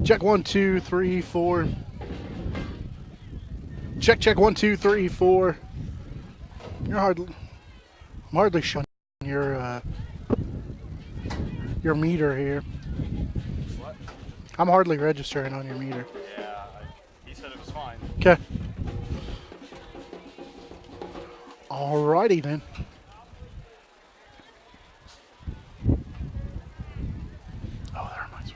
Check 1, 2, 3, 4. Check 1, 2, 3, 4. I'm hardly showing your meter here. What? I'm hardly registering on your meter. Yeah, he said it was fine. Okay. Alrighty then. Oh, that reminds me.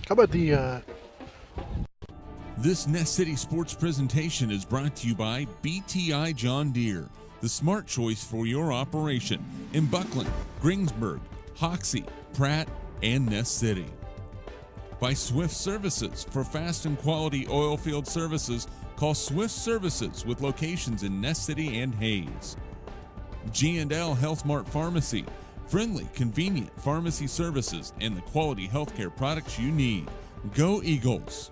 How about the This Nest City Sports presentation is brought to you by BTI John Deere, the smart choice for your operation in Buckland, Greensburg, Hoxie, Pratt, and Nest City. By Swift Services. For fast and quality oil field services, call Swift Services with locations in Nest City and Hayes. G&L Health Mart Pharmacy. Friendly, convenient pharmacy services and the quality healthcare products you need. Go Eagles!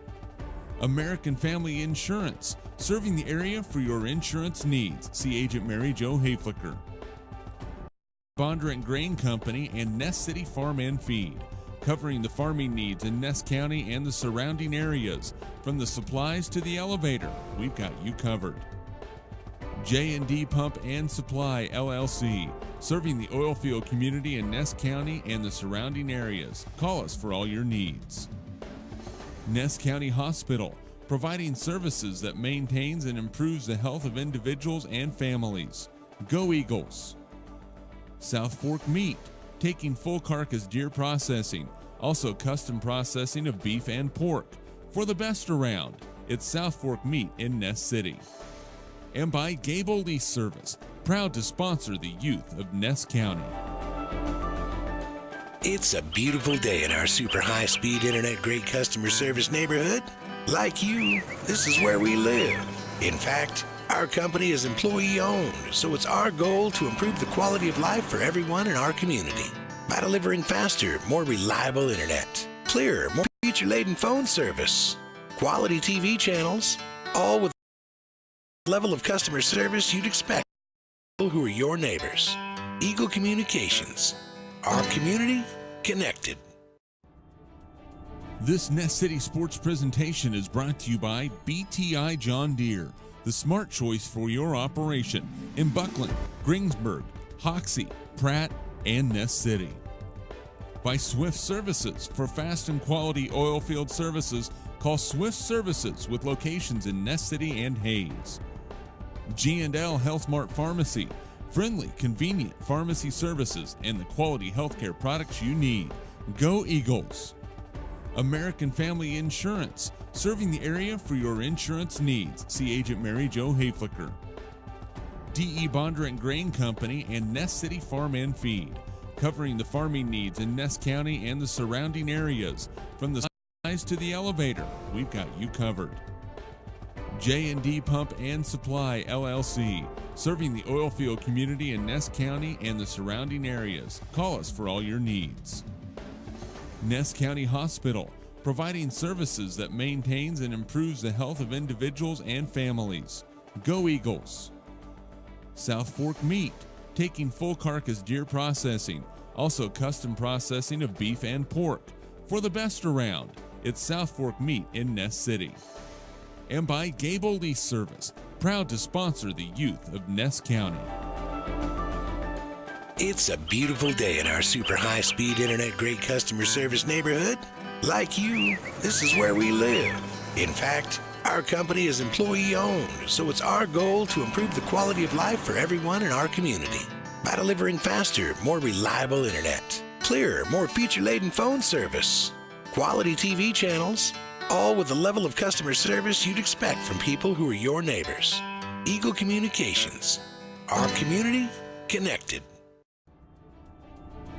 American Family Insurance, serving the area for your insurance needs. See Agent Mary Jo Hayflicker. Bondurant Grain Company and Nest City Farm and Feed, covering the farming needs in Ness County and the surrounding areas. From the supplies to the elevator, we've got you covered. J&D Pump and Supply LLC, serving the oil field community in Ness County and the surrounding areas. Call us for all your needs. Ness County Hospital, providing services that maintains and improves the health of individuals and families. Go Eagles! South Fork Meat, taking full carcass deer processing, also custom processing of beef and pork. For the best around, it's South Fork Meat in Ness City. And by Gable Lease Service, proud to sponsor the youth of Ness County. It's a beautiful day in our super high-speed internet great customer service neighborhood. Like you, this is where we live. In fact, our company is employee-owned, so it's our goal to improve the quality of life for everyone in our community by delivering faster, more reliable internet, clearer, more feature-laden phone service, quality TV channels, all with the level of customer service you'd expect from people who are your neighbors. Eagle Communications. Our community connected. This Nest City Sports presentation is brought to you by BTI John Deere, the smart choice for your operation in Buckland, Greensburg, Hoxie, Pratt, and Nest City. By Swift Services. For fast and quality oil field services, call Swift Services with locations in Nest City and Hayes. G&L Health Mart Pharmacy. Friendly, convenient pharmacy services and the quality healthcare products you need. Go Eagles! American Family Insurance, serving the area for your insurance needs. See Agent Mary Jo Hayflicker. D.E. Bondurant Grain Company and Ness City Farm and Feed, covering the farming needs in Ness County and the surrounding areas. From the supplies to the elevator, we've got you covered. J&D Pump and Supply LLC, serving the oil field community in Ness County and the surrounding areas. Call us for all your needs. Ness County Hospital, providing services that maintains and improves the health of individuals and families. Go Eagles! South Fork Meat, taking full carcass deer processing, also custom processing of beef and pork. For the best around, it's South Fork Meat in Ness City. And by Gable Lease Service, proud to sponsor the youth of Ness County. It's a beautiful day in our super high-speed internet great customer service neighborhood. Like you, this is where we live. In fact, our company is employee-owned, so it's our goal to improve the quality of life for everyone in our community by delivering faster, more reliable internet, clearer, more feature-laden phone service, quality TV channels, all with the level of customer service you'd expect from people who are your neighbors. Eagle Communications. Our community connected.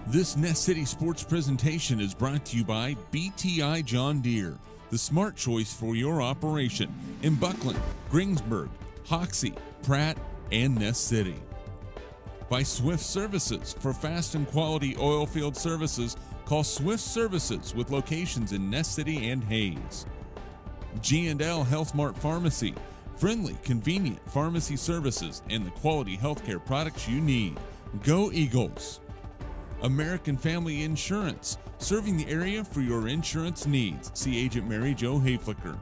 This Nest City Sports presentation is brought to you by BTI John Deere, the smart choice for your operation in Buckland, Greensburg, Hoxie, Pratt, and Nest City. By Swift Services. For fast and quality oil field services, Call Swift Services with locations in Ness City and Hayes. G&L Health Mart Pharmacy, friendly, convenient pharmacy services and the quality healthcare products you need. Go Eagles! American Family Insurance, serving the area for your insurance needs. See Agent Mary Jo Hayflicker.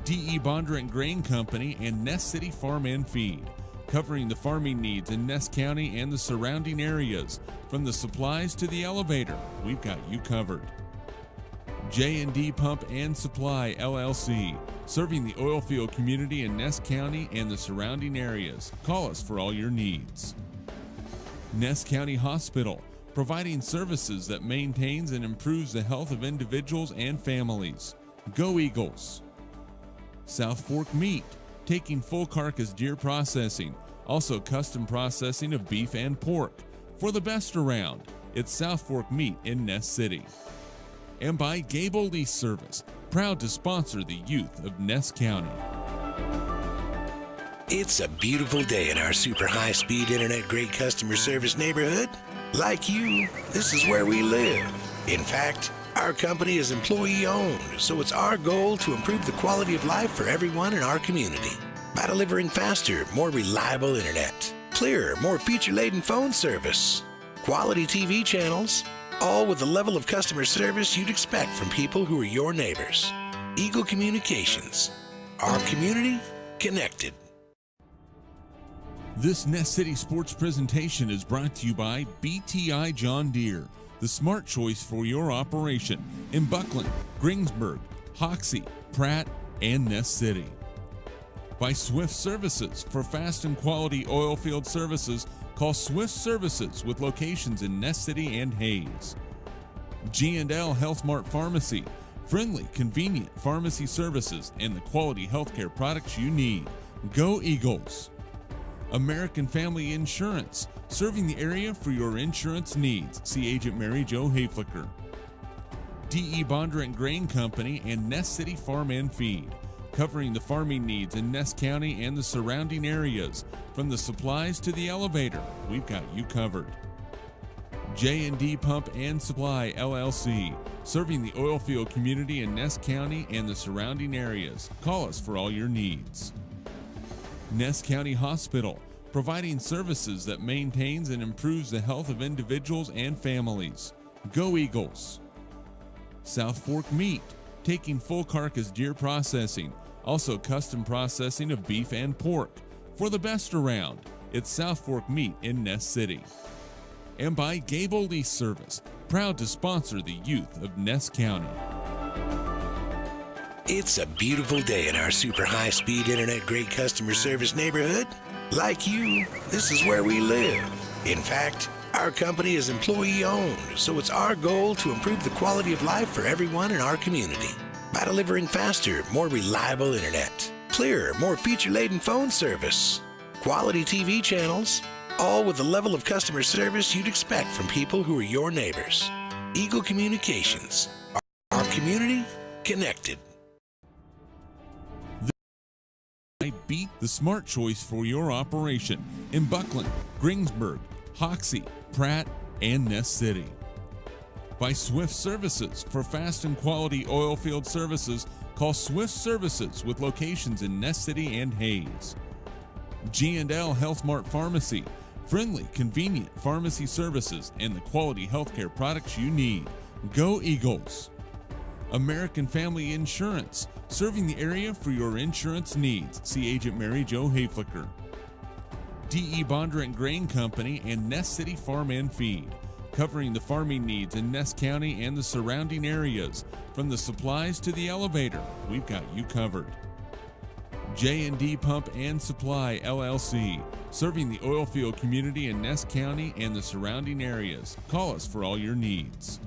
D.E. Bondurant Grain Company and Ness City Farm and Feed, covering the farming needs in Ness County and the surrounding areas. From the supplies to the elevator, we've got you covered. J&D Pump and Supply LLC, serving the oil field community in Ness County and the surrounding areas. Call us for all your needs. Ness County Hospital, providing services that maintains and improves the health of individuals and families. Go Eagles! South Fork Meat, taking full carcass deer processing, also custom processing of beef and pork. For the best around, it's South Fork Meat in Ness City. And by Gable Lease Service, proud to sponsor the youth of Ness County. It's a beautiful day in our super high-speed internet great customer service neighborhood. Like you, this is where we live. In fact, our company is employee-owned, so it's our goal to improve the quality of life for everyone in our community by delivering faster, more reliable internet, clearer, more feature-laden phone service, quality TV channels, all with the level of customer service you'd expect from people who are your neighbors. Eagle Communications. Our community connected. This Ness City Sports presentation is brought to you by BTI John Deere, the smart choice for your operation in Buckland, Greensburg, Hoxie, Pratt, and Ness City. By Swift Services, for fast and quality oil field services, call Swift Services with locations in Ness City and Hayes. G&L Health Mart Pharmacy, friendly, convenient pharmacy services and the quality healthcare products you need. Go Eagles! American Family Insurance, serving the area for your insurance needs. See Agent Mary Jo Hayflicker. D.E. Bondurant Grain Company and Ness City Farm and Feed, covering the farming needs in Ness County and the surrounding areas. From the supplies to the elevator, we've got you covered. J&D Pump and Supply LLC, serving the oil field community in Ness County and the surrounding areas. Call us for all your needs. Ness County Hospital, providing services that maintains and improves the health of individuals and families. Go Eagles! South Fork Meat, taking full carcass deer processing, also custom processing of beef and pork. For the best around, it's South Fork Meat in Ness City. And by Gable Lease Service, proud to sponsor the youth of Ness County. It's a beautiful day in our super high-speed internet great customer service neighborhood. Like you, this is where we live. In fact, our company is employee-owned, so it's our goal to improve the quality of life for everyone in our community by delivering faster, more reliable internet, clearer, more feature-laden phone service, quality TV channels, all with the level of customer service you'd expect from people who are your neighbors. Eagle Communications. Our community connected. Beat the smart choice for your operation in Buckland, Greensburg, Hoxie, Pratt, and Ness City. By Swift Services, for fast and quality oil field services, call Swift Services with locations in Ness City and Hayes. G&L Health Mart Pharmacy, friendly, convenient pharmacy services and the quality healthcare products you need. Go Eagles! American Family Insurance, serving the area for your insurance needs. See Agent Mary Jo Hayflicker. D.E. Bondurant Grain Company and Ness City Farm and Feed, covering the farming needs in Ness County and the surrounding areas. From the supplies to the elevator, we've got you covered. J&D Pump and Supply LLC, serving the oil field community in Ness County and the surrounding areas. Call us for all your needs.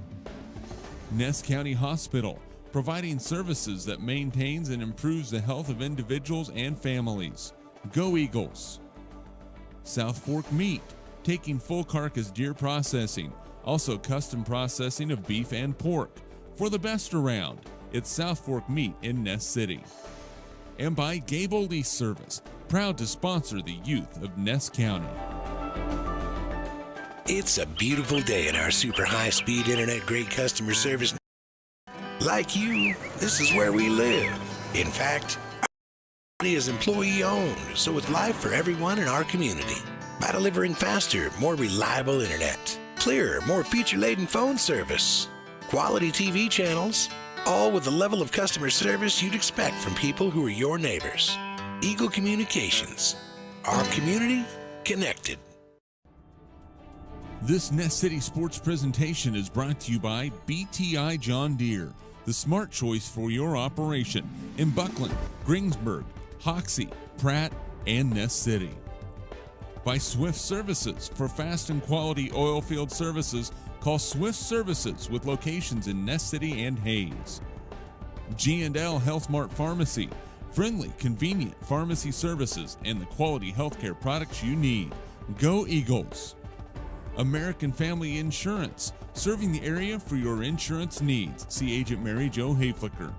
Ness County Hospital, providing services that maintains and improves the health of individuals and families. Go Eagles! South Fork Meat, taking full carcass deer processing, also custom processing of beef and pork. For the best around, it's South Fork Meat in Ness City. And by Gable Lease Service, proud to sponsor the youth of Ness County. It's a beautiful day in our super high-speed internet great customer service. Like you, this is where we live. In fact, our company is employee-owned, so it's life for everyone in our community. By delivering faster, more reliable internet, clearer, more feature-laden phone service, quality TV channels, all with the level of customer service you'd expect from people who are your neighbors. Eagle Communications. Our community connected. This Nest City Sports presentation is brought to you by BTI John Deere, the smart choice for your operation in Buckland, Greensburg, Hoxie, Pratt, and Nest City. By Swift Services. For fast and quality oil field services, call Swift Services with locations in Nest City and Hayes. G&L Health Mart Pharmacy. Friendly, convenient pharmacy services and the quality healthcare products you need. Go Eagles! American Family Insurance, serving the area for your insurance needs. See Agent Mary Jo Hayflicker.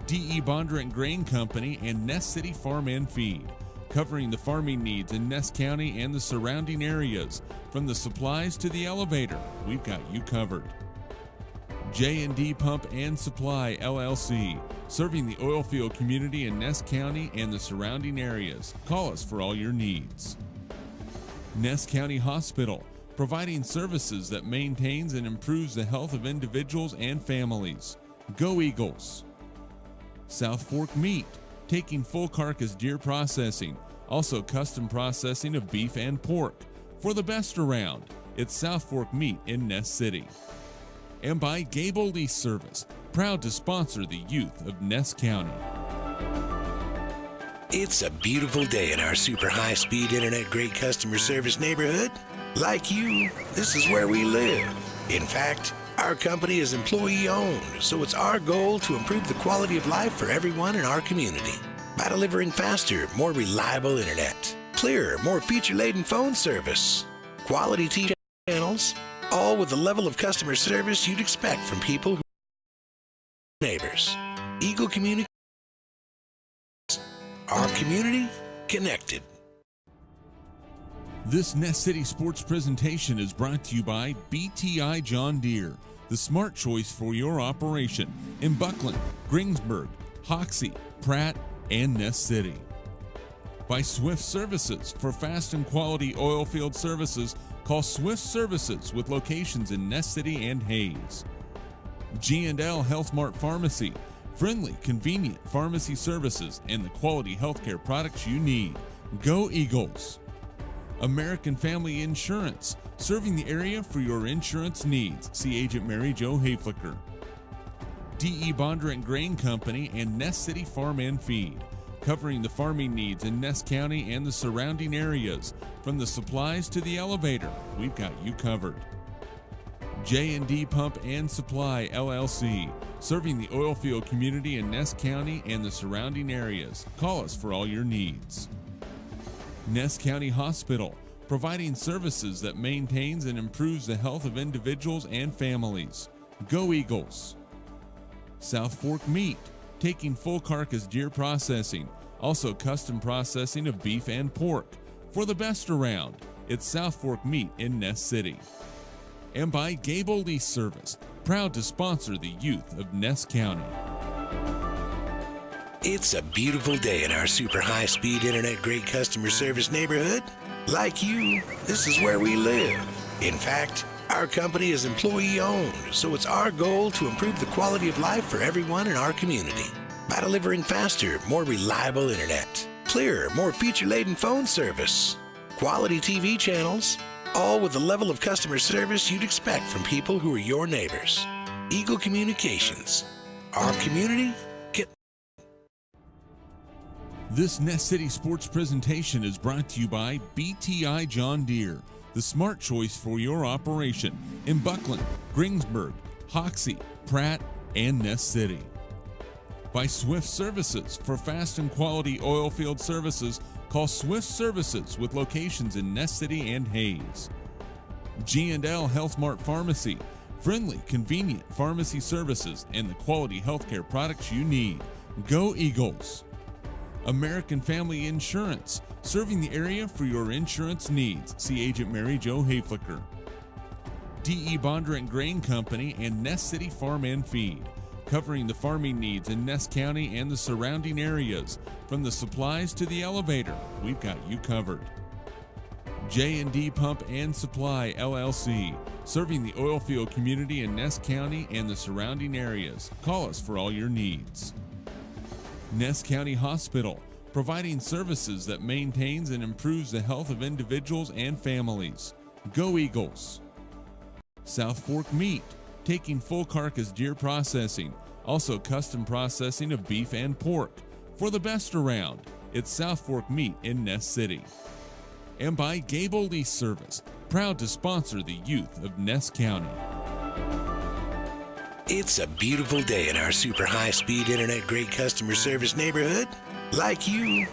D.E. Bondurant Grain Company and Nest City Farm and Feed, covering the farming needs in Nest County and the surrounding areas. From the supplies to the elevator, we've got you covered. J&D Pump and Supply, LLC, serving the oil field community in Nest County and the surrounding areas. Call us for all your needs. Nest County Hospital, providing services that maintains and improves the health of individuals and families. Go Eagles! South Fork Meat, taking full carcass deer processing, also custom processing of beef and pork. For the best around, it's South Fork Meat in Nest City. And by Gable Lease Service, proud to sponsor the youth of Nest County. It's a beautiful day in our super high-speed internet great customer service neighborhood. Like you, this is where we live. In fact, our company is employee-owned, so it's our goal to improve the quality of life for everyone in our community. By delivering faster, more reliable internet, clearer, more feature-laden phone service, quality TV channels, all with the level of customer service you'd expect from people who are neighbors. Eagle Communications. Our community connected. This Nest City Sports presentation is brought to you by BTI John Deere, the smart choice for your operation in Buckland, Greensburg, Hoxie, Pratt, and Nest City. By Swift Services. For fast and quality oil field services, call Swift Services with locations in Nest City and Hayes. G&L Health Mart Pharmacy. Friendly, convenient pharmacy services and the quality healthcare products you need. Go Eagles! American Family Insurance, serving the area for your insurance needs. See Agent Mary Jo Hayflicker. D.E. Bondurant Grain Company and Nest City Farm and Feed, covering the farming needs in Nest County and the surrounding areas. From the supplies to the elevator, we've got you covered. J&D Pump and Supply, LLC, serving the oil field community in Nest County and the surrounding areas. Call us for all your needs. Nest County Hospital, providing services that maintains and improves the health of individuals and families. Go Eagles! South Fork Meat, taking full carcass deer processing, also custom processing of beef and pork. For the best around, it's South Fork Meat in Nest City. And by Gable Lease Service, proud to sponsor the youth of Nest County. It's a beautiful day in our super high-speed internet great customer service neighborhood. Like you, this is where we live. In fact, our company is employee-owned, so it's our goal to improve the quality of life for everyone in our community. By delivering faster, more reliable internet, clearer, more feature-laden phone service, quality TV channels, all with the level of customer service you'd expect from people who are your neighbors. Eagle Communications. Our community connected. This Nest City Sports presentation is brought to you by BTI John Deere, the smart choice for your operation in Buckland, Greensburg, Hoxie, Pratt, and Nest City. By Swift Services. For fast and quality oil field services, call Swift Services with locations in Nest City and Hayes. G&L Health Mart Pharmacy. Friendly, convenient pharmacy services and the quality healthcare products you need. Go Eagles! American Family Insurance, serving the area for your insurance needs. See Agent Mary Jo Hayflicker. D.E. Bonder and Grain Company and Ness City Farm and Feed, covering the farming needs in Ness County and the surrounding areas. From the supplies to the elevator, we've got you covered. J&D Pump and Supply, LLC, serving the oil field community in Ness County and the surrounding areas. Call us for all your needs. Ness County Hospital, providing services that maintains and improves the health of individuals and families. Go Eagles. South Fork Meat, taking full carcass deer processing, also custom processing of beef and pork. For the best around, it's South Fork Meat in Ness City. And by Gable Lease Service, proud to sponsor the youth of Ness County. It's a beautiful day in our super high-speed internet great customer service neighborhood, like you.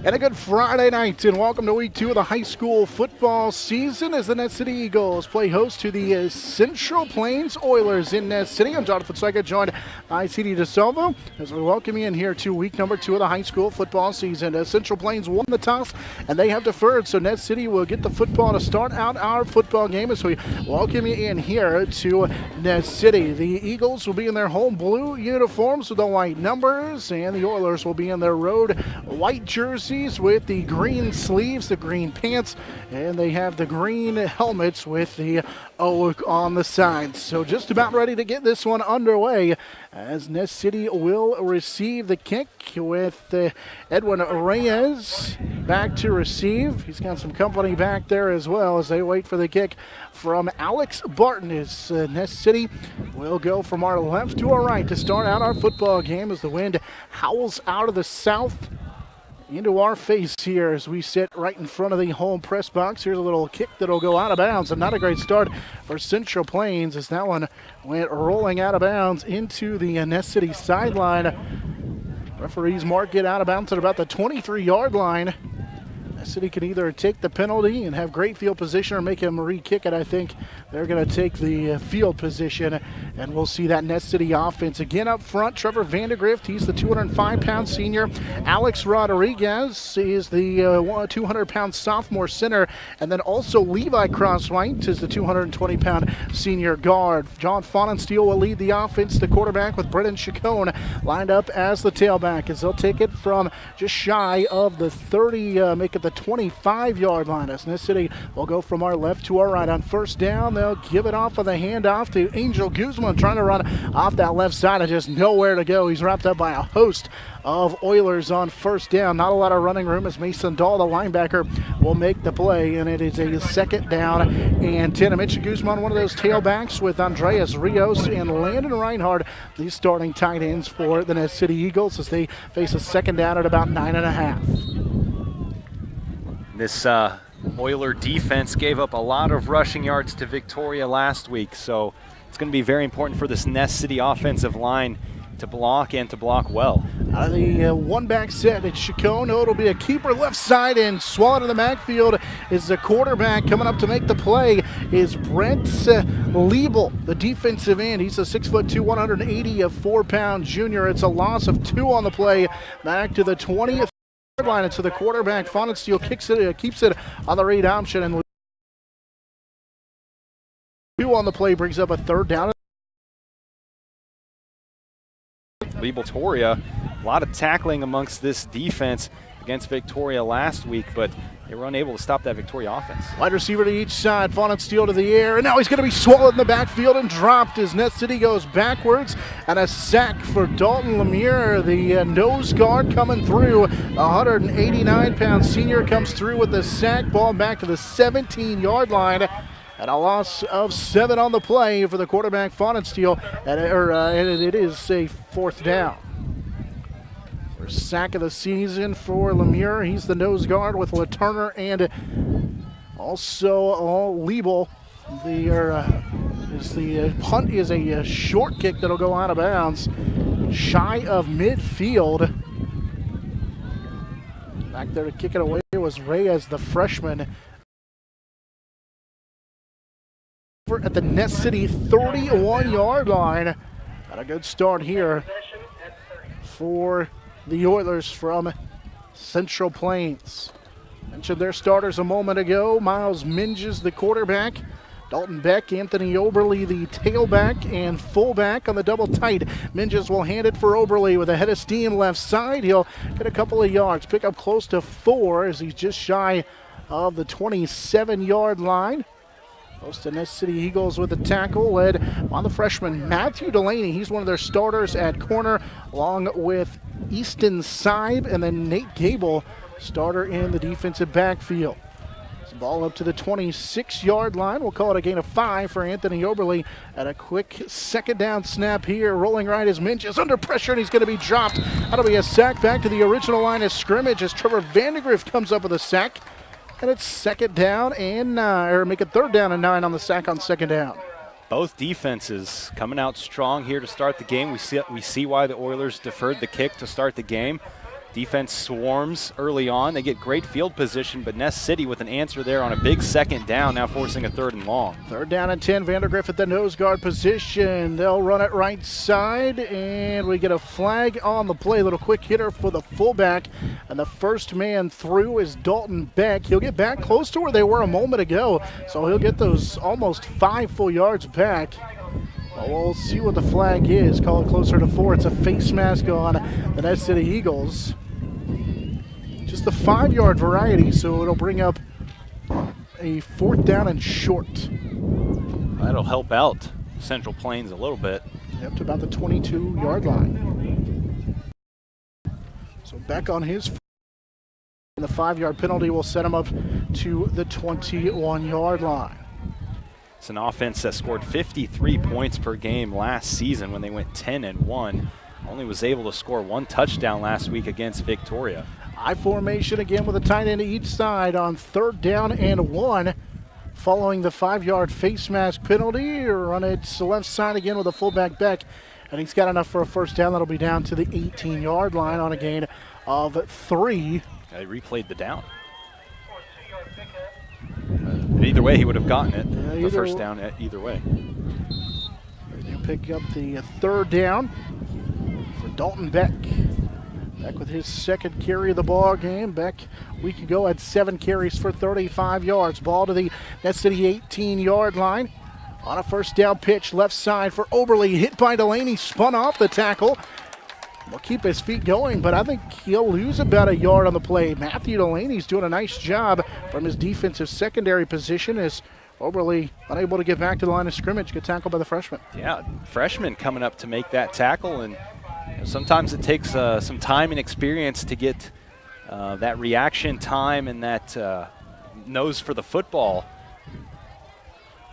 And a good Friday night, and welcome to week 2 of the high school football season as the Ness City Eagles play host to the Central Plains Oilers in Ness City. I'm Jonathan Sega, joined by C.D. DeSilva as we welcome you in here to week number 2 of the high school football season. Central Plains won the toss, and they have deferred, so Ness City will get the football to start out our football game as we welcome you in here to Ness City. The Eagles will be in their home blue uniforms with the white numbers, and the Oilers will be in their road white jerseys with the green sleeves, the green pants, and they have the green helmets with the O on the sides. So just about ready to get this one underway as Ness City will receive the kick with Edwin Reyes back to receive. He's got some company back there as well as they wait for the kick from Alex Barton. As Ness City will go from our left to our right to start out our football game as the wind howls out of the south into our face here as we sit right in front of the home press box. Here's a little kick that'll go out of bounds, and not a great start for Central Plains as that one went rolling out of bounds into the Ness City sideline. Referees mark it out of bounds at about the 23-yard line. Ness City can either take the penalty and have great field position or make him re-kick it. I think they're going to take the field position, and we'll see that Ness City offense again up front. Trevor Vandegrift, he's the 205-pound senior. Alex Rodriguez is the 200-pound sophomore center, and then also Levi Crosswhite is the 220-pound senior guard. John Faunensteel will lead the offense, the quarterback, with Brennan Chacon lined up as the tailback as they'll take it from just shy of the 30, make it the 25-yard line. As Ness City will go from our left to our right on first down. They'll give it off of the handoff to Angel Guzman, trying to run off that left side and just nowhere to go. He's wrapped up by a host of Oilers on first down. Not a lot of running room as Mason Dahl, the linebacker, will make the play, and it is a second down and 10. Mitch Guzman, one of those tailbacks with Andreas Rios and Landon Reinhardt, these starting tight ends for the Ness City Eagles as they face a second down at about 9.5. This Oiler defense gave up a lot of rushing yards to Victoria last week, so it's going to be very important for this Ness City offensive line to block and to block well. Out of the one-back set, it's Chacon. It'll be a keeper left side, and swallowed in the backfield is the quarterback. Coming up to make the play is Brent Liebel, the defensive end. He's a 6'2", 184-pound junior. It's a loss of 2 on the play. Back to the 20th yard line. It's to the quarterback. Fonensteel keeps it on the read option, and 2 on the play brings up a 3rd down. Victoria, a lot of tackling amongst this defense against Victoria last week, but they were unable to stop that Victoria offense. Wide receiver to each side, Fonensteel to the air, and now he's going to be swallowed in the backfield and dropped as Ness City goes backwards, and a sack for Dalton Lemire, the nose guard coming through. 189-pound senior comes through with the sack. Ball back to the 17-yard line. And a loss of 7 on the play for the quarterback, Fonensteel, and it is a 4th down. First sack of the season for Lemire. He's the nose guard with LaTurner and also Liebel. The punt is a short kick that'll go out of bounds, shy of midfield. Back there to kick it away was Reyes, the freshman. At the Ness City 31-yard line. And a good start here for the Oilers from Central Plains. Mentioned their starters a moment ago. Miles Minges, the quarterback. Dalton Beck, Anthony Oberly, the tailback and fullback on the double tight. Minges will hand it for Oberly with a head of steam left side. He'll get a couple of yards, pick up close to 4 as he's just shy of the 27-yard line. Close to Ness City Eagles with a tackle led on the freshman Matthew Delaney. He's one of their starters at corner, along with Easton Seib and then Nate Gable, starter in the defensive backfield. This ball up to the 26-yard line. We'll call it a gain of 5 for Anthony Oberly. At a quick 2nd down snap here. Rolling right is Minches under pressure, and he's going to be dropped. That'll be a sack back to the original line of scrimmage as Trevor Vandegrift comes up with a sack. And it's 2nd down and 3rd down and 9 on the sack on 2nd down. Both defenses coming out strong here to start the game. We see why the Oilers deferred the kick to start the game. Defense swarms early on. They get great field position, but Ness City with an answer there on a big 2nd down, now forcing a 3rd and long. 3rd down and 10. Vandegrift at the nose guard position. They'll run it right side, and we get a flag on the play. Little quick hitter for the fullback, and the first man through is Dalton Beck. He'll get back close to where they were a moment ago, so he'll get those almost 5 full yards back. We'll see what the flag is. Call it closer to 4. It's a face mask on the Ness City Eagles. Just the 5-yard variety, so it'll bring up a 4th down and short. That'll help out Central Plains a little bit. Up to about the 22-yard line. So back on his. And the 5-yard penalty will set him up to the 21-yard line. It's an offense that scored 53 points per game last season when they went 10-1. Only was able to score 1 touchdown last week against Victoria. I formation again with a tight end to each side on 3rd down and 1. Following the 5-yard face mask penalty, run it to the left side again with a fullback Beck. And he's got enough for a 1st down. That'll be down to the 18-yard line on a gain of 3. They replayed the down. Either way, he would have gotten it. The 1st down either way. They'll pick up the 3rd down for Dalton Beck. Beck with his 2nd carry of the ball game. Beck, a week ago, had 7 carries for 35 yards. Ball to the Ness City 18-yard line. On a 1st down pitch, left side for Oberly. Hit by Delaney, spun off the tackle. Will keep his feet going, but I think he'll lose about a yard on the play. Matthew Delaney's doing a nice job from his defensive secondary position as Oberly unable to get back to the line of scrimmage. Good tackle by the freshman. Yeah, freshman coming up to make that tackle, and sometimes it takes some time and experience to get that reaction time and that nose for the football.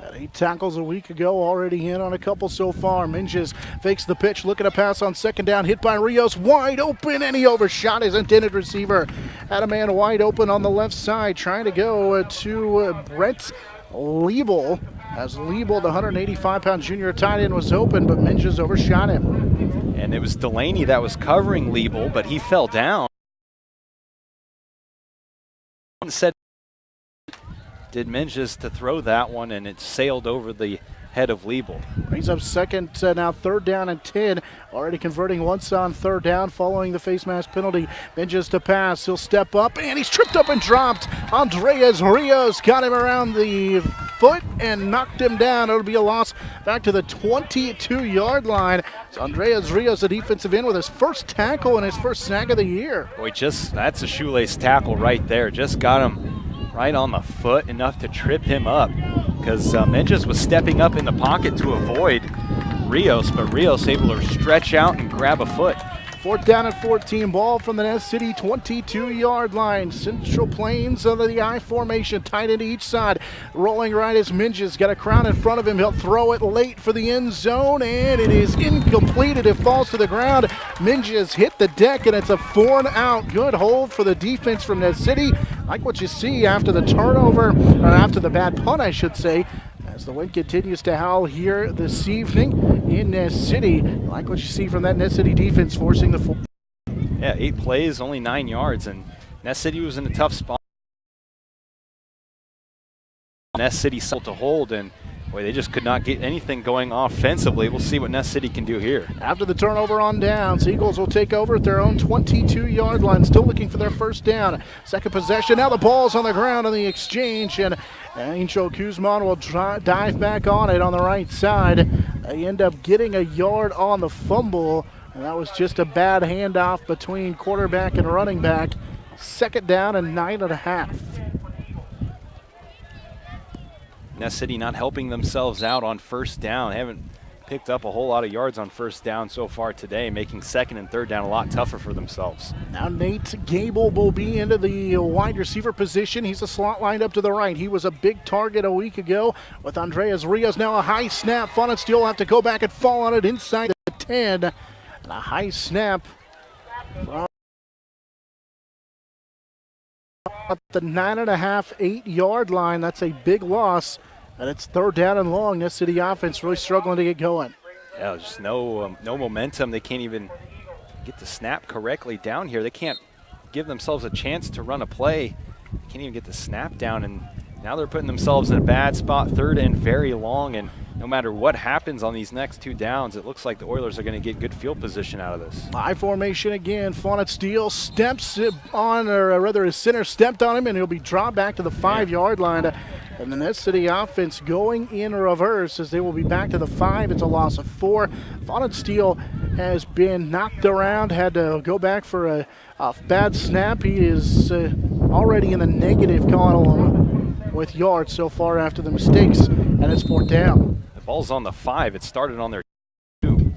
Had 8 tackles a week ago, already in on a couple so far. Minges fakes the pitch, looking to pass on second down, hit by Rios, wide open, and he overshot his intended receiver. Had a man wide open on the left side, trying to go to Brett Liebel. As Liebel, the 185-pound junior tight end, was open, but Minges overshot him. And it was Delaney that was covering Liebel, but he fell down. Said did Minges to throw that one, and it sailed over the head of Liebel. Brings up second, now third down and 10. Already converting once on third down following the face mask penalty. Minges to pass. He'll step up, and he's tripped up and dropped. Andreas Rios got him around the foot and knocked him down. It'll be a loss back to the 22-yard line. It's Andreas Rios, the defensive end, with his first tackle and his first sack of the year. Boy, that's a shoelace tackle right there. Just got him right on the foot, enough to trip him up, because Minges was stepping up in the pocket to avoid Rios, but Rios able to stretch out and grab a foot. Fourth down and 14, ball from the Ness City 22-yard line. Central Plains under the I formation, tight into each side. Rolling right as Minges got a crowd in front of him. He'll throw it late for the end zone, and it is incomplete. It falls to the ground. Minges hit the deck, and it's a 4-and-out. Good hold for the defense from Ness City. Like what you see after the turnover, or after the bad punt, I should say, as the wind continues to howl here this evening in Ness City. Like what you see from that Ness City defense forcing the Yeah, 8 plays, only 9 yards, and Ness City was in a tough spot. Ness City sought to hold, and boy, they just could not get anything going offensively. We'll see what Ness City can do here. After the turnover on downs, Eagles will take over at their own 22-yard line, still looking for their first down. Second possession, now the ball's on the ground on the exchange, and Angel Guzman will dive back on it on the right side. They end up getting a yard on the fumble, and that was just a bad handoff between quarterback and running back. Second down and 9.5. Ness City not helping themselves out on first down. They haven't picked up a whole lot of yards on first down so far today, making second and third down a lot tougher for themselves. Now Nate Gable will be into the wide receiver position. He's a slot lined up to the right. He was a big target a week ago with Andreas Rios. Now a high snap. Funensteel will have to go back and fall on it inside the 10. And a high snap from at the 9.5, 8-yard line. That's a big loss, and it's third down and long. Ness City offense really struggling to get going. Yeah, just no momentum. They can't even get the snap correctly down here. They can't give themselves a chance to run a play. They can't even get the snap down, and now they're putting themselves in a bad spot, third and very long, and no matter what happens on these next 2 downs, it looks like the Oilers are going to get good field position out of this. High formation again. Funensteel steps on, or rather his center stepped on him, and he'll be dropped back to the 5-yard line. And the Ness City offense going in reverse as they will be back to the 5. It's a loss of 4. Funensteel has been knocked around, had to go back for a bad snap. He is already in the negative column with yards so far after the mistakes, and it's fourth down. The ball's on the 5. It started on their 2.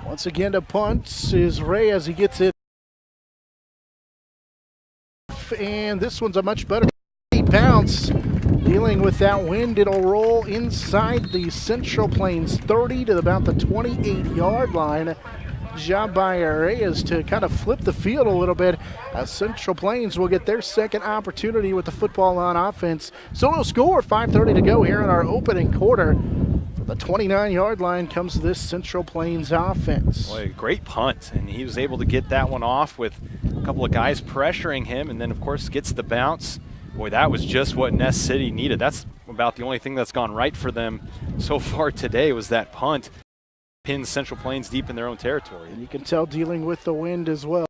Once again to punt is Ray as he gets it. And this one's a much better bounce. Dealing with that wind, it'll roll inside the Central Plains 30 to about the 28-yard line. Job by Reyes to kind of flip the field a little bit. Central Plains will get their second opportunity with the football on offense. So no score, 5:30 to go here in our opening quarter. From the 29-yard line comes this Central Plains offense. Boy, great punt, and he was able to get that one off with a couple of guys pressuring him, and then of course gets the bounce. Boy, that was just what Ness City needed. That's about the only thing that's gone right for them so far today was that punt. Pins Central Plains deep in their own territory. And you can tell dealing with the wind as well.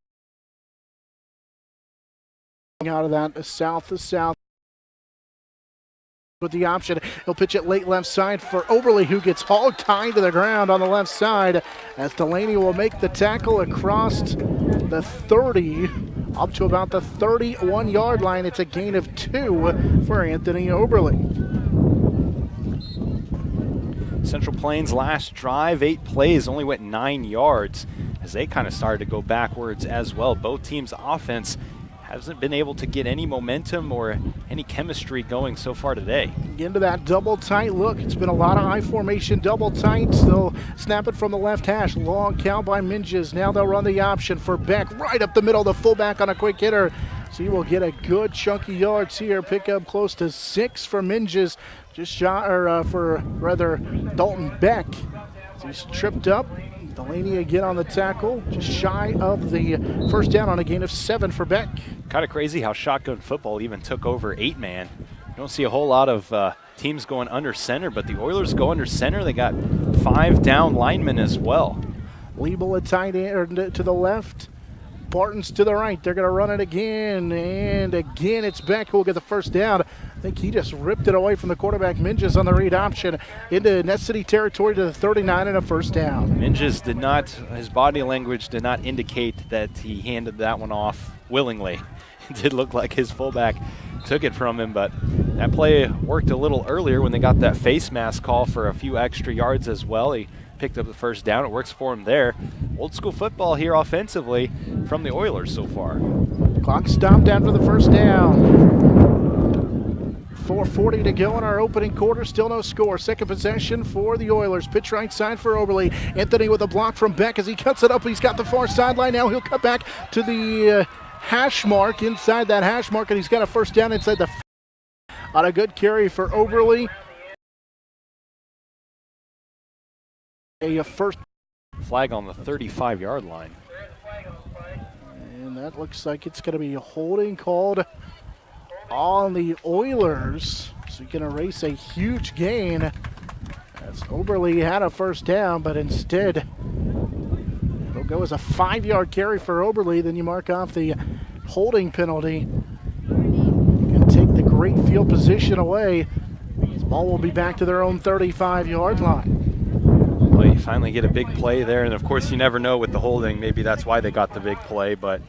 Out of that south to south with the option. He'll pitch it late left side for Oberle, who gets hog tied to the ground on the left side as Delaney will make the tackle across the 30 up to about the 31-yard line. It's a gain of 2 for Anthony Oberle. Central Plains last drive, 8 plays, only went 9 yards as they kind of started to go backwards as well. Both teams' offense hasn't been able to get any momentum or any chemistry going so far today. Into that double tight look. It's been a lot of I formation double tights. They'll snap it from the left hash. Long count by Minges. Now they'll run the option for Beck right up the middle. The fullback on a quick hitter. So he will get a good chunky yards here. Pick up close to 6 for Minges. Just shot, Dalton Beck. So he's tripped up. Delaney again on the tackle, just shy of the first down on a gain of 7 for Beck. Kind of crazy how shotgun football even took over 8-man. You don't see a whole lot of teams going under center, but the Oilers go under center. They got 5 down linemen as well. Liebel a tight end to the left. Barton's to the right. They're going to run it again, and again it's Beck who will get the first down. I think he just ripped it away from the quarterback, Minges, on the read option into Ness City territory to the 39 and a first down. Minges did not, his body language did not indicate that he handed that one off willingly. It did look like his fullback took it from him, but that play worked a little earlier when they got that face mask call for a few extra yards as well. He picked up the first down. It works for him there. Old school football here offensively from the Oilers so far. Clock stopped after the first down. 4:40 to go in our opening quarter. Still no score. Second possession for the Oilers. Pitch right side for Oberle. Anthony with a block from Beck as he cuts it up. He's got the far sideline. Now he'll cut back to the hash mark, inside that hash mark, and he's got a first down inside the on a good carry for Oberle. A first flag on the 35-yard line. And that looks like it's going to be a holding called on the Oilers. So you can erase a huge gain as Oberle had a first down, but instead it'll go as a 5-yard carry for Oberle. Then you mark off the holding penalty. You can take the great field position away. This ball will be back to their own 35-yard line. Well, you finally get a big play there, and of course you never know with the holding. Maybe that's why they got the big play, but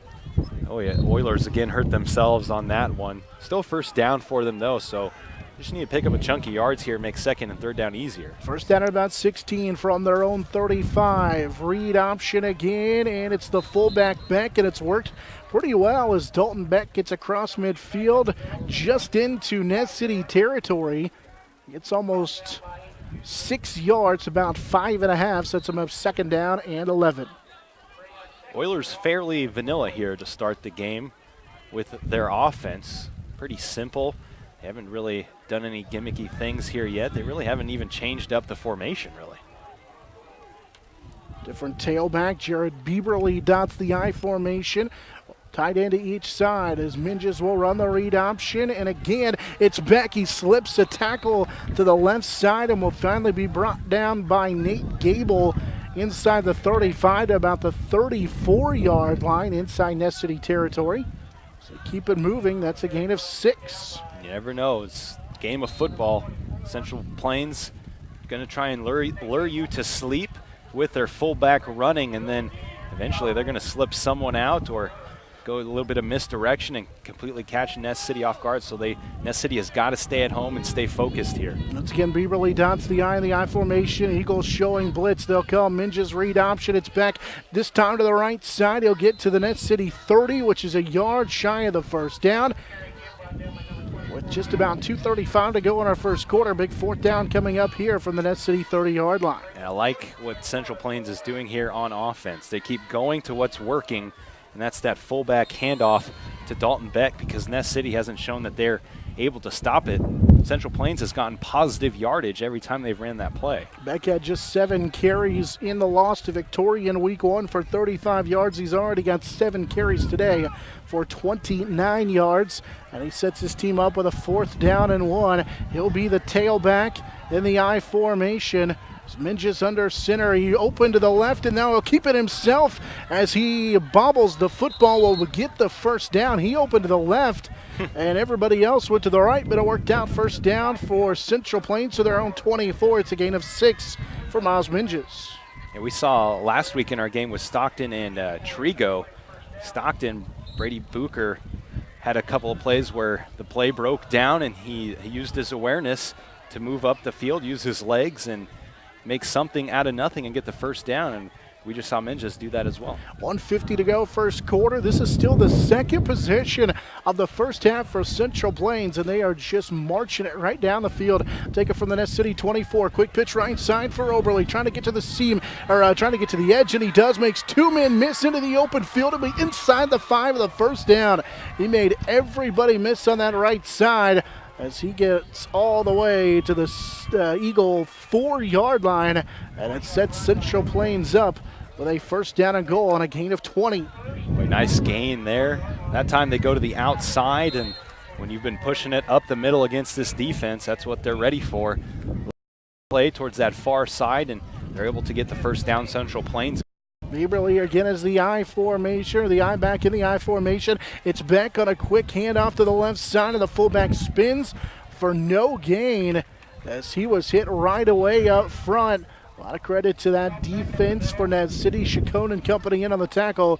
oh yeah, Oilers again hurt themselves on that one. Still first down for them though, so just need to pick up a chunky yards here, make second and third down easier. First down at about 16 from their own 35. Read option again, and it's the fullback Beck, and it's worked pretty well as Dalton Beck gets across midfield just into Ness City territory. It's almost 6 yards, about 5.5, sets them up second down and 11. Oilers fairly vanilla here to start the game with their offense. Pretty simple. They haven't really done any gimmicky things here yet. They really haven't even changed up the formation, really. Different tailback. Jared Bieberly dots the I formation. Tight end to each side as Minges will run the read option. And again, it's Beck. He slips a tackle to the left side and will finally be brought down by Nate Gable inside the 35 to about the 34-yard line inside Ness City territory. So keep it moving. That's a gain of 6. You never know. It's a game of football. Central Plains going to try and lure you to sleep with their fullback running, and then eventually they're going to slip someone out or go a little bit of misdirection and completely catch Ness City off guard. So Ness City has got to stay at home and stay focused here. Once again, Bieberly dots the I in the I formation. Eagles showing blitz. They'll come. Minges read option. It's back this time to the right side. He'll get to the Ness City 30, which is a yard shy of the first down. With just about 2:35 to go in our first quarter. Big fourth down coming up here from the Ness City 30-yard line. And I like what Central Plains is doing here on offense. They keep going to what's working, and that's that fullback handoff to Dalton Beck, because Ness City hasn't shown that they're able to stop it. Central Plains has gotten positive yardage every time they've ran that play. Beck had just 7 carries in the loss to Victoria in week 1 for 35 yards. He's already got 7 carries today for 29 yards, and he sets his team up with a 4th down and 1. He'll be the tailback in the I formation. Minges under center. He opened to the left, and now he'll keep it himself as he bobbles the football. Will get the first down. He opened to the left, and everybody else went to the right, but it worked out. First down for Central Plains to their own 24. It's a gain of 6 for Miles Minges. And we saw last week in our game with Stockton and Trigo. Stockton, Brady Bucher had a couple of plays where the play broke down, and he used his awareness to move up the field, use his legs, and make something out of nothing and get the first down. And we just saw Minges do that as well. 1:50 to go, first quarter. This is still the second possession of the first half for Central Plains, and they are just marching it right down the field. Take it from the Ness City 24. Quick pitch right side for Oberle, trying to get to the seam, or trying to get to the edge, and he does. Makes two men miss into the open field. It'll be inside the 5 of the first down. He made everybody miss on that right side as he gets all the way to the Eagle 4-yard line, and it sets Central Plains up with a first down and goal on a gain of 20. Nice gain there. That time they go to the outside, and when you've been pushing it up the middle against this defense, that's what they're ready for. Play towards that far side, and they're able to get the first down. Central Plains. Bieberly again is the I formation, the I back in the I formation. It's Beck on a quick handoff to the left side, and the fullback spins for no gain as he was hit right away up front. A lot of credit to that defense for Ness City. Chacon and company in on the tackle.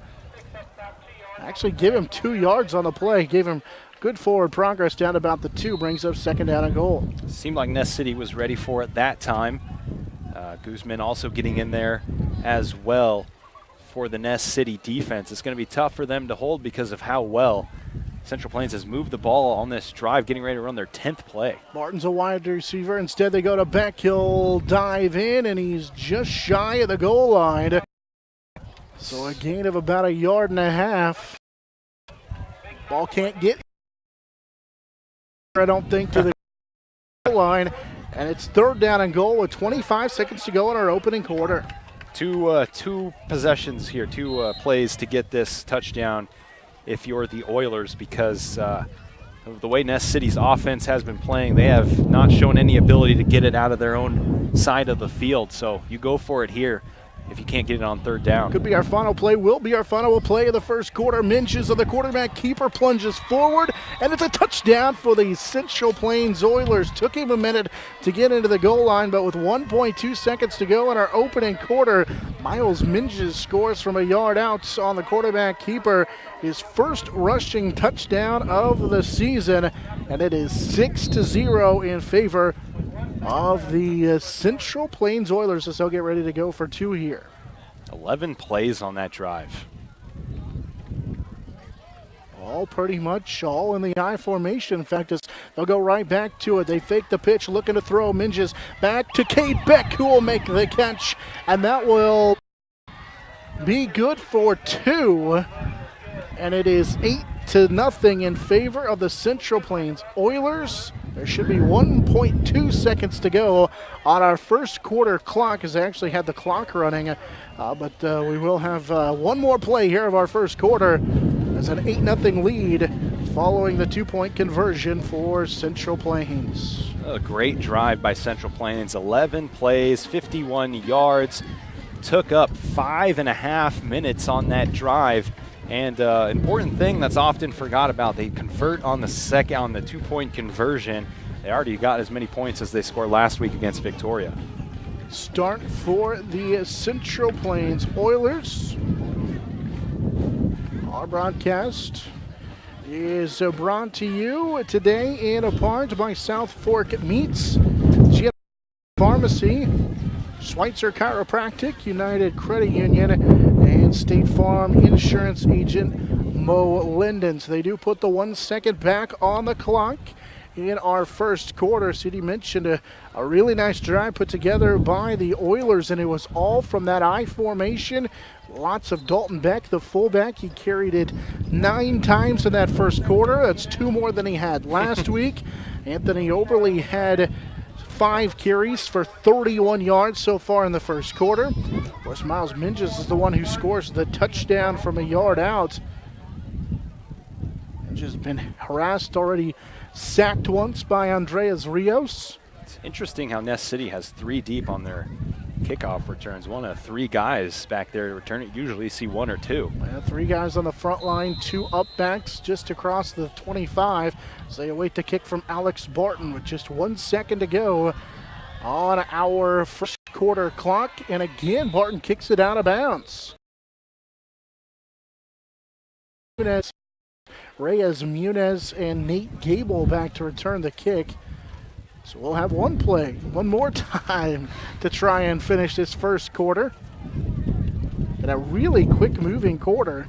Actually gave him 2 yards on the play. Gave him good forward progress down about the 2. Brings up second down and goal. Seemed like Ness City was ready for it that time. Guzman also getting in there as well for the Ness City defense. It's going to be tough for them to hold because of how well Central Plains has moved the ball on this drive, getting ready to run their 10th play. Martin's a wide receiver. Instead, they go to Beck. He'll dive in, and he's just shy of the goal line. So a gain of about 1.5 yards. Ball can't get, I don't think, to the goal line. And it's third down and goal with 25 seconds to go in our opening quarter. Two possessions here, two plays to get this touchdown if you're the Oilers, because of the way Ness City's offense has been playing, they have not shown any ability to get it out of their own side of the field. So you go for it here if you can't get it on third down. Could be our final play, will be our final play of the first quarter. Minges of the quarterback keeper plunges forward, and it's a touchdown for the Central Plains Oilers. Took him a minute to get into the goal line, but with 1.2 seconds to go in our opening quarter, Miles Minges scores from a yard out on the quarterback keeper. His first rushing touchdown of the season, and it is 6-0 in favor of the Central Plains Oilers as they'll get ready to go for 2 here. 11 plays on that drive. All pretty much all in the I formation. In fact, they'll go right back to it. They fake the pitch, looking to throw. Minges back to Cade Beck, who will make the catch, and that will be good for 2. And it is 8-0 in favor of the Central Plains Oilers. There should be 1.2 seconds to go on our first quarter clock, as they actually had the clock running. But we will have one more play here of our first quarter as an 8-0 lead following the 2-point conversion for Central Plains. A great drive by Central Plains. 11 plays, 51 yards. Took up 5.5 minutes on that drive. And important thing that's often forgot about, they convert on the 2-point conversion. They already got as many points as they scored last week against Victoria. Start for the Central Plains Oilers. Our broadcast is brought to you today in a part by South Fork Meats, GM Pharmacy, Schweitzer Chiropractic, United Credit Union, and State Farm Insurance Agent Mo Linden. So they do put the 1 second back on the clock in our first quarter. City mentioned a really nice drive put together by the Oilers, and it was all from that I formation. Lots of Dalton Beck, the fullback. He carried it 9 times in that first quarter. That's 2 more than he had last week. Anthony Oberle had 5 carries for 31 yards so far in the first quarter. Of course, Miles Minges is the one who scores the touchdown from a yard out. Minges has been harassed, already sacked once by Andreas Rios. It's interesting how Ness City has 3 deep on their kickoff returns. 1 of 3 guys back there to return it. Usually you see 1 or 2. 3 guys on the front line, 2 up backs just across the 25. So they await the kick from Alex Barton with just 1 second to go on our first quarter clock. And again, Barton kicks it out of bounds. Reyes Munez and Nate Gable back to return the kick. So we'll have one play, one more time to try and finish this first quarter. in a really quick-moving quarter.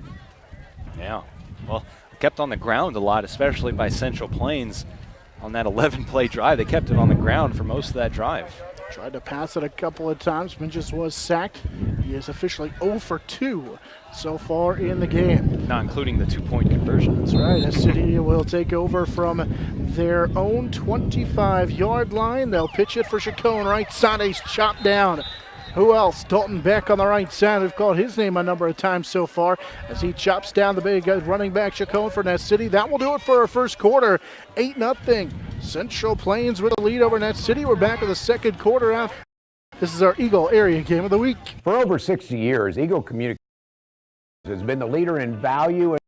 Yeah, well, kept on the ground a lot, especially by Central Plains on that 11-play drive. They kept it on the ground for most of that drive. Tried to pass it a couple of times. Minges was sacked. He is officially 0 for 2 so far in the game. Not including the 2-point conversion. That's right. The city will take over from their own 25-yard line. They'll pitch it for Chacon. Right side, he's chopped down. Who else? Dalton Beck on the right side. We've called his name a number of times so far as he chops down the big running back Chacon for Ness City. That will do it for our first quarter. 8-0. Central Plains with a lead over Ness City. We're back with the second quarter out. This is our Eagle Area Game of the Week. For over 60 years, Eagle Communications has been the leader in value and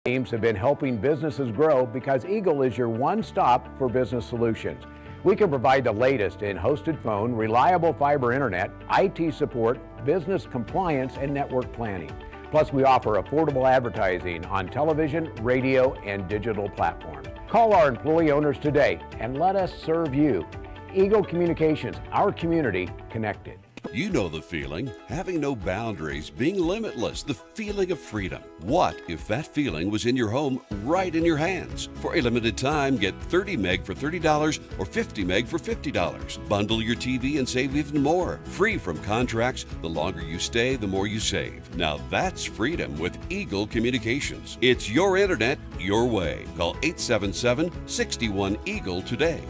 teams have been helping businesses grow because Eagle is your one-stop for business solutions. We can provide the latest in hosted phone, reliable fiber internet, IT support, business compliance, and network planning. Plus, we offer affordable advertising on television, radio, and digital platforms. Call our employee owners today and let us serve you. Eagle Communications, our community connected. You know the feeling, having no boundaries, being limitless, the feeling of freedom. What if that feeling was in your home, right in your hands? For a limited time, get 30 meg for $30 or 50 meg for $50. Bundle your TV and save even more. Free from contracts, the longer you stay, the more you save. Now that's freedom with Eagle Communications. It's your internet, your way. Call 877-61-EAGLE today.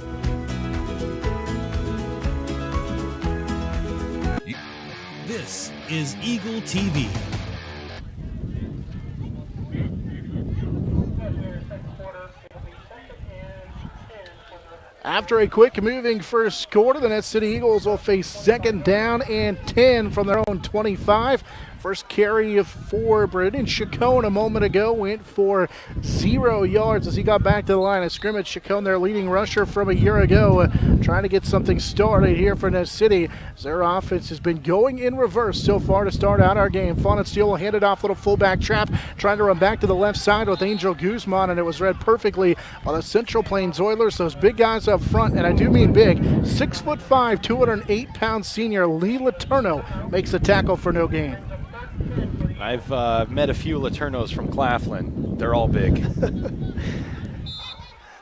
This is Eagle TV. After a quick moving first quarter, the Ness City Eagles will face second down and 10 from their own 25. First carry for Braden Chacon a moment ago went for 0 yards as he got back to the line of scrimmage. Chacon, their leading rusher from a year ago, trying to get something started here for Ness City. Their offense has been going in reverse so far to start out our game. Fawn and Steele will hand it off, little fullback trap, trying to run back to the left side with Angel Guzman, and it was read perfectly by the Central Plains Oilers. Those big guys up front, and I do mean big, 6'5", 208-pound senior Lee Letourneau makes the tackle for no gain. I've met a few Laternos from Claflin. They're all big.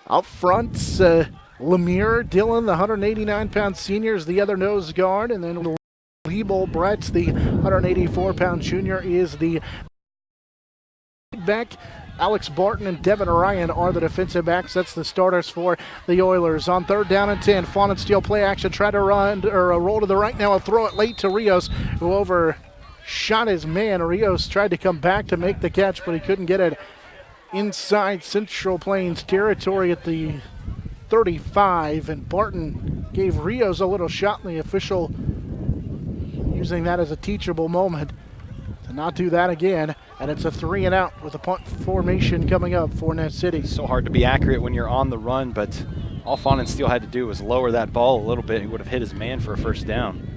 Up front, Lemire Dillon, the 189-pound senior, is the other nose guard, and then Liebel Bretz, the 184-pound junior, is the back. Alex Barton and Devin Ryan are the defensive backs. That's the starters for the Oilers. On third down and 10, Fawn and Steele play action, try to run or roll to the right now and throw it late to Rios, who overshot his man. Rios tried to come back to make the catch, but he couldn't get it inside Central Plains territory at the 35, and Barton gave Rios a little shot, and the official using that as a teachable moment to not do that again, and it's a 3 and out with a punt formation coming up for Ness City. So hard to be accurate when you're on the run, but all Fawn and Steele had to do was lower that ball a little bit. He would have hit his man for a first down.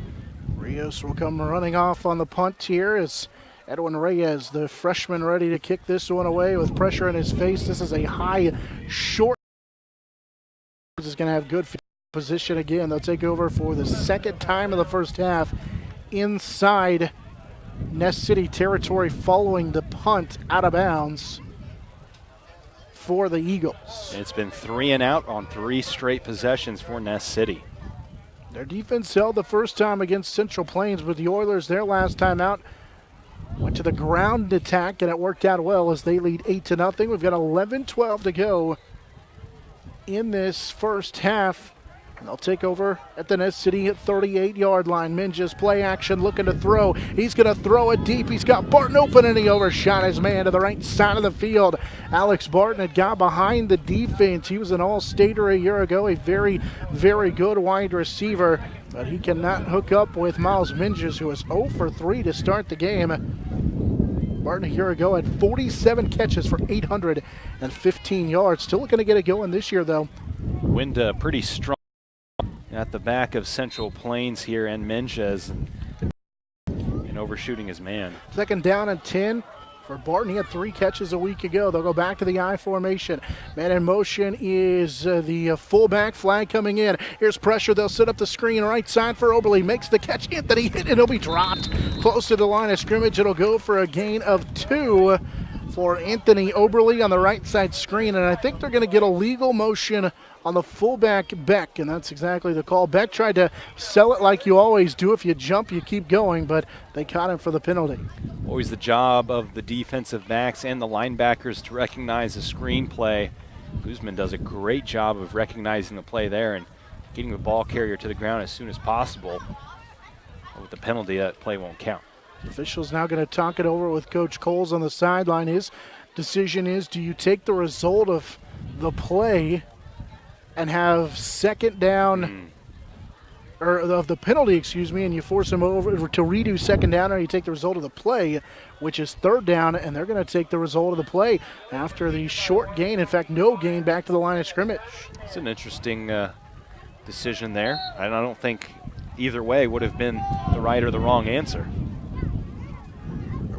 Rios will come running off on the punt here as Edwin Reyes, the freshman, ready to kick this one away with pressure in his face. This is a high, short. This is going to have good position again. They'll take over for the second time in the first half inside Ness City territory following the punt out of bounds for the Eagles. It's been 3 and out on 3 straight possessions for Ness City. Their defense held the first time against Central Plains, but the Oilers, their last time out, went to the ground attack, and it worked out well as they lead 8-0. We've got 11-12 to go in this first half. And they'll take over at the Ness City at 38-yard line. Minges play action, looking to throw. He's going to throw it deep. He's got Barton open, and he overshot his man to the right side of the field. Alex Barton had got behind the defense. He was an all-stater a year ago, a very, very good wide receiver. But he cannot hook up with Miles Minges, who is 0 for 3 to start the game. Barton a year ago had 47 catches for 815 yards. Still looking to get it going this year, though. Wind pretty strong at the back of Central Plains here, and Minges and overshooting his man. Second down and 10. for Barton. He had 3 catches a week ago. They'll go back to the I formation. Man in motion is the fullback. Flag coming in. Here's pressure. They'll set up the screen right side for Oberle. Makes the catch. Anthony hit, and it'll be dropped close to the line of scrimmage. It'll go for a gain of 2 for Anthony Oberle on the right side screen, and I think they're going to get a legal motion on the fullback Beck, and that's exactly the call. Beck tried to sell it like you always do. If you jump, you keep going, but they caught him for the penalty. Always the job of the defensive backs and the linebackers to recognize the screen play. Guzman does a great job of recognizing the play there and getting the ball carrier to the ground as soon as possible. With the penalty, that play won't count. Officials now going to talk it over with Coach Coles on the sideline. His decision is, do you take the result of the play and have second down, or of the penalty, excuse me, and you force him over to redo second down, or you take the result of the play, which is third down, and they're going to take the result of the play after the short gain, in fact, no gain back to the line of scrimmage. It's an interesting decision there. I don't think either way would have been the right or the wrong answer.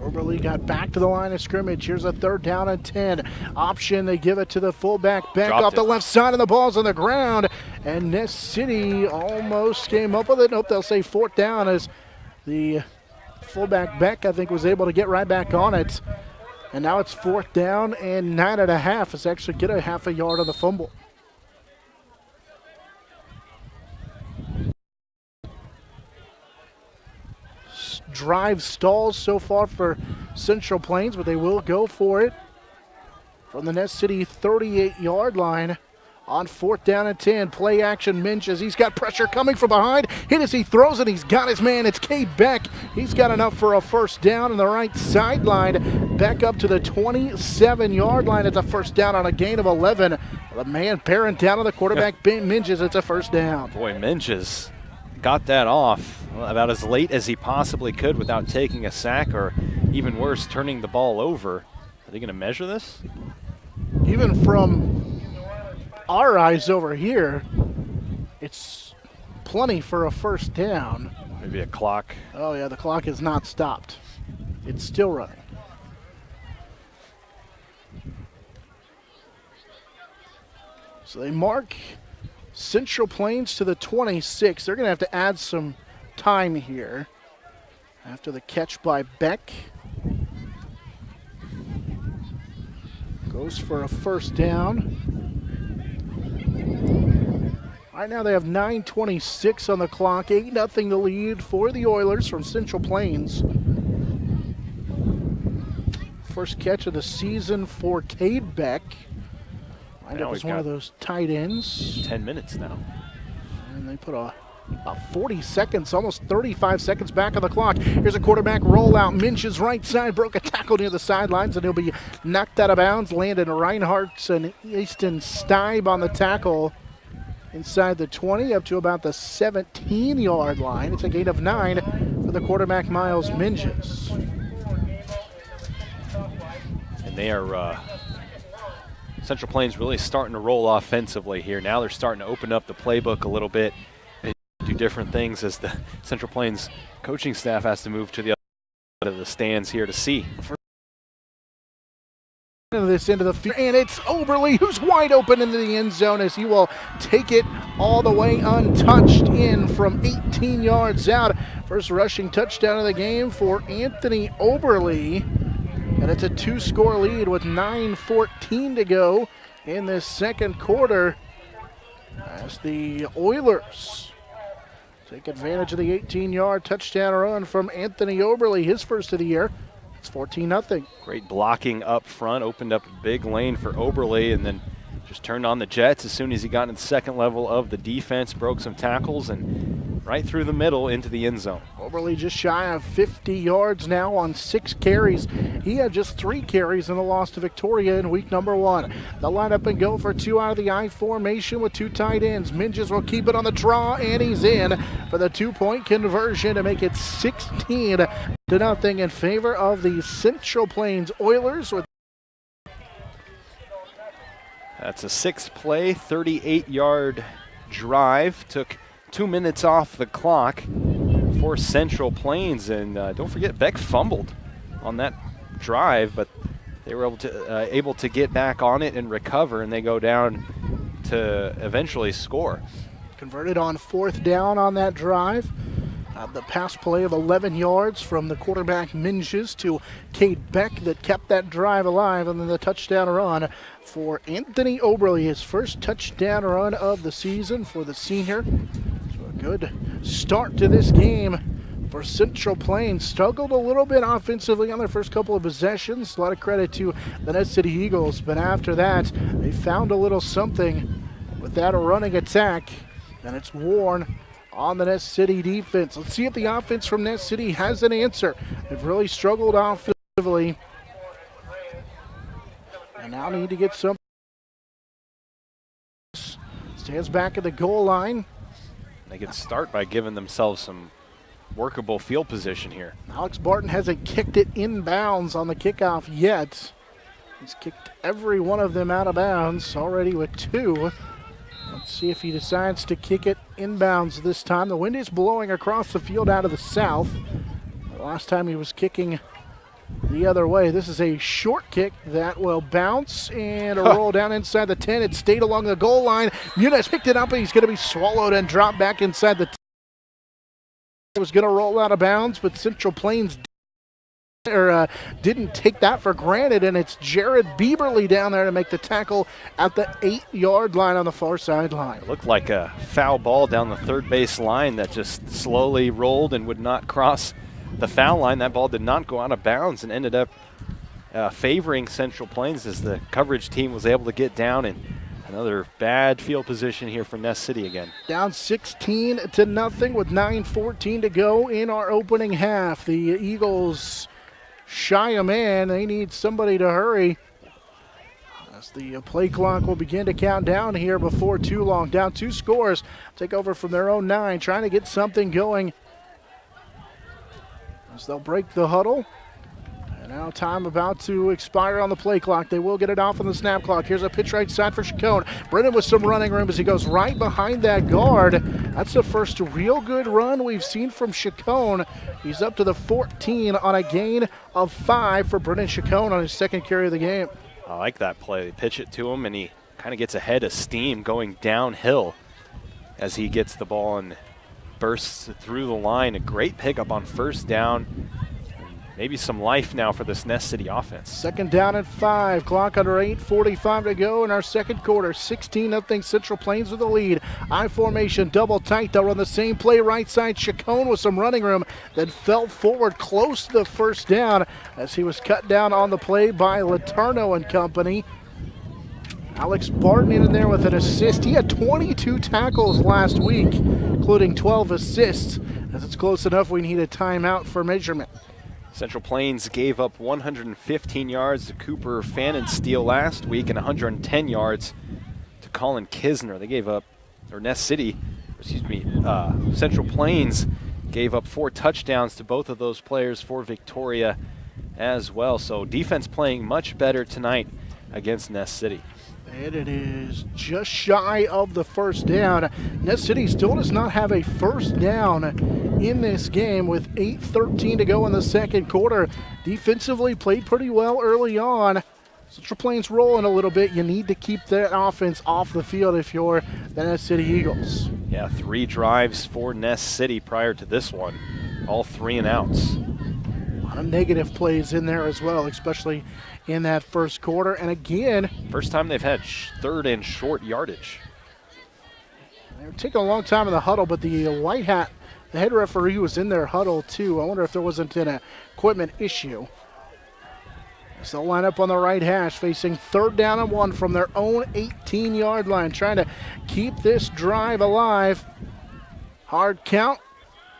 Oberle got back to the line of scrimmage. Here's a third down and 10. Option, they give it to the fullback Beck off the left side, and the ball's on the ground. And Ness City almost came up with it. Nope, they'll say fourth down as the fullback Beck, I think, was able to get right back on it. And now it's fourth down and 9.5. It's actually get a half a yard on the fumble. Drive stalls so far for Central Plains, but they will go for it from the Ness City 38-yard line on fourth down and 10. Play action, Minches. He's got pressure coming from behind. Hit as he throws it. He's got his man. It's Cade Beck. He's got enough for a first down on the right sideline. Back up to the 27-yard line. It's a first down on a gain of 11. The man bearing down on the quarterback, Minches. It's a first down. Boy, Minches got that off about as late as he possibly could without taking a sack, or even worse, turning the ball over. Are they going to measure this? Even from our eyes over here, it's plenty for a first down. Maybe a clock. Oh yeah, the clock is not stopped. It's still running. So they mark Central Plains to the 26. They're going to have to add some time here after the catch by Beck. Goes for a first down. Right now they have 9:26 on the clock, 8-0 the lead for the Oilers from Central Plains. First catch of the season for Cade Beck. Lined up as one of those tight ends. 10 minutes now. And they put about 40 seconds, almost 35 seconds back on the clock. Here's a quarterback rollout. Minch's right side broke a tackle near the sidelines, and he'll be knocked out of bounds. Landon Reinhardt and Easton Stibe on the tackle inside the 20 up to about the 17-yard line. It's a gain of 9 for the quarterback, Miles Minches. And they are Central Plains really starting to roll offensively here. Now they're starting to open up the playbook a little bit and do different things as the Central Plains coaching staff has to move to the other side of the stands here to see. This into the field, and it's Oberle who's wide open into the end zone as he will take it all the way untouched in from 18 yards out. First rushing touchdown of the game for Anthony Oberle. And it's a 2-score lead with 9:14 to go in this second quarter as the Oilers take advantage of the 18-yard touchdown run from Anthony Oberle, his first of the year. It's 14-0. Great blocking up front, opened up a big lane for Oberle, and then just turned on the jets as soon as he got in the second level of the defense, broke some tackles, and right through the middle into the end zone. Oberle just shy of 50 yards now on 6 carries. He had just 3 carries in the loss to Victoria in week number 1. They'll line up and go for 2 out of the I formation with 2 tight ends. Minges will keep it on the draw, and he's in for the 2-point conversion to make it 16-0 in favor of the Central Plains Oilers. That's a 6-play, 38-yard drive. Took 2 minutes off the clock for Central Plains. And don't forget, Beck fumbled on that drive, but they were able to get back on it and recover, and they go down to eventually score. Converted on 4th down on that drive. The pass play of 11 yards from the quarterback Minges to Cade Beck that kept that drive alive, and then the touchdown run for Anthony Oberly, his first touchdown run of the season for the senior. So a good start to this game for Central Plains. Struggled a little bit offensively on their first couple of possessions. A lot of credit to the Ness City Eagles, but after that, they found a little something with that running attack, and it's worn on the Ness City defense. Let's see if the offense from Ness City has an answer. They've really struggled offensively, and now need to get some. Stands back at the goal line. They can start by giving themselves some workable field position here. Alex Barton hasn't kicked it inbounds on the kickoff yet. He's kicked every one of them out of bounds already with 2. Let's see if he decides to kick it inbounds this time. The wind is blowing across the field out of the south. The last time he was kicking the other way. This is a short kick that will bounce and roll down inside the 10. It stayed along the goal line. Muniz picked it up, and he's going to be swallowed and dropped back inside the 10. It was going to roll out of bounds, but Central Plains didn't take that for granted, and it's Jared Bieberly down there to make the tackle at the 8-yard line on the far sideline. It looked like a foul ball down the third base line that just slowly rolled and would not cross the foul line. That ball did not go out of bounds and ended up favoring Central Plains as the coverage team was able to get down, and another bad field position here for Ness City again. Down 16-0 with 9:14 to go in our opening half. The Eagles shy a man. They need somebody to hurry as the play clock will begin to count down here before too long. Down 2 scores. Take over from their own 9, trying to get something going as they'll break the huddle. And now time about to expire on the play clock. They will get it off on the snap clock. Here's a pitch right side for Chacon. Brennan with some running room as he goes right behind that guard. That's the first real good run we've seen from Chacon. He's up to the 14 on a gain of 5 for Brennan Chacon on his second carry of the game. I like that play. They pitch it to him, and he kind of gets ahead of steam going downhill as he gets the ball and bursts through the line. A great pickup on first down. Maybe some life now for this Ness City offense. Second down at 5. Clock under 8:45 to go in our second quarter. 16-0 Central Plains with the lead. I formation, double tight. They'll run the same play right side. Chacon with some running room that fell forward close to the first down as he was cut down on the play by Laterno and company. Alex Barton in there with an assist. He had 22 tackles last week, including 12 assists. As it's close enough, we need a timeout for measurement. Central Plains gave up 115 yards to Cooper Fannensteel last week and 110 yards to Colin Kisner. They gave up, or Central Plains gave up 4 touchdowns to both of those players for Victoria as well. So defense playing much better tonight against Ness City. And it is just shy of the first down. Ness City still does not have a first down in this game with 8:13 to go in the second quarter. Defensively played pretty well early on. Central Plains rolling a little bit. You need to keep that offense off the field if you're the Ness City Eagles. Yeah, 3 drives for Ness City prior to this one. All 3 and outs. A lot of negative plays in there as well, especially in that first quarter. And again, first time they've had third and short yardage. They were taking a long time in the huddle, but the white hat, the head referee, was in their huddle too. I wonder if there wasn't an equipment issue. So they'll line up on the right hash, facing 3rd down and 1 from their own 18-yard line, trying to keep this drive alive. Hard count.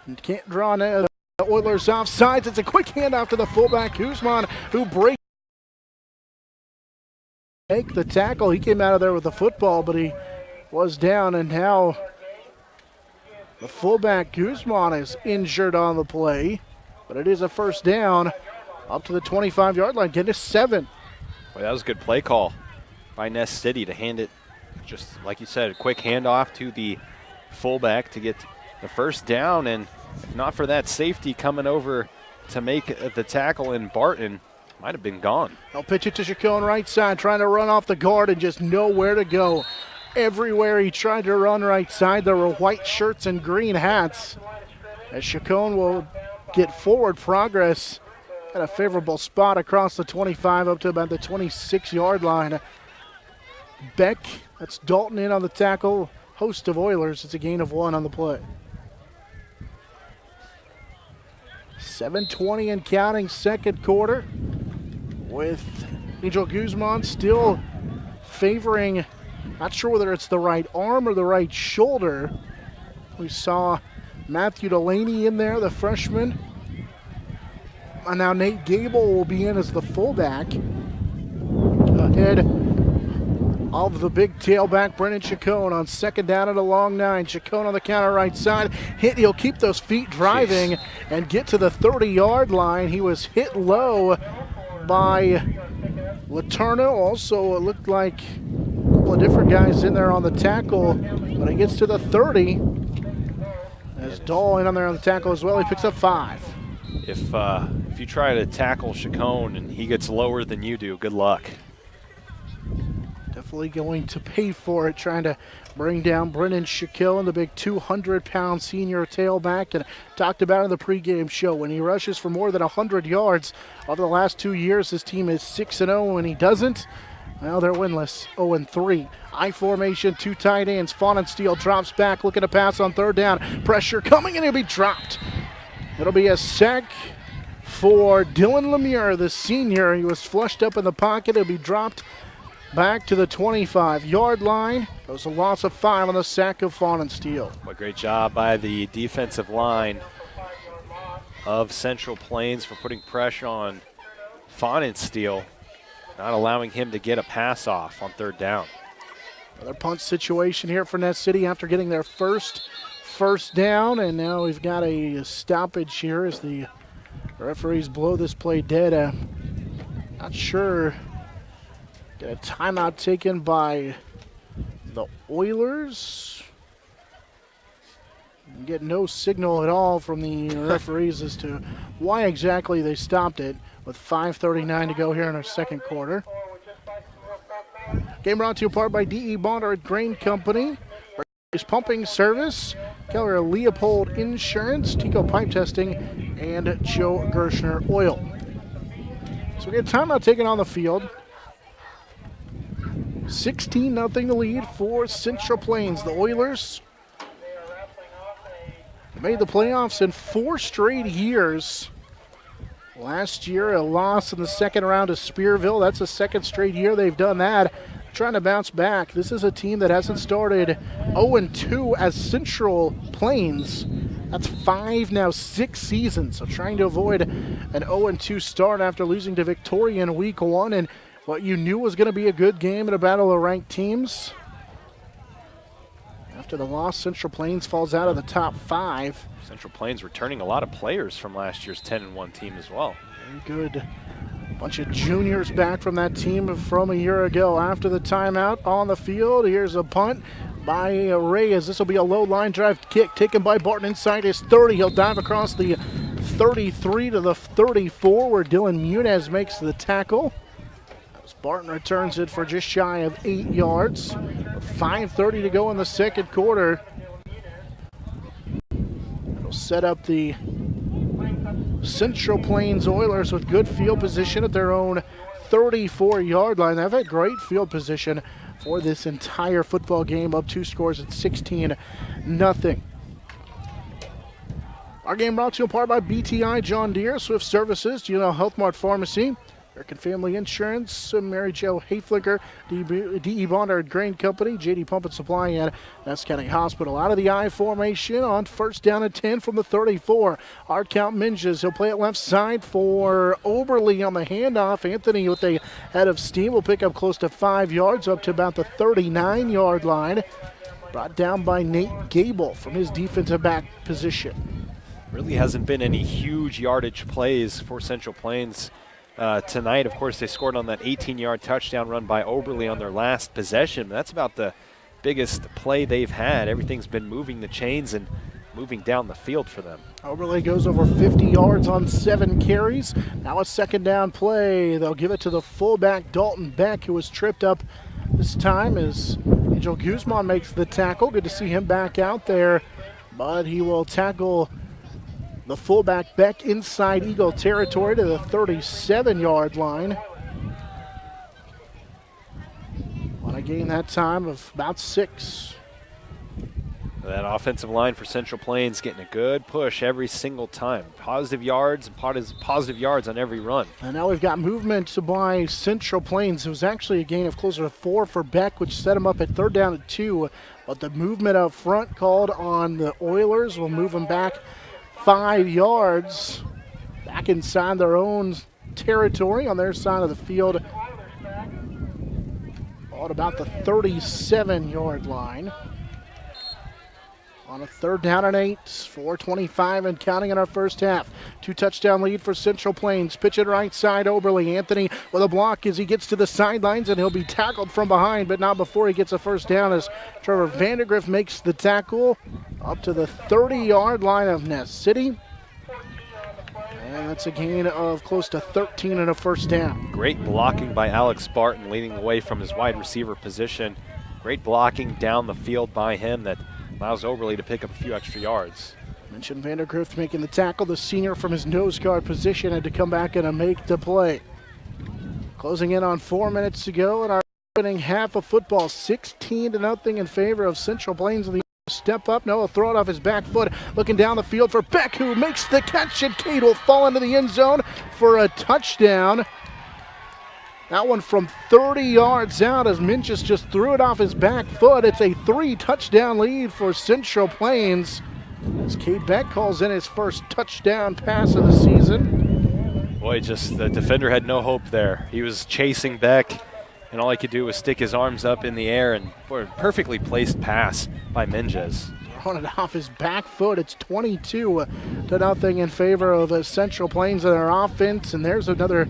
And can't draw the Oilers off sides. It's a quick handoff to the fullback, Guzman, who breaks. Make the tackle. He came out of there with the football, but he was down, and now the fullback Guzman is injured on the play, but it is a first down up to the 25-yard line. Get to 7. Boy, that was a good play call by Ness City to hand it, just like you said, a quick handoff to the fullback to get the first down, and if not for that safety coming over to make the tackle in Barton, Might have been gone. They'll pitch it to Chacon right side, trying to run off the guard and just nowhere to go. Everywhere he tried to run right side, there were white shirts and green hats. As Chacon will get forward progress at a favorable spot across the 25 up to about the 26-yard line. Beck, that's Dalton in on the tackle. Host of Oilers, it's a gain of 1 on the play. 7:20 and counting, second quarter, with Angel Guzman still favoring, not sure whether it's the right arm or the right shoulder. We saw Matthew Delaney in there, the freshman. And now Nate Gable will be in as the fullback. Ahead of the big tailback, Brennan Chacon on second down at a long 9. Chacon on the counter right side. He'll keep those feet driving and get to the 30-yard line. He was hit low by Laterno. Also, it looked like a couple of different guys in there on the tackle. But he gets to the 30. As Dahl in on there on the tackle as well. He picks up 5. If you try to tackle Chacon and he gets lower than you do, good luck. Definitely going to pay for it, trying to bring down Brennan Chacon, the big 200-pound senior tailback. And talked about in the pregame show, when he rushes for more than 100 yards over the last 2 years, his team is 6-0. When he doesn't, well, they're winless, 0-3. I formation, 2 tight ends. Fawnensteel drops back, looking to pass on third down. Pressure coming, and he'll be dropped. It'll be a sack for Dylan Lemire, the senior. He was flushed up in the pocket. He'll be dropped back to the 25-yard line. It was a loss of 5 on the sack of Fawnensteel. What a great job by the defensive line of Central Plains for putting pressure on Fawnensteel, not allowing him to get a pass off on third down. Another punt situation here for Ness City after getting their first down, and now we've got a stoppage here as the referees blow this play dead. Not sure. Get a timeout taken by the Oilers. Get no signal at all from the referees as to why exactly they stopped it with 5:39 to go here in our second quarter. Game brought to you in part by D.E. Bonder at Grain Company, Pumping Service, Keller Leopold Insurance, Tico Pipe Testing, and Joe Gershner Oil. So we get timeout taken on the field. 16-0 lead for Central Plains. The Oilers made the playoffs in 4 straight years. Last year, a loss in the second round to Spearville. That's the second straight year they've done that. Trying to bounce back. This is a team that hasn't started 0-2 as Central Plains. That's 6 seasons. So trying to avoid an 0-2 start after losing to Victoria in week 1 and what you knew was going to be a good game in a battle of ranked teams. After the loss, Central Plains falls out of the top 5. Central Plains returning a lot of players from last year's 10-1 team as well. Very good. Bunch of juniors back from that team from a year ago. After the timeout on the field, here's a punt by Reyes. This will be a low line drive kick taken by Barton inside his 30. He'll dive across the 33 to the 34 where Dylan Muniz makes the tackle. As Barton returns it for just shy of 8 yards. 5:30 to go in the second quarter. It'll set up the Central Plains Oilers with good field position at their own 34-yard line. They've had great field position for this entire football game, up 2 scores at 16-0. Our game brought to you in part by BTI John Deere, Swift Services, Juno Health Mart Pharmacy, American Family Insurance, Mary Jo Hayflicker, D.E. Bondard Grain Company, J.D. Pump and Supply, and Ness County Hospital. Out of the I formation on first down and 10 from the 34. Hard count Minges. He'll play it left side for Oberly on the handoff. Anthony with a head of steam will pick up close to 5 yards, up to about the 39-yard line. Brought down by Nate Gable from his defensive back position. Really hasn't been any huge yardage plays for Central Plains tonight. Of course, they scored on that 18-yard touchdown run by Oberly on their last possession. That's about the biggest play they've had. Everything's been moving the chains, and moving down the field for them. Oberle goes over 50 yards on 7 carries. Now a second down play. They'll give it to the fullback, Dalton Beck, who was tripped up this time as Angel Guzman makes the tackle. Good to see him back out there, but he will tackle the fullback Beck inside Eagle territory to the 37-yard line. On a gain that time of about 6. That offensive line for Central Plains getting a good push every single time. Positive yards and positive yards on every run. And now we've got movement by Central Plains. It was actually a gain of closer to 4 for Beck, which set him up at 3rd down and 2. But the movement up front called on the Oilers will move them back 5 yards. Back inside their own territory on their side of the field. At about the 37-yard line. On a 3rd down and 8, 4:25 and counting in our first half. 2-touchdown lead for Central Plains. Pitch it right side, Oberle. Anthony with a block as he gets to the sidelines, and he'll be tackled from behind, but not before he gets a first down as Trevor Vandergrift makes the tackle up to the 30-yard line of Ness City. And that's a gain of close to 13 and a first down. Great blocking by Alex Barton, leading away from his wide receiver position. Great blocking down the field by him that allows Oberle to pick up a few extra yards. Mentioned Vandergrift making the tackle. The senior from his nose guard position had to come back and make the play. Closing in on 4 minutes to go in our opening half of football. 16-0 in favor of Central Plains. In the step up, Noah throw it off his back foot. Looking down the field for Beck, who makes the catch, and Cade will fall into the end zone for a touchdown. That one from 30 yards out as Minchus just threw it off his back foot. It's a 3-touchdown lead for Central Plains as Cade Beck calls in his first touchdown pass of the season. Boy, just the defender had no hope there. He was chasing Beck, and all he could do was stick his arms up in the air, and for a perfectly placed pass by Minges. Throwing it off his back foot. It's 22-0 in favor of Central Plains and their offense. And there's another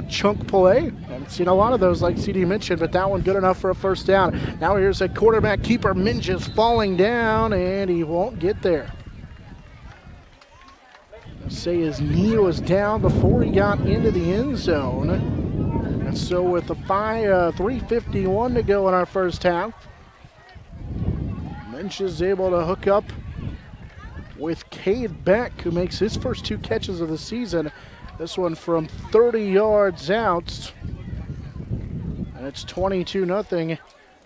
chunk play. Haven't seen a lot of those like CD mentioned, but that one good enough for a first down. Now here's a quarterback keeper, Minges, falling down, and he won't get there. Let's say his knee was down before he got into the end zone. And so with the 3:51 to go in our first half, Minch is able to hook up with Cade Beck, who makes his first 2 catches of the season. This one from 30 yards out. And it's 22-0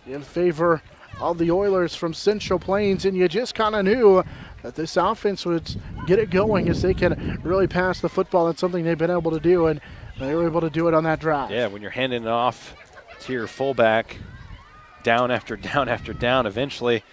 in favor of the Oilers from Central Plains. And you just kind of knew that this offense would get it going as they can really pass the football. That's something they've been able to do, and they were able to do it on that drive. Yeah, when you're handing it off to your fullback, down after down after down, eventually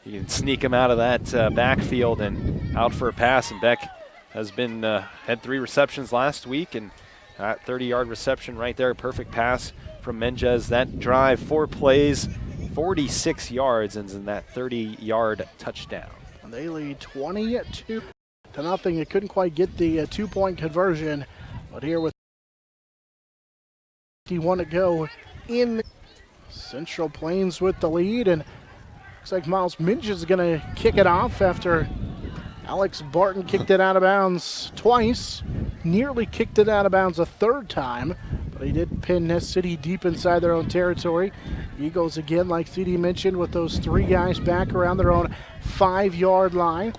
you can sneak him out of that backfield and out for a pass. And Beck has been had 3 receptions last week, and that 30-yard reception right there, perfect pass from Minges. That drive, 4 plays, 46 yards, and in that 30-yard touchdown. And they lead 22-0. They couldn't quite get the 2-point conversion, but here with 51 to go in Central Plains with the lead, and looks like Miles Minch is going to kick it off after Alex Barton kicked it out of bounds twice, nearly kicked it out of bounds a 3rd time, but he did pin Ness City deep inside their own territory. Eagles again, like CD mentioned, with those 3 guys back around their own 5-yard line.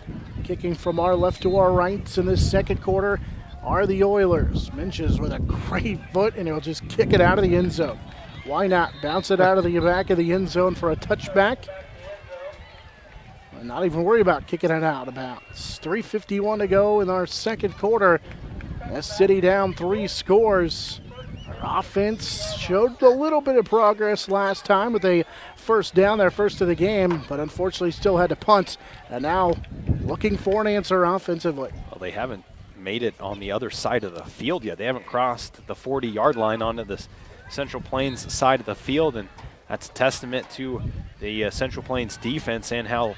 Kicking from our left to our right in this second quarter are the Oilers. Minches with a great foot, and he'll just kick it out of the end zone. Why not? Bounce it out of the back of the end zone for a touchback. Not even worry about kicking it out of bounds. 3:51 to go in our second quarter. Ness City down 3 scores. Our offense showed a little bit of progress last time with a first down, their first of the game, but unfortunately still had to punt. And now looking for an answer offensively. Well, they haven't made it on the other side of the field yet. They haven't crossed the 40-yard line onto the Central Plains side of the field, and that's a testament to the Central Plains defense and how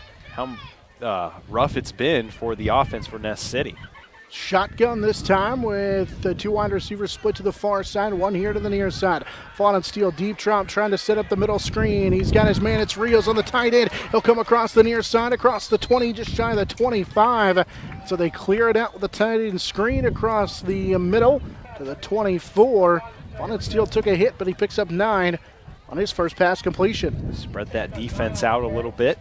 rough it's been for the offense for Ness City. Shotgun this time with the two wide receivers split to the far side, one here to the near side. Fawn and Steel deep drop trying to set up the middle screen. He's got his man, it's Rios on the tight end. He'll come across the near side, across the 20, just shy of the 25. So they clear it out with the tight end screen across the middle to the 24. Fawn and Steel took a hit, but he picks up 9 on his first pass completion. Spread that defense out a little bit.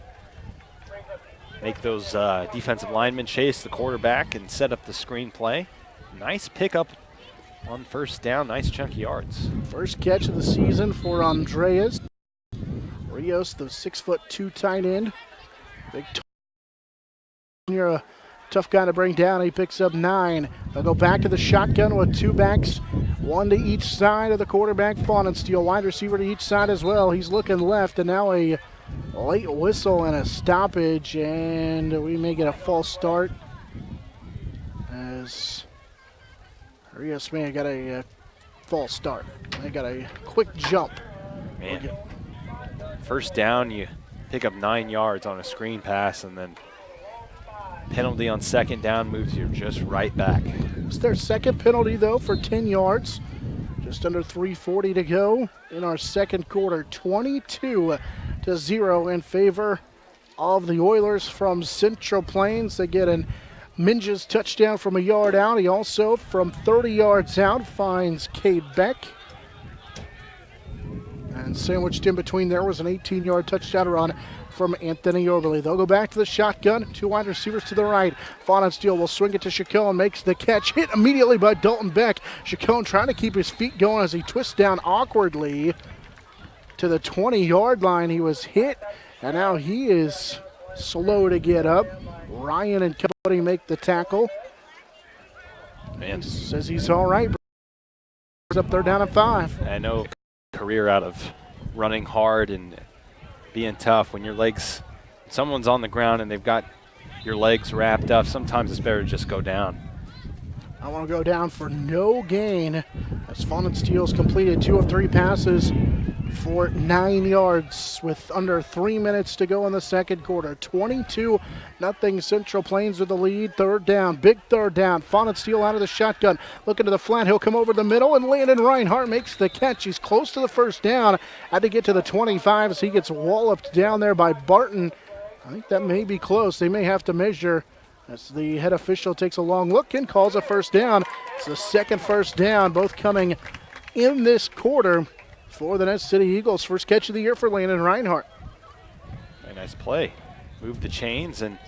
Make those defensive linemen chase the quarterback and set up the screen play. Nice pickup on first down, nice chunky yards. First catch of the season for Andreas. Rios, the 6'2" tight end. Big you're a tough guy to bring down. He picks up 9. They'll go back to the shotgun with 2 backs, 1 to each side of the quarterback. Fawn and Steel, wide receiver to each side as well. He's looking left, and now a late whistle and a stoppage, and we may get a false start as Rios may have got a false start. They got a quick jump. Man, first down, you pick up 9 yards on a screen pass, and then penalty on second down moves you just right back. It's their second penalty, though, for 10 yards. Just under 3:40 to go in our second quarter. 22-0 in favor of the Oilers from Central Plains. They get an Minges touchdown from a yard out. He also, from 30 yards out, finds Cade Beck. And sandwiched in between there was an 18-yard touchdown run from Anthony Oberle. They'll go back to the shotgun. 2 wide receivers to the right. Fawn and Steel will swing it to Chacon. Makes the catch. Hit immediately by Dalton Beck. Chacon trying to keep his feet going as he twists down awkwardly to the 20-yard line. He was hit, and now he is slow to get up. Ryan and company make the tackle. Man, says he's all right. Up there down at 5. I know career out of running hard and being tough when your legs, someone's on the ground and they've got your legs wrapped up. Sometimes it's better to just go down. I want to go down for no gain as Fawn and Steel's completed 2 of 3 passes for 9 yards with under 3 minutes to go in the second quarter. 22-0 Central Plains with the lead. Third down, big third down. Fawn and Steel out of the shotgun. Looking to the flat. He'll come over the middle, and Landon Reinhardt makes the catch. He's close to the first down. Had to get to the 25 as he gets walloped down there by Barton. I think that may be close. They may have to measure as the head official takes a long look and calls a first down. It's the second first down, both coming in this quarter for the Ness City Eagles. First catch of the year for Landon Reinhardt. Very nice play. Move the chains, and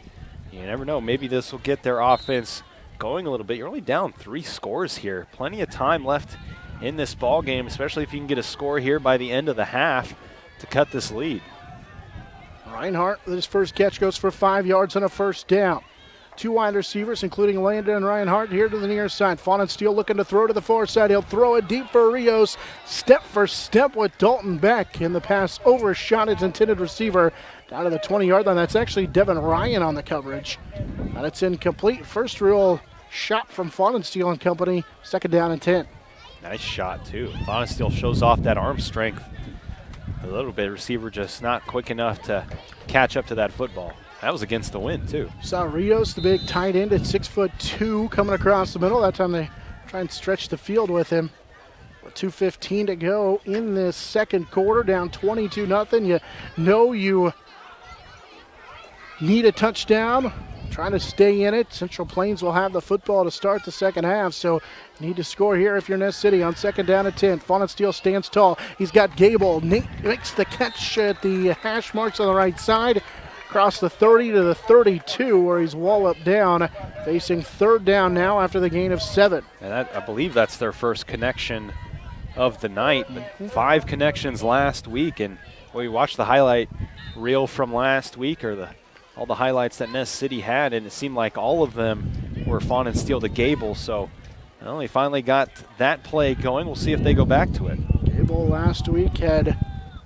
you never know. Maybe this will get their offense going a little bit. You're only down 3 scores here. Plenty of time left in this ball game, especially if you can get a score here by the end of the half to cut this lead. Reinhardt, his first catch goes for 5 yards and a first down. 2 wide receivers, including Landon and Reinhardt, here to the near side. Fawn and Steel looking to throw to the far side. He'll throw it deep for Rios. Step for step with Dalton Beck, and the pass overshot its intended receiver down to the 20-yard line. That's actually Devin Ryan on the coverage. And it's incomplete. First real shot from Fawn and Steel and company. Second down and 10. Nice shot, too. Fawn and Steel shows off that arm strength a little bit. Receiver just not quick enough to catch up to that football. That was against the wind, too. Saw Rios, the big tight end at 6'2", coming across the middle. That time they try and stretch the field with him. With 2:15 to go in this second quarter, down 22-0. You know you need a touchdown. Trying to stay in it. Central Plains will have the football to start the second half, so need to score here if you're Ness City on second down at 10. Fawn and Steel stands tall. He's got Gable. Nate makes the catch at the hash marks on the right side. Across the 30 to the 32 where he's walloped down, facing third down now after the gain of 7. And I believe that's their first connection of the night. But 5 connections last week, and we watched the highlight reel from last week, or all the highlights that Ness City had, and it seemed like all of them were Fawn and Steel to Gable. So well, they finally got that play going. We'll see if they go back to it. Gable last week had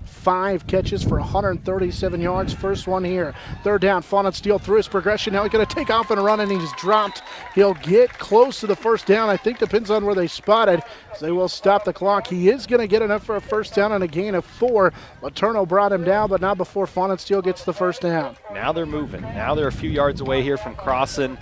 5 catches for 137 yards. First one here. Third down, Fawn and Steel through his progression. Now he's going to take off and run, and he's dropped. He'll get close to the first down. I think depends on where they spot it. So they will stop the clock. He is going to get enough for a first down and a gain of 4. Letourneau brought him down, but not before Fawn and Steel gets the first down. Now they're moving. Now they're a few yards away here from crossing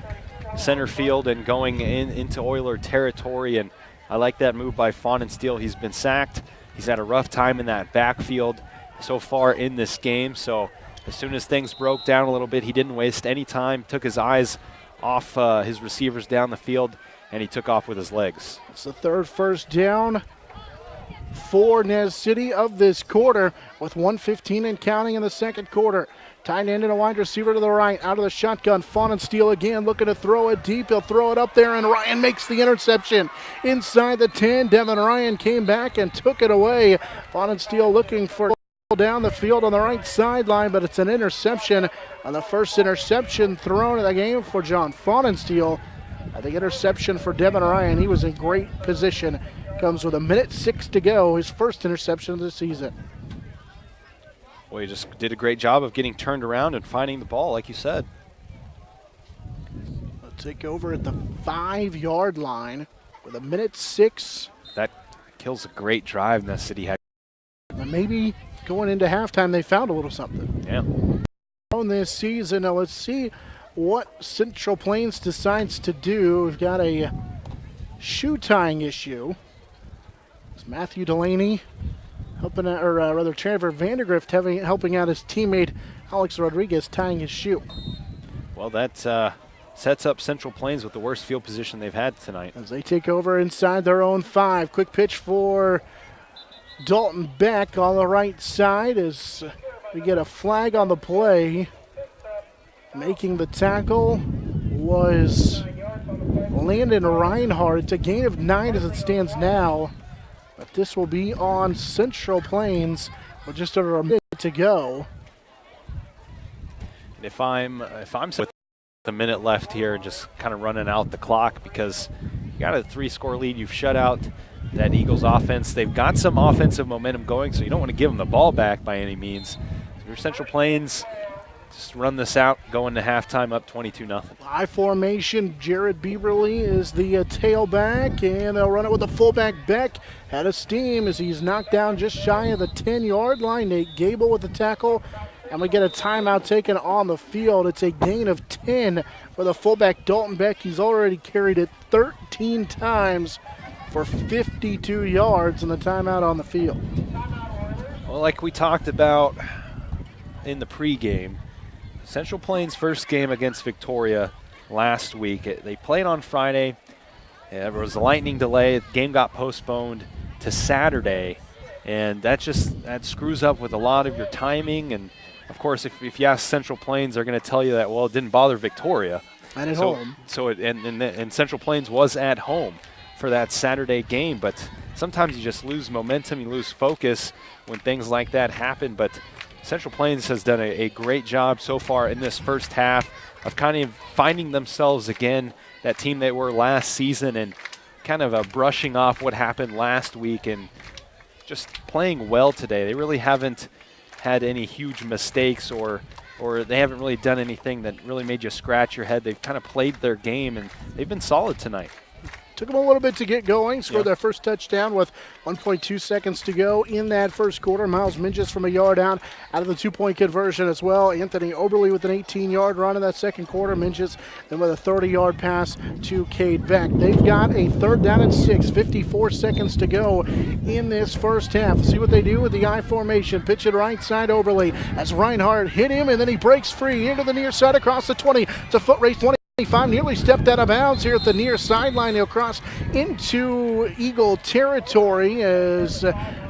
center field and going into Oiler territory. And I like that move by Fawn and Steele. He's been sacked. He's had a rough time in that backfield so far in this game. So as soon as things broke down a little bit, he didn't waste any time, took his eyes off his receivers down the field, and he took off with his legs. It's the third first down for Nez City of this quarter, with 1:15 and counting in the second quarter. Tight end and a wide receiver to the right, out of the shotgun. Fawn and Steele again looking to throw it deep. He'll throw it up there, and Ryan makes the interception. Inside the 10, Devin Ryan came back and took it away. Fawn and Steele looking for down the field on the right sideline, but it's an interception on the first interception thrown in the game for John Fawn and Steele. The interception for Devin Ryan. He was in great position. Comes with 1:06 to go, his first interception of the season. Well, he just did a great job of getting turned around and finding the ball, like you said. They'll take over at the 5-yard line with 1:06. That kills a great drive Nez City had. And maybe going into halftime, they found a little something. Yeah. On this season, now let's see what Central Plains decides to do. We've got a shoe tying issue. It's Matthew Delaney helping out, or rather Trevor Vandergrift helping out his teammate Alex Rodriguez tying his shoe. Well, that sets up Central Plains with the worst field position they've had tonight. As they take over inside their own 5. Quick pitch for Dalton Beck on the right side as we get a flag on the play. Making the tackle was Landon Reinhardt. It's a gain of 9 as it stands now. But this will be on Central Plains with just over a minute to go. And if I'm with a minute left here, just kind of running out the clock, because you got a 3-score lead, you've shut out that Eagles offense. They've got some offensive momentum going, so you don't want to give them the ball back by any means. If you're Central Plains, just run this out, going to halftime up 22-0. I formation, Jared Bieberly is the tailback, and they'll run it with the fullback Beck. Head of steam as he's knocked down just shy of the 10-yard line. Nate Gable with the tackle, and we get a timeout taken on the field. It's a gain of 10 for the fullback Dalton Beck. He's already carried it 13 times for 52 yards, and the timeout on the field. Well, like we talked about in the pregame, Central Plains' first game against Victoria last week. They played on Friday. There was a lightning delay. The game got postponed to Saturday, and that screws up with a lot of your timing. And of course, if you ask Central Plains, they're going to tell you that, well, it didn't bother Victoria. And at home. And Central Plains was at home for that Saturday game, but sometimes you just lose momentum, you lose focus when things like that happen. But Central Plains has done a great job so far in this first half of kind of finding themselves again, that team they were last season, and kind of brushing off what happened last week and just playing well today. They really haven't had any huge mistakes, or they haven't really done anything that really made you scratch your head. They've kind of played their game, and they've been solid tonight. Took them a little bit to get going. Scored their first touchdown with 1.2 seconds to go in that first quarter. Miles Minges from a yard out of the 2-point conversion as well. Anthony Oberly with an 18-yard run in that second quarter. Minges then with a 30-yard pass to Cade Beck. They've got a 3rd down and 6, 54 seconds to go in this first half. Let's see what they do with the I formation. Pitch it right side Oberly as Reinhardt hit him, and then he breaks free into the near side across the 20. It's a foot race 20. Nearly stepped out of bounds here at the near sideline. He'll cross into Eagle territory as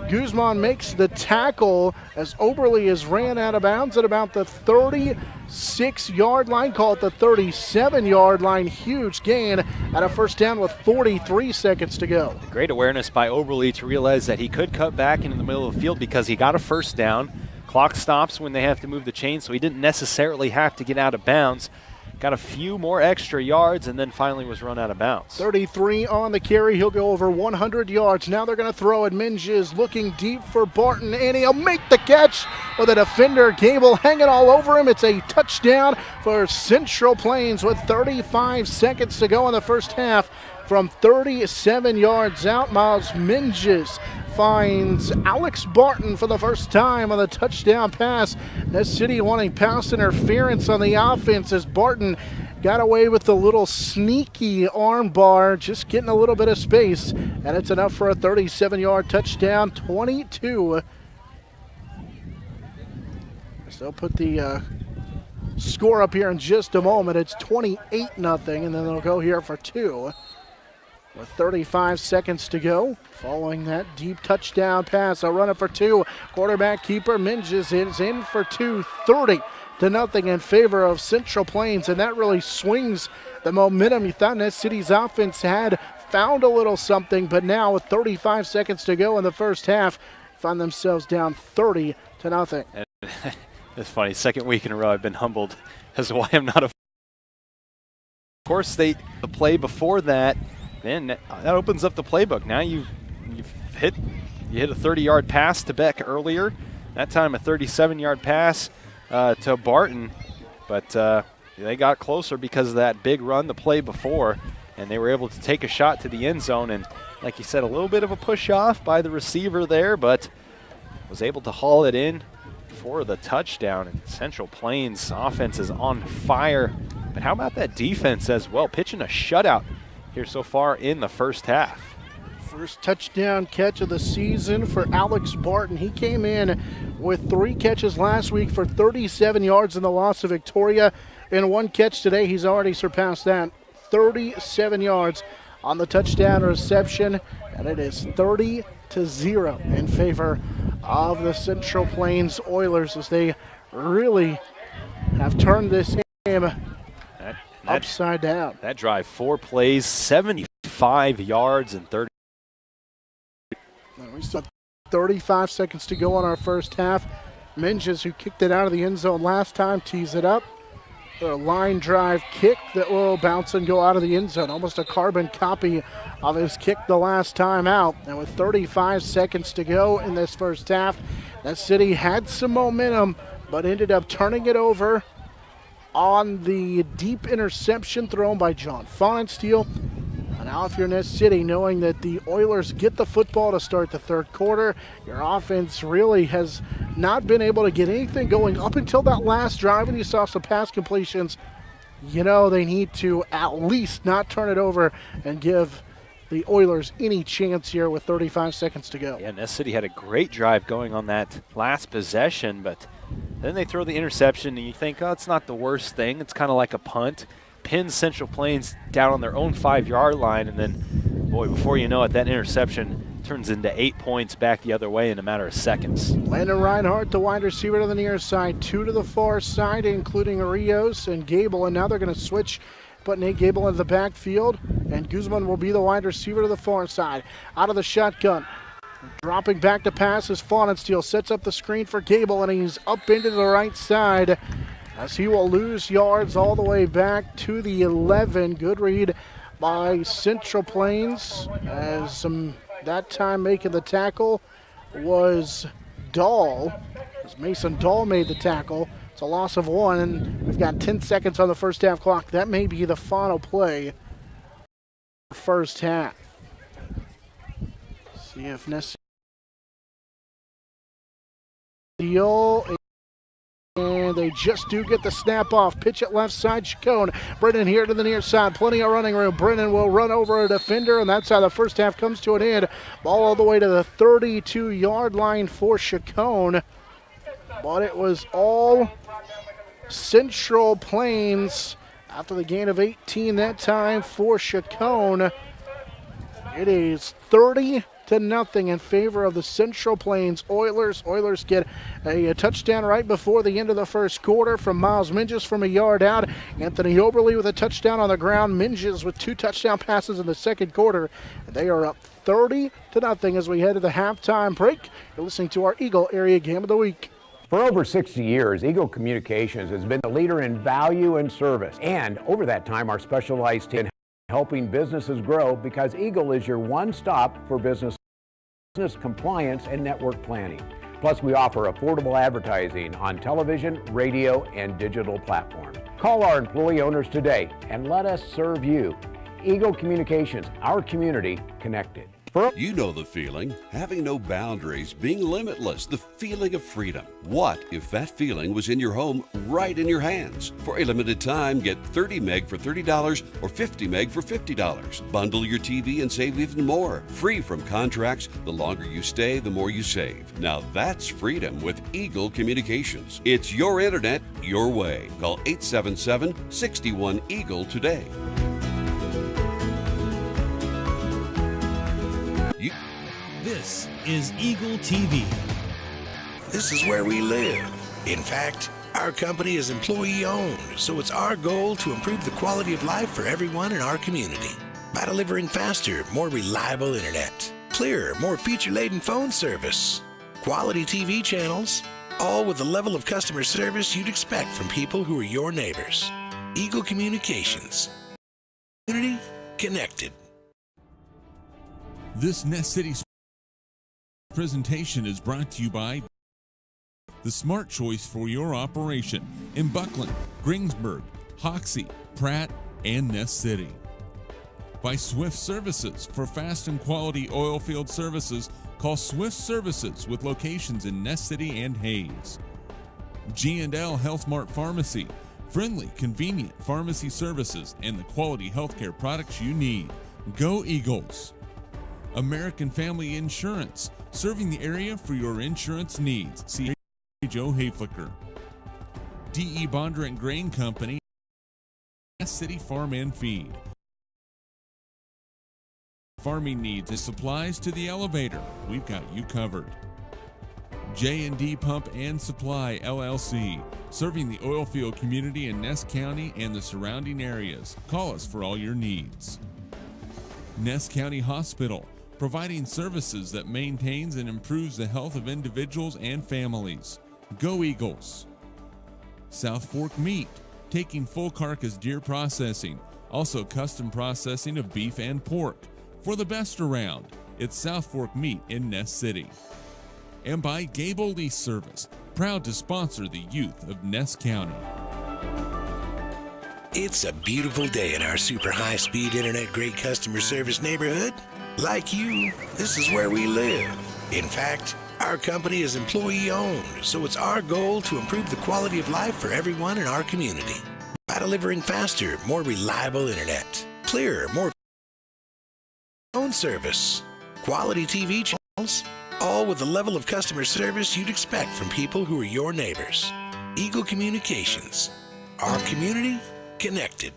Guzman makes the tackle as Oberly is ran out of bounds at about the 36-yard line, call it the 37-yard line. Huge gain at a first down with 43 seconds to go. Great awareness by Oberly to realize that he could cut back into the middle of the field because he got a first down. Clock stops when they have to move the chain, so he didn't necessarily have to get out of bounds. Got a few more extra yards, and then finally was run out of bounds. 33 on the carry. He'll go over 100 yards. Now they're going to throw it. Minges looking deep for Barton, and he'll make the catch with a defender. Gable hanging all over him. It's a touchdown for Central Plains with 35 seconds to go in the first half. From 37 yards out, Miles Minges finds Alex Barton for the first time on the touchdown pass. Nez City wanting pass interference on the offense as Barton got away with the little sneaky arm bar, just getting a little bit of space, and it's enough for a 37-yard touchdown, 22. So they'll put the score up here in just a moment. It's 28-0, and then they'll go here for 2 with 35 seconds to go. Following that deep touchdown pass, they'll run it for 2. Quarterback keeper Minges is in for 2, 30-0 in favor of Central Plains, and that really swings the momentum. You thought Ness City's offense had found a little something, but now with 35 seconds to go in the first half, find themselves down 30-0. It's funny, second week in a row I've been humbled as to why I'm not a. Of course, the play before that, then that opens up the playbook. Now you hit a 30-yard pass to Beck earlier. That time a 37-yard pass to Barton, but they got closer because of that big run the play before, and they were able to take a shot to the end zone. And like you said, a little bit of a push off by the receiver there, but was able to haul it in for the touchdown. And Central Plains offense is on fire, but how about that defense as well, pitching a shutout here so far in the first half. First touchdown catch of the season for Alex Barton. He came in with 3 catches last week for 37 yards in the loss to Victoria. In 1 catch today, he's already surpassed that. 37 yards on the touchdown reception, and it is 30-0 in favor of the Central Plains Oilers as they really have turned this game upside down. That drive, 4 plays, 75 yards and 30. We still have 35 seconds to go on our first half. Minges, who kicked it out of the end zone last time, tees it up. A line drive kick that will bounce and go out of the end zone. Almost a carbon copy of his kick the last time out. And with 35 seconds to go in this first half, that city had some momentum, but ended up turning it over on the deep interception thrown by John Fonensteel. And now if you're Ness City, knowing that the Oilers get the football to start the third quarter, your offense really has not been able to get anything going up until that last drive when you saw some pass completions. You know they need to at least not turn it over and give the Oilers any chance here with 35 seconds to go. Yeah, Ness City had a great drive going on that last possession, but then they throw the interception and you think, oh, it's not the worst thing. It's kind of like a punt. Pins Central Plains down on their own 5-yard line, and then, boy, before you know it, that interception turns into 8 points back the other way in a matter of seconds. Landon Reinhardt, the wide receiver to the near side, 2 to the far side, including Rios and Gable, and now they're going to switch, put Nate Gable into the backfield, and Guzman will be the wide receiver to the far side. Out of the shotgun, dropping back to pass is Fonensteel, sets up the screen for Gable, and he's up into the right side, as he will lose yards all the way back to the 11. Good read by Central Plains, as that time making the tackle was Dahl. As Mason Dahl made the tackle. It's a loss of 1, and we've got 10 seconds on the first half clock. That may be the final play first half. See if Ness Deal. And they just do get the snap off. Pitch it left side, Chacon. Brennan here to the near side. Plenty of running room. Brennan will run over a defender, and that's how the first half comes to an end. Ball all the way to the 32-yard line for Chacon. But it was all Central Plains after the gain of 18 that time for Chacon. It is 30-0 in favor of the Central Plains Oilers. Oilers get a touchdown right before the end of the first quarter from Miles Minges from a yard out. Anthony Oberle with a touchdown on the ground. Minges with 2 touchdown passes in the second quarter. They are up 30-0 as we head to the halftime break. You're listening to our Eagle Area Game of the Week. For over 60 years, Eagle Communications has been the leader in value and service. And over that time, our specialized team helping businesses grow, because Eagle is your one-stop for business compliance and network planning. Plus, we offer affordable advertising on television, radio, and digital platforms. Call our employee owners today and let us serve you. Eagle Communications, our community connected. You know the feeling, having no boundaries, being limitless, the feeling of freedom. What if that feeling was in your home, right in your hands? For a limited time, get 30 meg for $30 or 50 meg for $50. Bundle your TV and save even more. Free from contracts, the longer you stay, the more you save. Now that's freedom with Eagle Communications. It's your internet, your way. Call 877-61-EAGLE today. This is Eagle TV. This is where we live. In fact, our company is employee-owned, so it's our goal to improve the quality of life for everyone in our community by delivering faster, more reliable internet, clearer, more feature-laden phone service, quality TV channels, all with the level of customer service you'd expect from people who are your neighbors. Eagle Communications. Community connected. This Nest City presentation is brought to you by the smart choice for your operation in Buckland, Greensburg, Hoxie, Pratt, and Nest City. By Swift Services. For fast and quality oil field services, call Swift Services with locations in Nest City and Hayes. G&L Health Mart Pharmacy. Friendly, convenient pharmacy services and the quality healthcare products you need. Go Eagles. American Family Insurance, serving the area for your insurance needs. See Joe Hayflicker. D.E. Bonder and Grain Company, City Farm and Feed. Farming needs and supplies to the elevator. We've got you covered. J&D Pump and Supply, LLC, serving the oil field community in Ness County and the surrounding areas. Call us for all your needs. Ness County Hospital, providing services that maintains and improves the health of individuals and families. Go Eagles. South Fork Meat, taking full carcass deer processing, also custom processing of beef and pork. For the best around, it's South Fork Meat in Ness City. And by Gable Lease Service, proud to sponsor the youth of Ness County. It's a beautiful day in our super high-speed internet great customer service neighborhood. Like you, this is where we live. In fact, our company is employee-owned, so it's our goal to improve the quality of life for everyone in our community by delivering faster, more reliable internet, clearer, more phone service, quality TV channels, all with the level of customer service you'd expect from people who are your neighbors. Eagle Communications. Our community connected.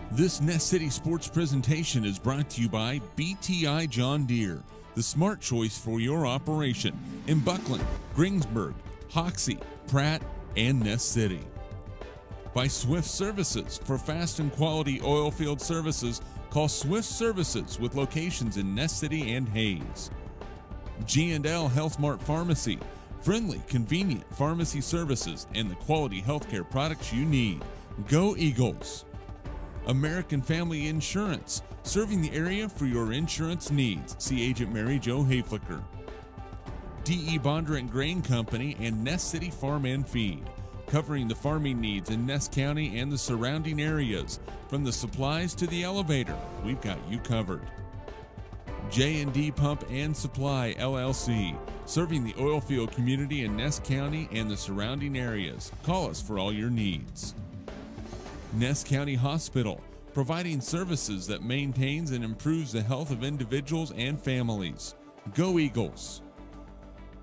This Nest City Sports presentation is brought to you by BTI John Deere, the smart choice for your operation in Buckland, Greensburg, Hoxie, Pratt, and Nest City. By Swift Services. For fast and quality oil field services, call Swift Services with locations in Nest City and Hayes. G&L Health Mart Pharmacy. Friendly, convenient pharmacy services and the quality healthcare products you need. Go Eagles. American Family Insurance, serving the area for your insurance needs. See Agent Mary Jo Hayflicker. D.E. Bonder and Grain Company and Ness City Farm and Feed, covering the farming needs in Ness County and the surrounding areas. From the supplies to the elevator, we've got you covered. J&D Pump and Supply, LLC, serving the oil field community in Ness County and the surrounding areas. Call us for all your needs. Ness County Hospital, providing services that maintains and improves the health of individuals and families. Go Eagles.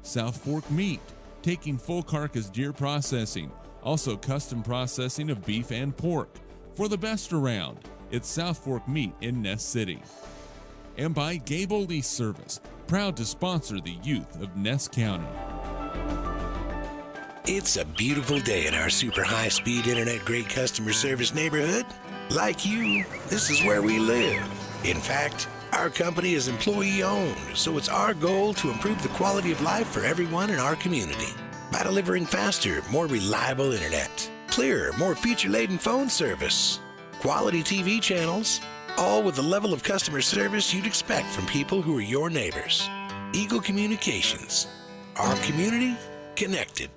South Fork Meat, taking full carcass deer processing, also custom processing of beef and pork. For the best around, it's South Fork Meat in Ness City. And by Gable Lease Service, proud to sponsor the youth of Ness County. It's a beautiful day in our super high-speed internet great customer service neighborhood. Like you, this is where we live. In fact, our company is employee-owned, so it's our goal to improve the quality of life for everyone in our community by delivering faster, more reliable internet, clearer, more feature-laden phone service, quality TV channels, all with the level of customer service you'd expect from people who are your neighbors. Eagle Communications. Our community connected.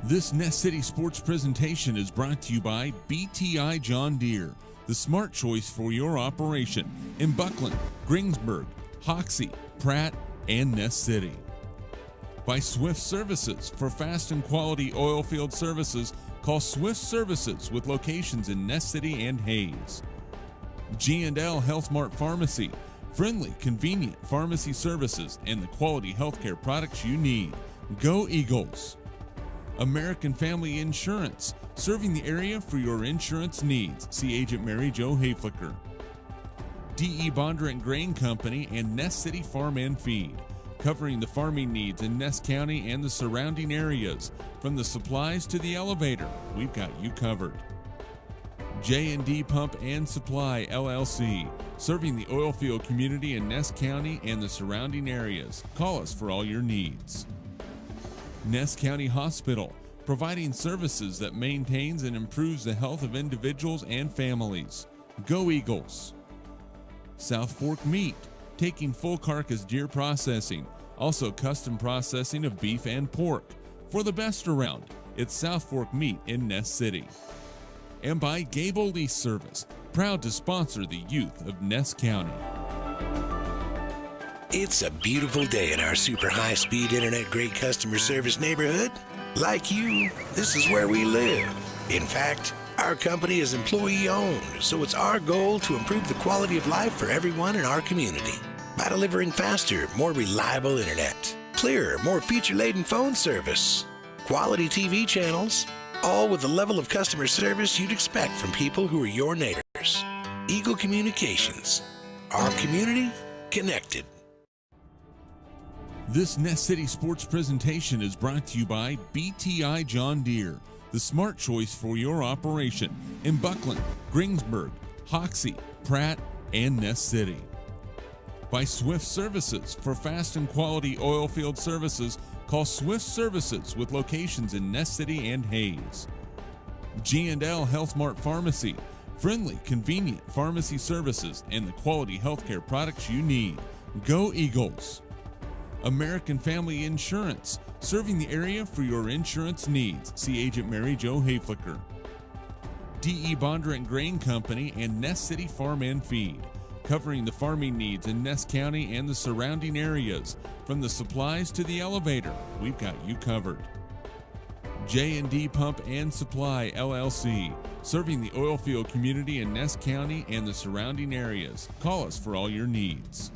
This Nest City Sports presentation is brought to you by BTI John Deere, the smart choice for your operation in Buckland, Greensburg, Hoxie, Pratt, and Ness City. By Swift Services. For fast and quality oil field services, call Swift Services with locations in Ness City and Hayes. G&L Health Mart Pharmacy. Friendly, convenient pharmacy services and the quality healthcare products you need. Go Eagles! American Family Insurance. Serving the area for your insurance needs. See Agent Mary Jo Hayflicker. D.E. Bonder and Grain Company and Ness City Farm and Feed. Covering the farming needs in Ness County and the surrounding areas. From the supplies to the elevator, we've got you covered. J&D Pump and Supply, LLC. Serving the oil field community in Ness County and the surrounding areas. Call us for all your needs. Ness County Hospital. Providing services that maintains and improves the health of individuals and families. Go Eagles! South Fork Meat. Taking full carcass deer processing, also custom processing of beef and pork. For the best around, it's South Fork Meat in Ness City. And by Gable Lease Service, proud to sponsor the youth of Ness County. It's a beautiful day in our super high-speed internet great customer service neighborhood. Like you, this is where we live. In fact, our company is employee-owned, so it's our goal to improve the quality of life for everyone in our community by delivering faster, more reliable internet, clearer, more feature-laden phone service, quality TV channels, all with the level of customer service you'd expect from people who are your neighbors. Eagle Communications. Our community connected. This Ness City Sports presentation is brought to you by BTI John Deere, the smart choice for your operation in Buckland, Greensburg, Hoxie, Pratt, and Ness City. By Swift Services. For fast and quality oil field services, call Swift Services with locations in Ness City and Hayes. G&L Health Mart Pharmacy. Friendly, convenient pharmacy services and the quality healthcare products you need. Go Eagles! American Family Insurance. Serving the area for your insurance needs. See Agent Mary Jo Hayflicker. D.E. Bonder and Grain Company and Ness City Farm and Feed. Covering the farming needs in Ness County and the surrounding areas. From the supplies to the elevator, we've got you covered. J&D Pump and Supply, LLC. Serving the oil field community in Ness County and the surrounding areas. Call us for all your needs.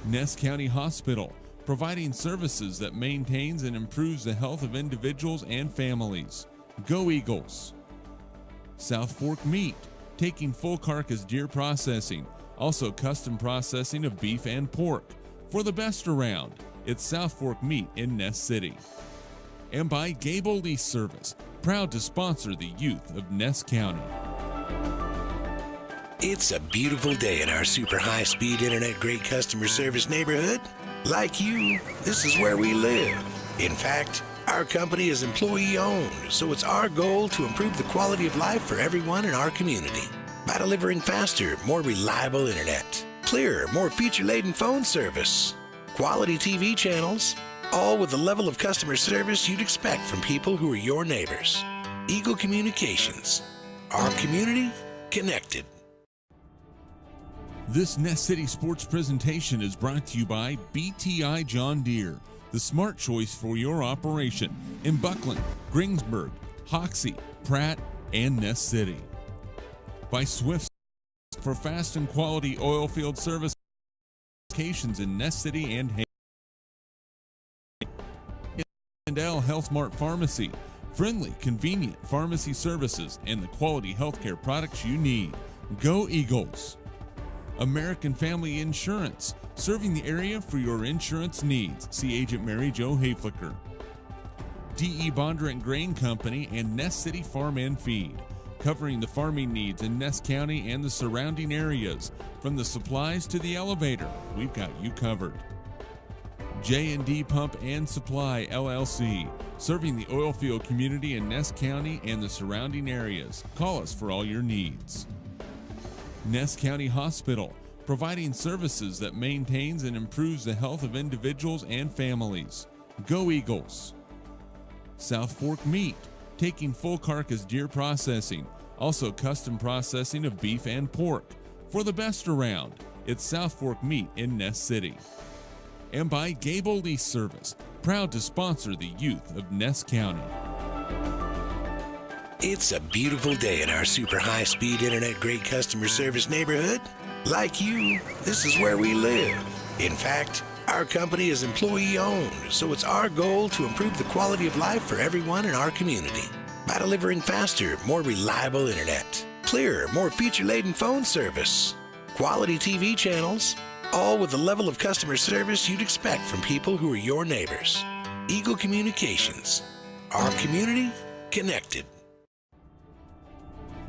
Ness County Hospital. Providing services that maintains and improves the health of individuals and families. Go Eagles! South Fork Meat. Taking full carcass deer processing, also custom processing of beef and pork. For the best around, it's South Fork Meat in Ness City. And by Gable Lease Service, proud to sponsor the youth of Ness County. It's a beautiful day in our super high-speed internet great customer service neighborhood. Like you, this is where we live. In fact, our company is employee-owned, so it's our goal to improve the quality of life for everyone in our community by delivering faster, more reliable internet, clearer, more feature-laden phone service, quality TV channels, all with the level of customer service you'd expect from people who are your neighbors. Eagle Communications. Our community connected. This Ness City Sports presentation is brought to you by BTI John Deere, the smart choice for your operation in Buckland, Greensburg, Hoxie, Pratt, and Ness City. By Swift. For fast and quality oil field service, locations in Ness City and Hayes. G&L Health Mart Pharmacy. Friendly, convenient pharmacy services and the quality healthcare products you need. Go Eagles! American Family Insurance. Serving the area for your insurance needs. See Agent Mary Jo Hayflicker. D.E. Bonder and Grain Company and Ness City Farm and Feed. Covering the farming needs in Ness County and the surrounding areas. From the supplies to the elevator, we've got you covered. J&D Pump and Supply, LLC. Serving the oil field community in Ness County and the surrounding areas. Call us for all your needs. Ness County Hospital. Providing services that maintains and improves the health of individuals and families. Go Eagles! South Fork Meat. Taking full carcass deer processing, Also custom processing of beef and pork. For the best around, it's South Fork Meat in Ness City. And by Gable Lease Service, proud to sponsor the youth of Ness County. It's a beautiful day in our super high-speed internet great customer service neighborhood. Like you, this is where we live. In fact, our company is employee-owned, so it's our goal to improve the quality of life for everyone in our community by delivering faster, more reliable internet, clearer, more feature-laden phone service, quality TV channels, all with the level of customer service you'd expect from people who are your neighbors. Eagle Communications. Our community connected.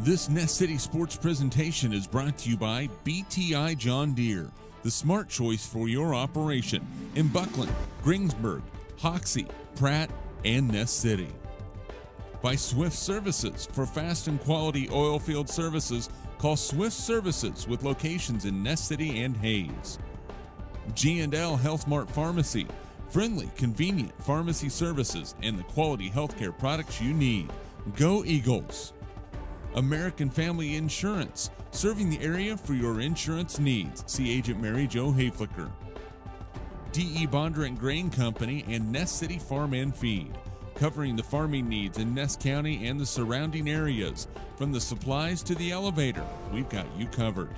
This Ness City Sports presentation is brought to you by BTI John Deere, the smart choice for your operation in Buckland, Greensburg, Hoxie, Pratt, and Ness City. By Swift Services. For fast and quality oil field services, call Swift Services with locations in Ness City and Hayes. G&L Health Mart Pharmacy. Friendly, convenient pharmacy services and the quality healthcare products you need. Go Eagles! American Family Insurance, serving the area for your insurance needs. See Agent Mary Jo Hayflicker. D.E. Bonder and Grain Company and Ness City Farm and Feed, covering the farming needs in Ness County and the surrounding areas. From the supplies to the elevator, we've got you covered.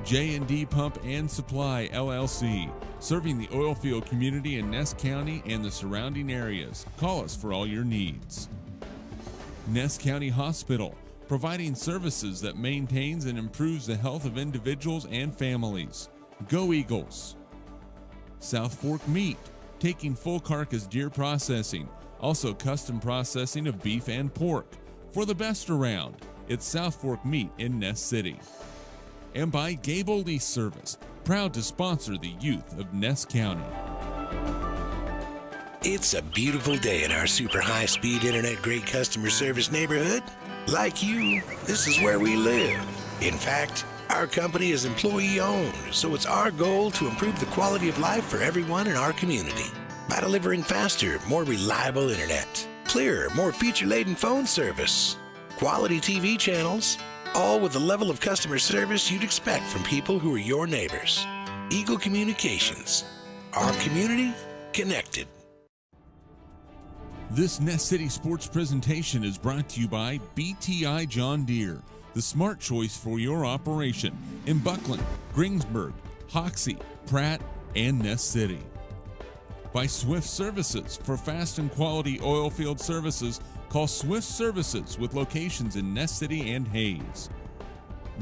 J&D Pump and Supply, LLC, serving the oil field community in Ness County and the surrounding areas. Call us for all your needs. Ness County Hospital, providing services that maintains and improves the health of individuals and families. Go Eagles! South Fork Meat, taking full carcass deer processing, also custom processing of beef and pork. For the best around, it's South Fork Meat in Ness City. And by Gable Lease Service, proud to sponsor the youth of Ness County. It's a beautiful day in our super high-speed internet great customer service neighborhood. Like you, this is where we live. In fact, our company is employee-owned, so it's our goal to improve the quality of life for everyone in our community by delivering faster, more reliable internet, clearer, more feature-laden phone service, quality TV channels, all with the level of customer service you'd expect from people who are your neighbors. Eagle Communications. Our community connected. This Ness City Sports presentation is brought to you by BTI John Deere, the smart choice for your operation in Buckland, Greensburg, Hoxie, Pratt, and Ness City. By Swift Services. For fast and quality oil field services, call Swift Services with locations in Ness City and Hayes.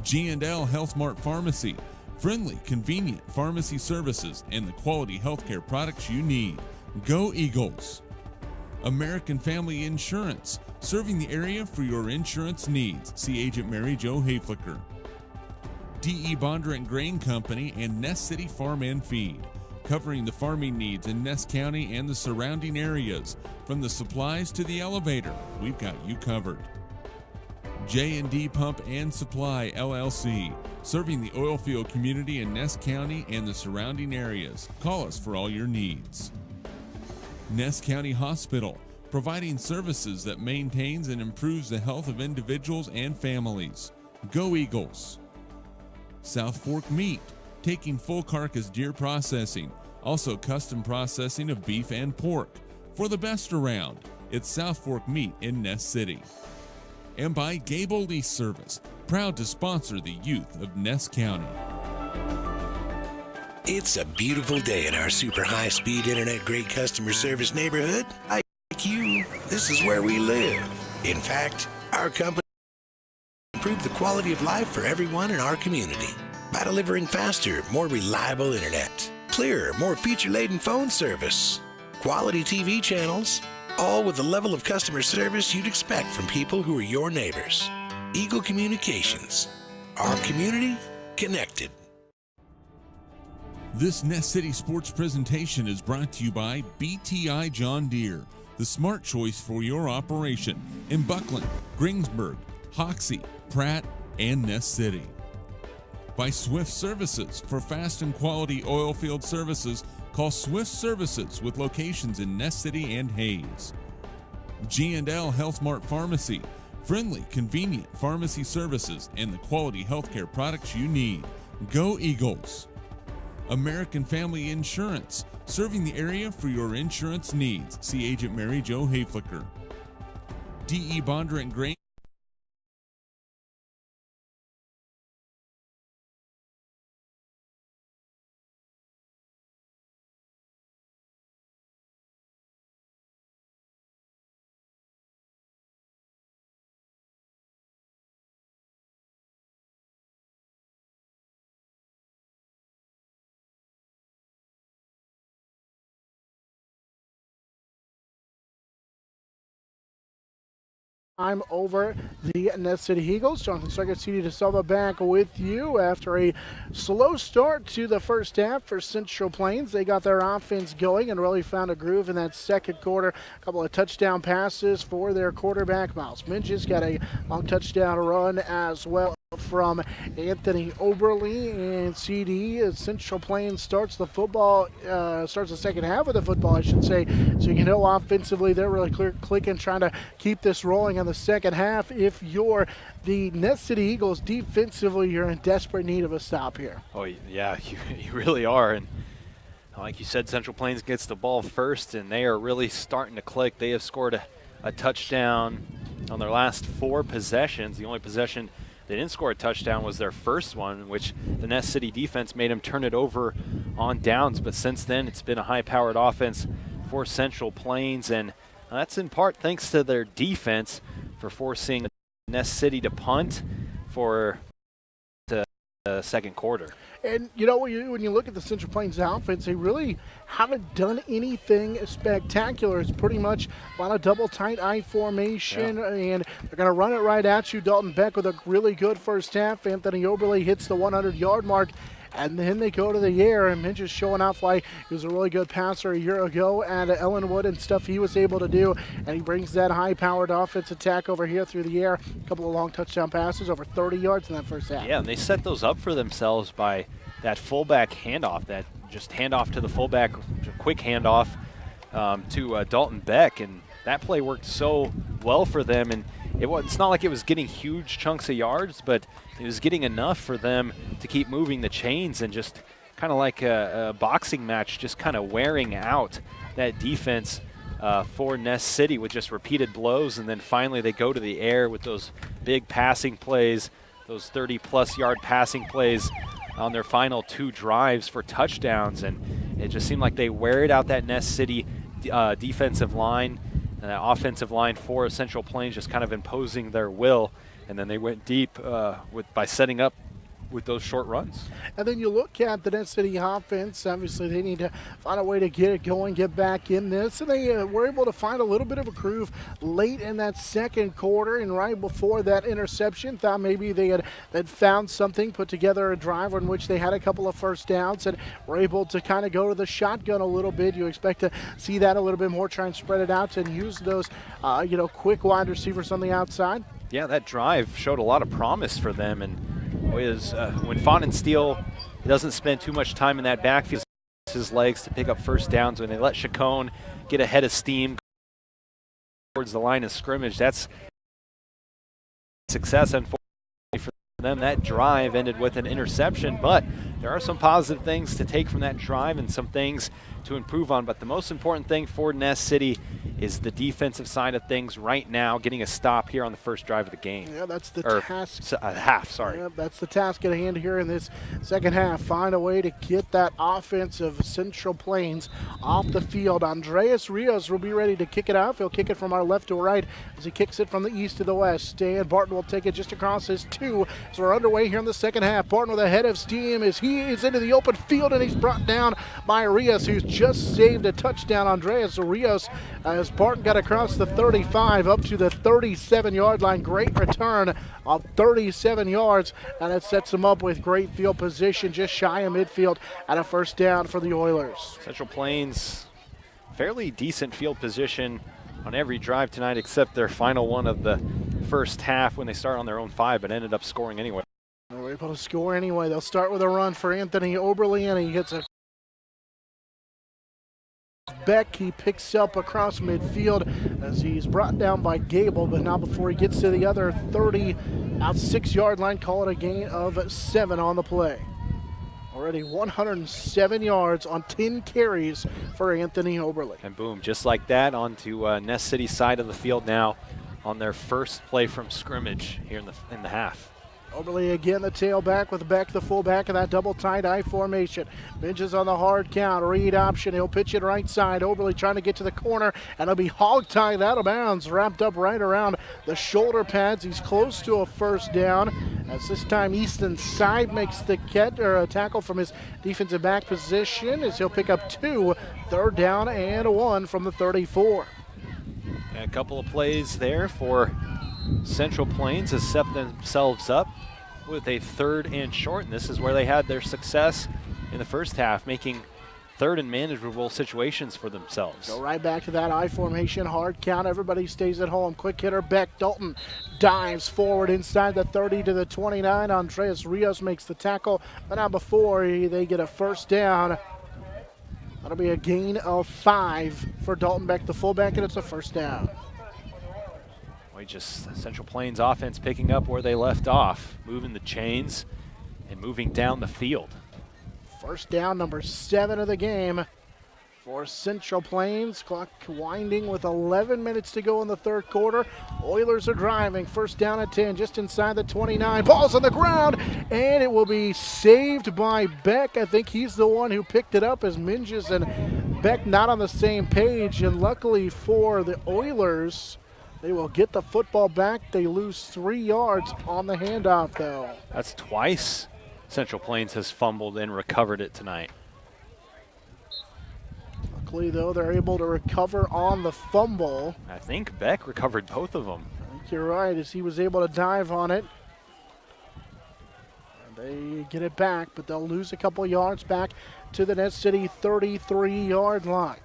G&L Health Mart Pharmacy. Friendly, convenient pharmacy services and the quality healthcare products you need. Go Eagles! American Family Insurance, serving the area for your insurance needs. See Agent Mary Jo Hayflicker. D.E. Bonder and Grain Company and Ness City Farm and Feed, covering the farming needs in Ness County and the surrounding areas. From the supplies to the elevator, we've got you covered. J&D Pump and Supply, LLC, serving the oil field community in Ness County and the surrounding areas. Call us for all your needs. Ness County Hospital, providing services that maintains and improves the health of individuals and families. Go Eagles! South Fork Meat, taking full carcass deer processing, also custom processing of beef and pork. For the best around, it's South Fork Meat in Ness City. And by Gable Lease Service, proud to sponsor the youth of Ness County. It's a beautiful day in our super high-speed internet great customer service neighborhood. Like you, this is where we live. In fact, our company improve the quality of life for everyone in our community by delivering faster, more reliable internet, clearer, more feature-laden phone service, quality TV channels, all with the level of customer service you'd expect from people who are your neighbors. Eagle Communications. Our community connected. This Ness City Sports presentation is brought to you by BTI John Deere, the smart choice for your operation in Buckland, Greensburg, Hoxie, Pratt, and Ness City. By Swift Services. For fast and quality oil field services, call Swift Services with locations in Ness City and Hayes. G&L Health Mart Pharmacy. Friendly, convenient pharmacy services and the quality healthcare products you need. Go Eagles! American Family Insurance, serving the area for your insurance needs. See Agent Mary Jo Hayflicker. D.E. Bonder and Grain. I'm over the Ness City Eagles. Jonathan Suggett, CD DeSilva back with you after a slow start to the first half for Central Plains. They got their offense going and really found a groove in that second quarter. A couple of touchdown passes for their quarterback. Miles Minges got a long touchdown run as well from Anthony Oberly, and CD as Central Plains starts the second half of the football, I should say. So you know offensively they're really clicking, trying to keep this rolling in the second half. If you're the Ness City Eagles defensively, you're in desperate need of a stop here. Oh yeah, you really are. And like you said, Central Plains gets the ball first, and they are really starting to click. They have scored a touchdown on their last 4 possessions. The only possession they didn't score a touchdown was their first one, which the Ness City defense made them turn it over on downs. But since then, it's been a high-powered offense for Central Plains, and that's in part thanks to their defense for forcing Ness City to punt for the second quarter. And, you know, when you look at the Central Plains offense, they really haven't done anything spectacular. It's pretty much a lot of double tight I formation, and they're going to run it right at you. Dalton Beck with a really good first half. Anthony Oberly hits the 100-yard mark. And then they go to the air, and Minch is showing off why he was a really good passer a year ago at Ellenwood and stuff he was able to do. And he brings that high-powered offense attack over here through the air. A couple of long touchdown passes, over 30 yards in that first half. Yeah, and they set those up for themselves by that fullback handoff, that just handoff to the fullback, quick handoff to Dalton Beck. And that play worked so well for them. And it's not like it was getting huge chunks of yards, but it was getting enough for them to keep moving the chains, and just kind of like a boxing match, just kind of wearing out that defense for Ness City with just repeated blows. And then finally they go to the air with those big passing plays, those 30-plus yard passing plays on their final 2 drives for touchdowns. And it just seemed like they wear it out, that Ness City defensive line. And that offensive line for Central Plains just kind of imposing their will, and then they went deep by setting up with those short runs. And then you look at the Ness City offense. Obviously, they need to find a way to get it going, get back in this. And they were able to find a little bit of a groove late in that second quarter, and right before that interception, thought maybe they had found something, put together a drive in which they had a couple of first downs and were able to kind of go to the shotgun a little bit. You expect to see that a little bit more, try and spread it out and use those, quick wide receivers on the outside. Yeah, that drive showed a lot of promise for them. And when Fawn and Steele doesn't spend too much time in that backfield, his legs to pick up first downs, when they let Chacon get ahead of steam towards the line of scrimmage, that's success. Unfortunately for them, that drive ended with an interception, but there are some positive things to take from that drive and some things to improve on. But the most important thing for Ness City is the defensive side of things right now, getting a stop here on the first drive of the game. Yeah, that's the task. Half, sorry. Yeah, that's the task at hand here in this second half. Find a way to get that offense of Central Plains off the field. Andreas Rios will be ready to kick it off. He'll kick it from our left to right as he kicks it from the east to the west. Stan Barton will take it just across his 2. So we're underway here in the second half. Barton with a head of steam as he is into the open field, and he's brought down by Rios, who's just saved a touchdown. Andreas Rios as Barton got across the 35 up to the 37-yard line. Great return of 37 yards, and it sets them up with great field position just shy of midfield and a first down for the Oilers. Central Plains, fairly decent field position on every drive tonight except their final one of the first half when they start on their own 5, but ended up scoring anyway. They were able to score anyway. They'll start with a run for Anthony Oberly, and he gets a Beck. He picks up across midfield as he's brought down by Gable, but not before he gets to the other 30 out 6-yard line. Call it a gain of 7 on the play. Already 107 yards on 10 carries for Anthony Oberle. And boom, just like that, onto Ness City's side of the field now on their first play from scrimmage here in the half. Oberle again, the tailback with Beck, the fullback in that double tight eye formation. Minges on the hard count, read option. He'll pitch it right side. Oberle trying to get to the corner, and he'll be hog-tied out of bounds, wrapped up right around the shoulder pads. He's close to a first down, as this time Easton Side makes the catch or a tackle from his defensive back position, as he'll pick up 2, 3rd down and 1 from the 34. And a couple of plays there for Central Plains has set themselves up with a 3rd and short, and this is where they had their success in the first half, making 3rd and manageable situations for themselves. Go right back to that I formation, hard count. Everybody stays at home. Quick hitter Beck. Dalton dives forward inside the 30 to the 29. Andreas Rios makes the tackle, but not before they get a first down. That'll be a gain of 5 for Dalton Beck, the fullback, and it's a first down. Just Central Plains offense picking up where they left off, moving the chains and moving down the field. First down, number 7 of the game for Central Plains. Clock winding with 11 minutes to go in the 3rd quarter. Oilers are driving. First down at 10, just inside the 29. Ball's on the ground, and it will be saved by Beck. I think he's the one who picked it up, as Minges and Beck not on the same page. And luckily for the Oilers, they will get the football back. They lose 3 yards on the handoff, though. That's twice Central Plains has fumbled and recovered it tonight. Luckily, though, they're able to recover on the fumble. I think Beck recovered both of them. I think you're right, as he was able to dive on it. And they get it back, but they'll lose a couple yards back to the Ness City 33-yard line.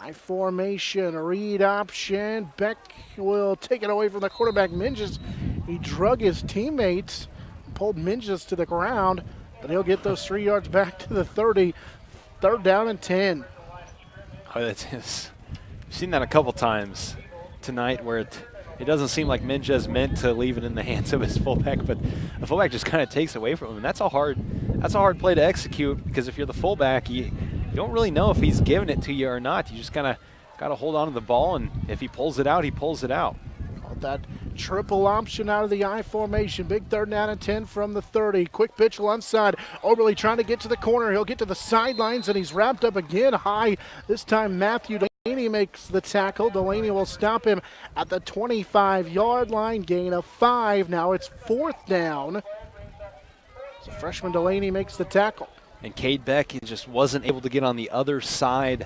I formation, read option. Beck will take it away from the quarterback, Minges. He drug his teammates, pulled Minges to the ground, but he'll get those 3 yards back to the 30. 3rd down and 10. Oh, we've seen that a couple times tonight, where it doesn't seem like Minges meant to leave it in the hands of his fullback, but the fullback just kind of takes away from him. And that's a hard play to execute, because if you're the fullback, you don't really know if he's giving it to you or not. You just kind of got to hold on to the ball, and if he pulls it out, he pulls it out. That triple option out of the I formation. Big 3rd down and 10 from the 30. Quick pitch left side. Oberle trying to get to the corner. He'll get to the sidelines, and he's wrapped up again high. This time Matthew Delaney makes the tackle. Delaney will stop him at the 25-yard line. Gain of 5. Now it's 4th down. So freshman Delaney makes the tackle. And Cade Beck just wasn't able to get on the other side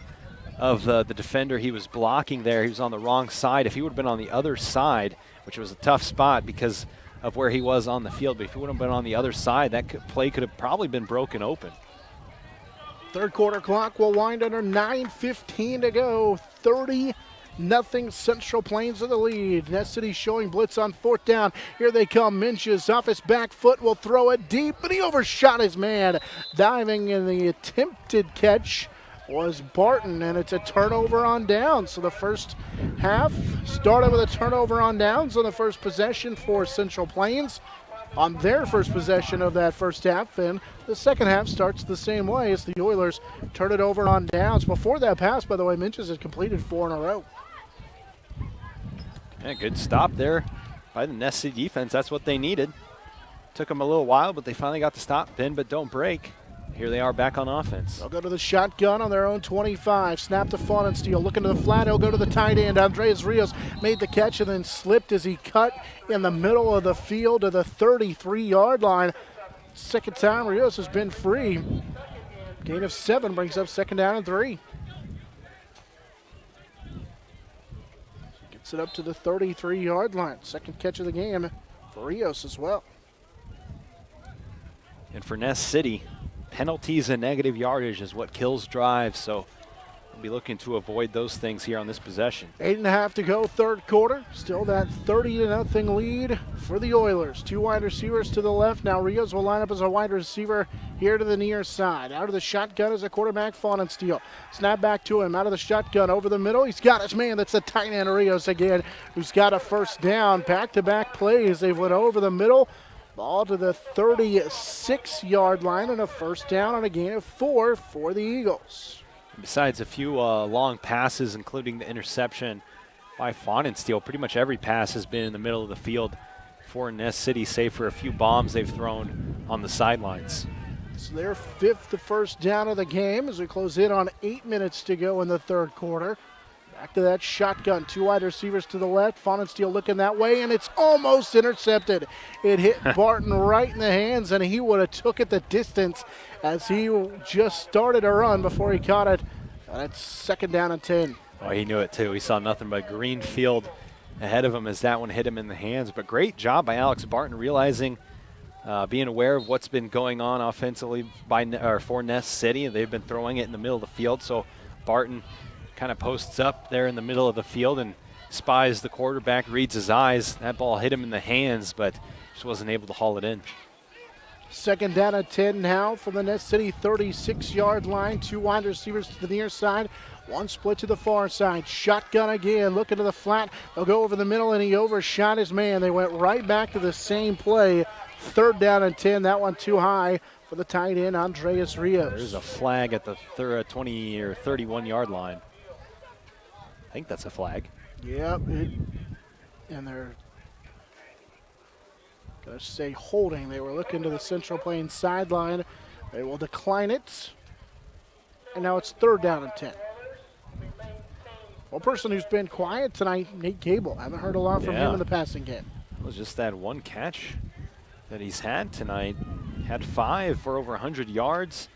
of the defender he was blocking there. He was on the wrong side. If he would have been on the other side, which was a tough spot because of where he was on the field, but if he would have been on the other side, that play could have probably been broken open. 3rd quarter clock will wind under 9:15 to go. 30-0 Central Plains of the lead. Ness City showing blitz on 4th down. Here they come. Minches off his back foot will throw it deep, but he overshot his man. Diving in the attempted catch was Barton, and it's a turnover on downs. So the first half started with a turnover on downs on the first possession for Central Plains on their first possession of that first half, and the second half starts the same way as the Oilers turn it over on downs. Before that pass, by the way, Minches had completed 4 in a row. Yeah, good stop there by the Ness City defense. That's what they needed. Took them a little while, but they finally got the stop, bend but don't break. Here they are back on offense. They'll go to the shotgun on their own 25. Snap to Faunensteel. Looking to the flat. He'll go to the tight end. Andreas Rios made the catch and then slipped as he cut in the middle of the field to the 33-yard line. Second time Rios has been free. Gain of 7 brings up 2nd down and 3. Gets it up to the 33-yard line. Second catch of the game for Rios as well. And for Ness City, penalties and negative yardage is what kills drives, so we'll be looking to avoid those things here on this possession. 8.5 to go, 3rd quarter. Still that 30-0 lead for the Oilers. 2 wide receivers to the left. Now Rios will line up as a wide receiver here to the near side. Out of the shotgun is a quarterback, Fawnensteel. Snap back to him, out of the shotgun, over the middle. He's got his man, that's the tight end Rios again, who's got a first down. Back-to-back plays, they've went over the middle. Ball to the 36-yard line and a first down on a gain of 4 for the Eagles. Besides a few long passes, including the interception by Fawnensteel, pretty much every pass has been in the middle of the field for Ness City, save for a few bombs they've thrown on the sidelines. It's their 5th first down of the game as we close in on 8 minutes to go in the third quarter. Back to that shotgun, 2 wide receivers to the left. Fawnensteel looking that way, and it's almost intercepted. It hit Barton right in the hands, and he would have took it the distance as he just started a run before he caught it. That's second down and 10. Oh, he knew it too. He saw nothing but green field ahead of him as that one hit him in the hands. But great job by Alex Barton, realizing, being aware of what's been going on offensively for Ness City. They've been throwing it in the middle of the field, so Barton kind of posts up there in the middle of the field and spies the quarterback, reads his eyes. That ball hit him in the hands, but just wasn't able to haul it in. Second down and 10 now from the Ness City 36-yard line. 2 wide receivers to the near side. 1 split to the far side. Shotgun again, looking to the flat. They'll go over the middle, and he overshot his man. They went right back to the same play. Third down and 10. That one too high for the tight end, Andreas Rios. There's a flag at the 20 or 31-yard line. I think that's a flag. Yep, and they're going to say holding. They were looking to the Central Plains sideline. They will decline it. And now it's third down and 10. One person who's been quiet tonight, Nate Gable. Haven't heard a lot from him in the passing game. It was just that one catch that he's had tonight. Had 5 for over 100 yards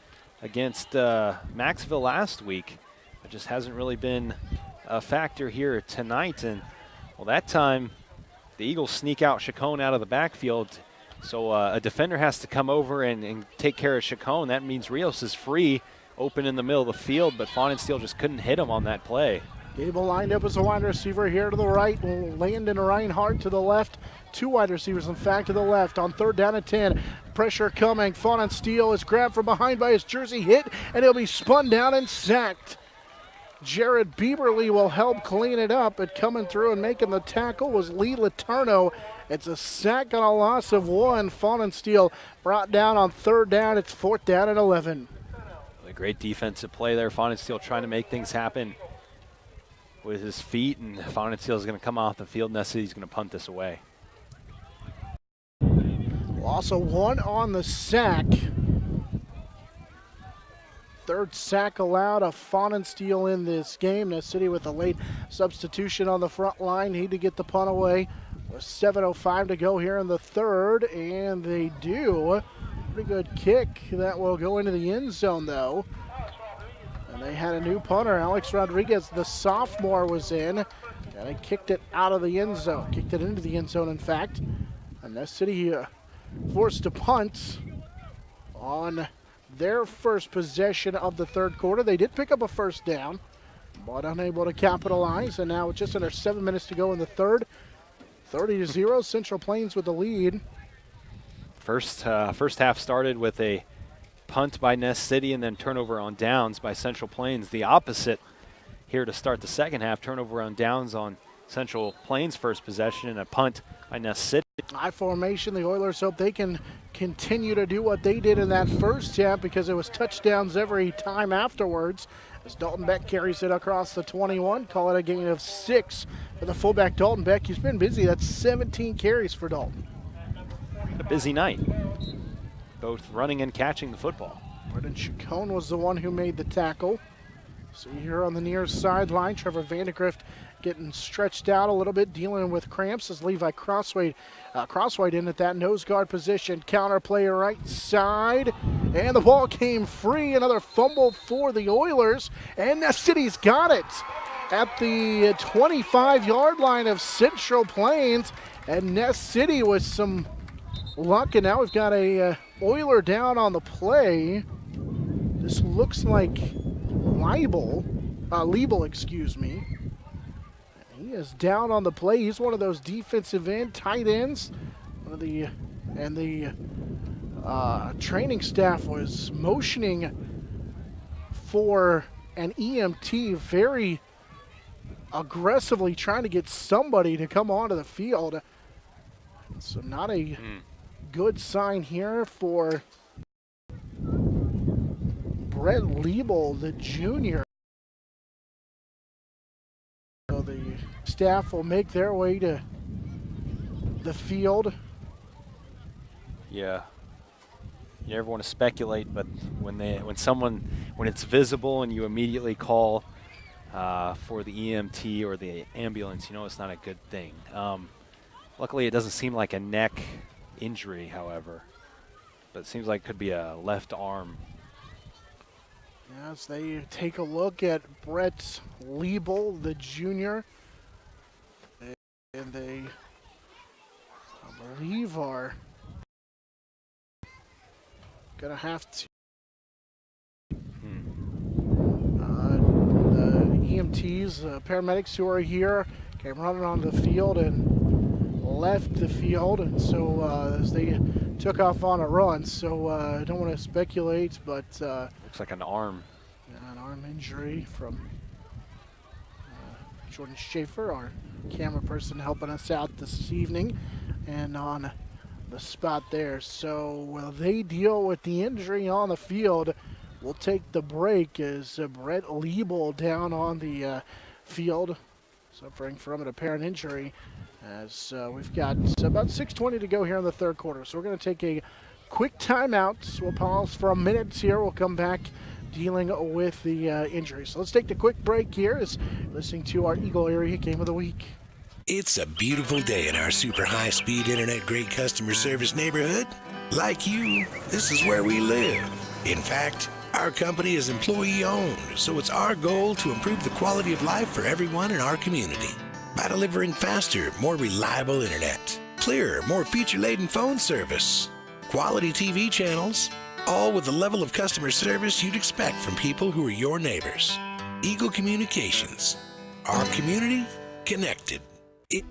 against Maxville last week. It just hasn't really been a factor here tonight. And, well, that time the Eagles sneak out Chacon out of the backfield. So a defender has to come over and take care of Chacon. That means Rios is free, open in the middle of the field, but Fawnensteel just couldn't hit him on that play. Gable lined up as a wide receiver here to the right. Landon Reinhardt to the left. 2 wide receivers, in fact, to the left on third down and 10. Pressure coming. Fawnensteel is grabbed from behind by his jersey, hit, and he'll be spun down and sacked. Jared Bieberly will help clean it up, but coming through and making the tackle was Lee Letourneau. It's a sack on a loss of 1. Fawnensteel brought down on third down. It's fourth down and 11. A great defensive play there. Fawnensteel trying to make things happen with his feet, and Fawnensteel is going to come off the field. Ness City's going to punt this away. Also 1 on the sack. Third sack allowed of Fawnensteel in this game. Ness City with a late substitution on the front line. Need to get the punt away. With 7:05 to go here in the third, and they do. Pretty good kick that will go into the end zone, though. And they had a new punter, Alex Rodriguez, the sophomore, was in. And he kicked it out of the end zone. Kicked it into the end zone, in fact. And Ness City forced to punt on their first possession of the third quarter. They did pick up a first down, but unable to capitalize. And now with just under 7 minutes to go in the third, 30-0, Central Plains with the lead. First half started with a punt by Ness City and then turnover on downs by Central Plains. The opposite here to start the second half, turnover on downs on Central Plains' first possession and a punt by Ness City. High formation, the Oilers hope they can continue to do what they did in that first half because it was touchdowns every time afterwards. As Dalton Beck carries it across the 21, call it a gain of 6 for the fullback Dalton Beck. He's been busy. That's 17 carries for Dalton. A busy night, both running and catching the football. Brendan Chacon was the one who made the tackle. So here on the near sideline, Trevor Vandegrift getting stretched out a little bit, dealing with cramps as Levi Crosswhite in at that nose guard position. Counter play right side, and the ball came free. Another fumble for the Oilers, and Ness City's got it at the 25-yard line of Central Plains. And Ness City with some luck, and now we've got a Oiler down on the play. This looks like Liebel, excuse me. He is down on the play. He's one of those defensive end, tight ends. The training staff was motioning for an EMT, very aggressively trying to get somebody to come onto the field. So not a good sign here for Brett Liebel, the junior. So the staff will make their way to the field. Yeah. You never want to speculate, but when it's visible and you immediately call for the EMT or the ambulance, you know it's not a good thing. Luckily, it doesn't seem like a neck injury, however, but it seems like it could be a left arm. As they take a look at Brett Liebel, the junior, and they, I believe, are going to have to. The EMTs, paramedics who are here, came running onto the field and left the field, and so as they took off on a run. So I don't want to speculate, but looks like an arm. An arm injury from Jordan Schaefer, our camera person helping us out this evening, and on the spot there. So while they deal with the injury on the field, we'll take the break as Brett Liebel down on the field, suffering from an apparent injury, as we've got about 6:20 to go here in the third quarter. So we're going to take a quick timeout. We'll pause for a minute here. We'll come back dealing with the injury. So let's take the quick break here as listening to our Eagle Area Game of the Week. It's a beautiful day in our super high-speed internet great customer service neighborhood. Like you, this is where we live. In fact, our company is employee-owned, so it's our goal to improve the quality of life for everyone in our community by delivering faster, more reliable internet, clearer, more feature-laden phone service, quality TV channels, all with the level of customer service you'd expect from people who are your neighbors. Eagle Communications. Our community connected.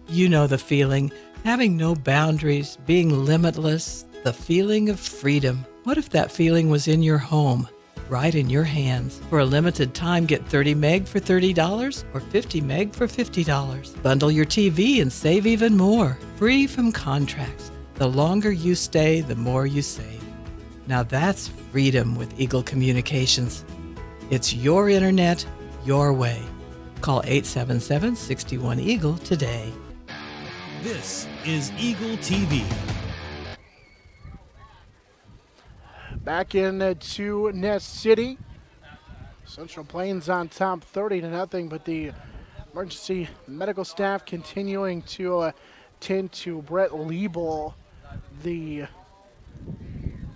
You know the feeling, having no boundaries, being limitless, the feeling of freedom. What if that feeling was in your home, right in your hands? For a limited time, get 30 meg for $30 or 50 meg for $50. Bundle your TV and save even more. Free from contracts. The longer you stay, the more you save. Now that's freedom with Eagle Communications. It's your internet, your way. Call 877-61-EAGLE today. This is Eagle TV. Back into Nest City. Central Plains on top 30-0, but the emergency medical staff continuing to tend to Brett Liebel, the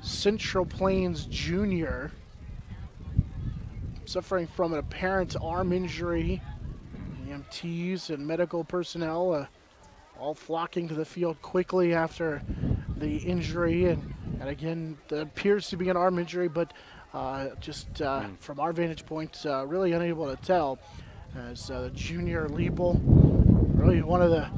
Central Plains junior, suffering from an apparent arm injury. EMTs and medical personnel all flocking to the field quickly after the injury, and again, it appears to be an arm injury, but from our vantage point, really unable to tell, as the junior Liebel, really one of the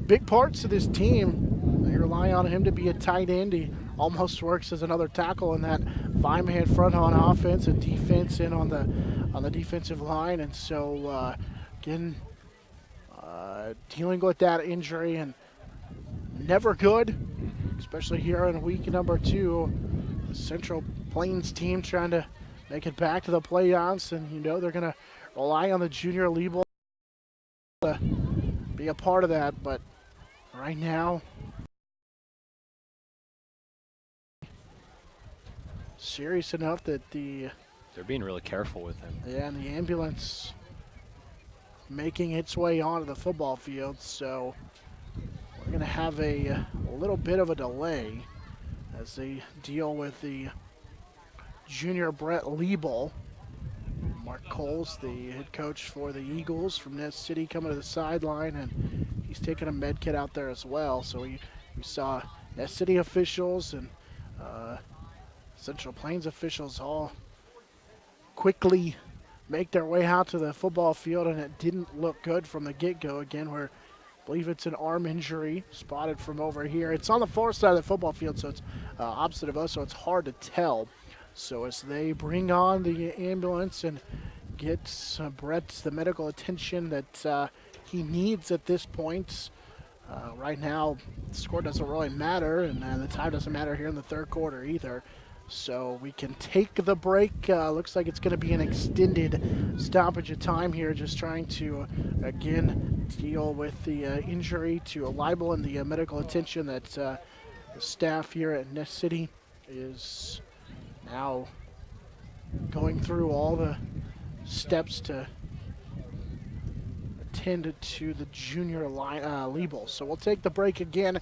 big parts of this team. They rely on him to be a tight end. He almost works as another tackle in that five-man front on offense and defense in on the defensive line, and so again, dealing with that injury, and never good, especially here in week number 2. The Central Plains team trying to make it back to the playoffs, and you know they're going to rely on the junior Liebel to be a part of that, but right now, serious enough that they're being really careful with him. Yeah, and the ambulance making its way onto the football field, so we're going to have a little bit of a delay as they deal with the junior Brett Liebel. Mark Coles, the head coach for the Eagles from Nest City, coming to the sideline, and he's taking a med kit out there as well. So we saw Nest City officials and Central Plains officials all quickly make their way out to the football field, and it didn't look good from the get-go. Again, we're believe it's an arm injury spotted from over here. It's on the far side of the football field, so it's opposite of us, so it's hard to tell. So as they bring on the ambulance and get Brett the medical attention that he needs at this point. Right now, the score doesn't really matter, and the time doesn't matter here in the third quarter either. So we can take the break. Looks like it's going to be an extended stoppage of time here, just trying to, again, deal with the injury to Leibel and the medical attention that the staff here at Ness City is now going through all the steps to attend to the junior Leibel. So we'll take the break again.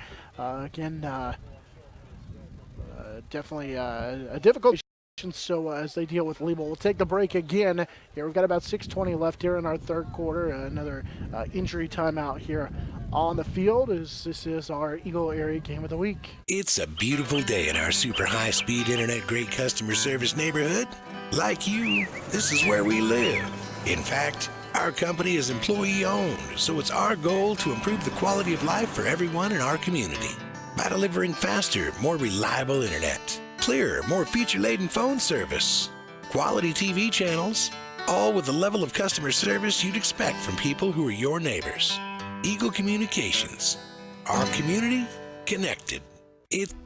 Definitely a difficult situation, so as they deal with Leibel. We'll take the break again. Here we've got about 6:20 left here in our third quarter. Another injury timeout here on the field as this is our Eagle Area Game of the Week. It's a beautiful day in our super high-speed internet great customer service neighborhood. Like you, this is where we live. In fact, our company is employee-owned, so it's our goal to improve the quality of life for everyone in our community by delivering faster, more reliable internet, clearer, more feature-laden phone service, quality TV channels, all with the level of customer service you'd expect from people who are your neighbors. Eagle Communications. Our community connected.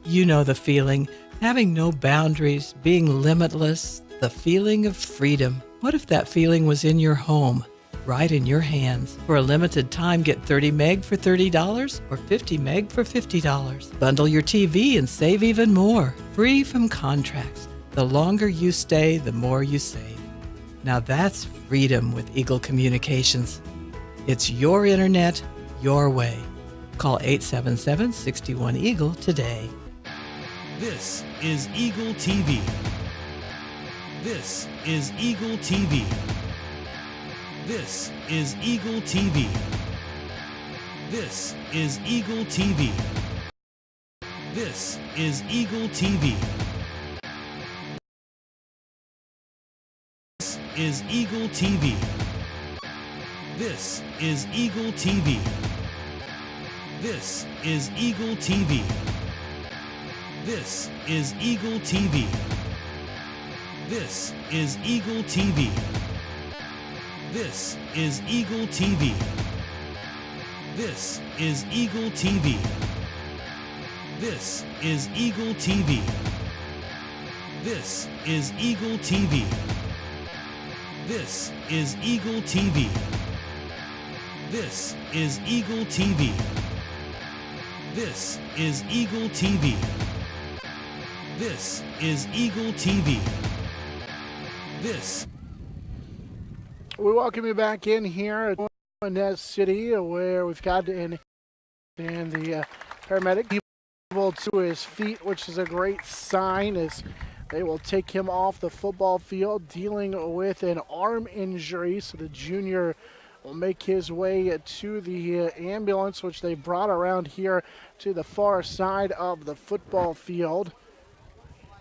You know the feeling. Having no boundaries, being limitless, the feeling of freedom. What if that feeling was in your home, right in your hands? For a limited time, get 30 meg for $30 or 50 meg for $50. Bundle your TV and save even more. Free from contracts. The longer you stay, the more you save. Now that's freedom with Eagle Communications. It's your internet, your way. Call 877-61-EAGLE today. This is Eagle TV. This is Eagle TV. This is Eagle TV. This is Eagle TV. This is Eagle TV. This is Eagle TV. This is Eagle TV. This is Eagle TV. This is Eagle TV. This is Eagle TV. This is Eagle TV. This is Eagle TV. This is Eagle TV. This is Eagle TV. This is Eagle TV. This is Eagle TV. This is Eagle TV. This is Eagle TV. This. We welcome you back in here at Ness City, where we've got the paramedic able to his feet, which is a great sign as they will take him off the football field dealing with an arm injury. So the junior will make his way to the ambulance, which they brought around here to the far side of the football field.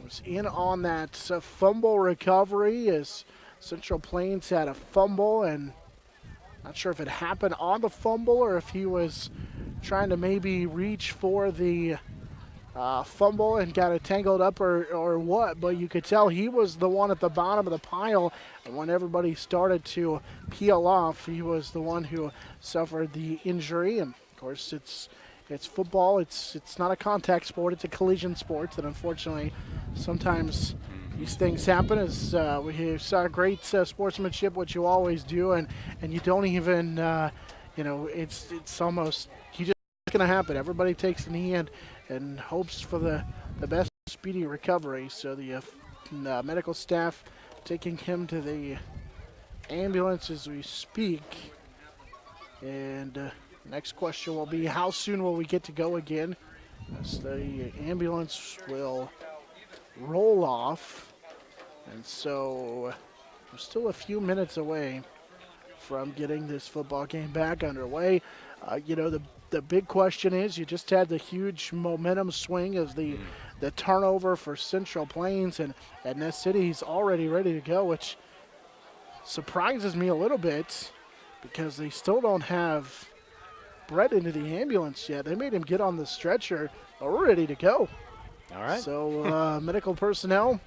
Was in on that fumble recovery as Central Plains had a fumble, and not sure if it happened on the fumble or if he was trying to maybe reach for the fumble and got it tangled up or what, but you could tell he was the one at the bottom of the pile, and when everybody started to peel off, he was the one who suffered the injury. And of course it's football, it's not a contact sport, it's a collision sport, and unfortunately sometimes these things happen. As we saw great sportsmanship, which you always do, and you don't even it's almost just going to happen. Everybody takes a knee and hopes for the best speedy recovery. So the medical staff taking him to the ambulance as we speak. And next question will be, how soon will we get to go again? As the ambulance will roll off. And so we're still a few minutes away from getting this football game back underway. The big question is, you just had the huge momentum swing of the turnover for Central Plains, and at Ness City he's already ready to go, which surprises me a little bit because they still don't have Brett into the ambulance yet. They made him get on the stretcher, but we're ready to go. All right. So medical personnel,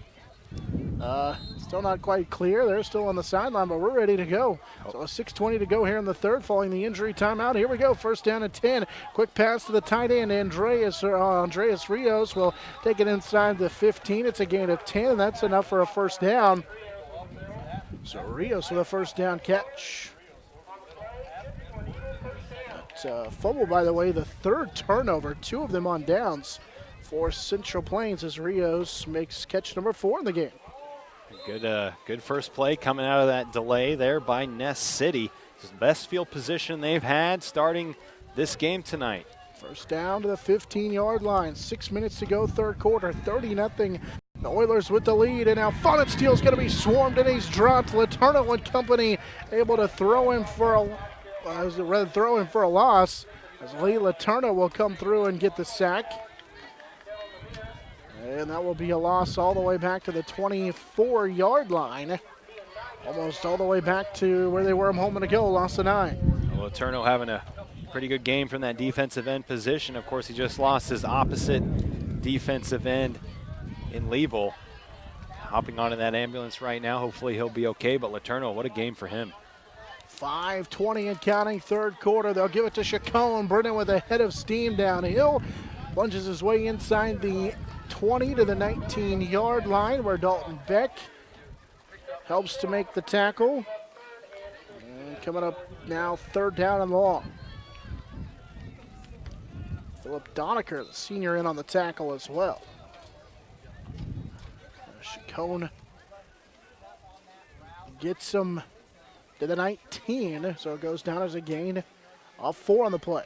still not quite clear. They're still on the sideline, but we're ready to go. So a 6:20 to go here in the third following the injury timeout. Here we go, first down and 10. Quick pass to the tight end, Andreas Rios will take it inside the 15. It's a gain of 10, and that's enough for a first down. So Rios with a first down catch. Fumble, by the way, the third turnover, 2 of them on downs for Central Plains as Rios makes catch number 4 in the game. Good first play coming out of that delay there by Ness City. It's the best field position they've had starting this game tonight. First down to the 15-yard line. 6 minutes to go, third quarter, 30-0. The Oilers with the lead, and now Steele's going to be swarmed, and he's dropped. Laterno and company able to throw him for a loss, as Lee Laterno will come through and get the sack. And that will be a loss all the way back to the 24-yard line. Almost all the way back to where they were a moment ago, loss of 9. Well, Laterno having a pretty good game from that defensive end position. Of course, he just lost his opposite defensive end in Leeville. Hopping onto that ambulance right now. Hopefully he'll be okay, but Laterno, what a game for him. 5:20 and counting, third quarter. They'll give it to Chacon. Brennan with a head of steam downhill. Plunges his way inside the 20 to the 19-yard line where Dalton Beck helps to make the tackle. And coming up now, third down and long. Philip Donaker, the senior, in on the tackle as well. Chacon gets him to the 19, so it goes down as a gain of 4 on the play.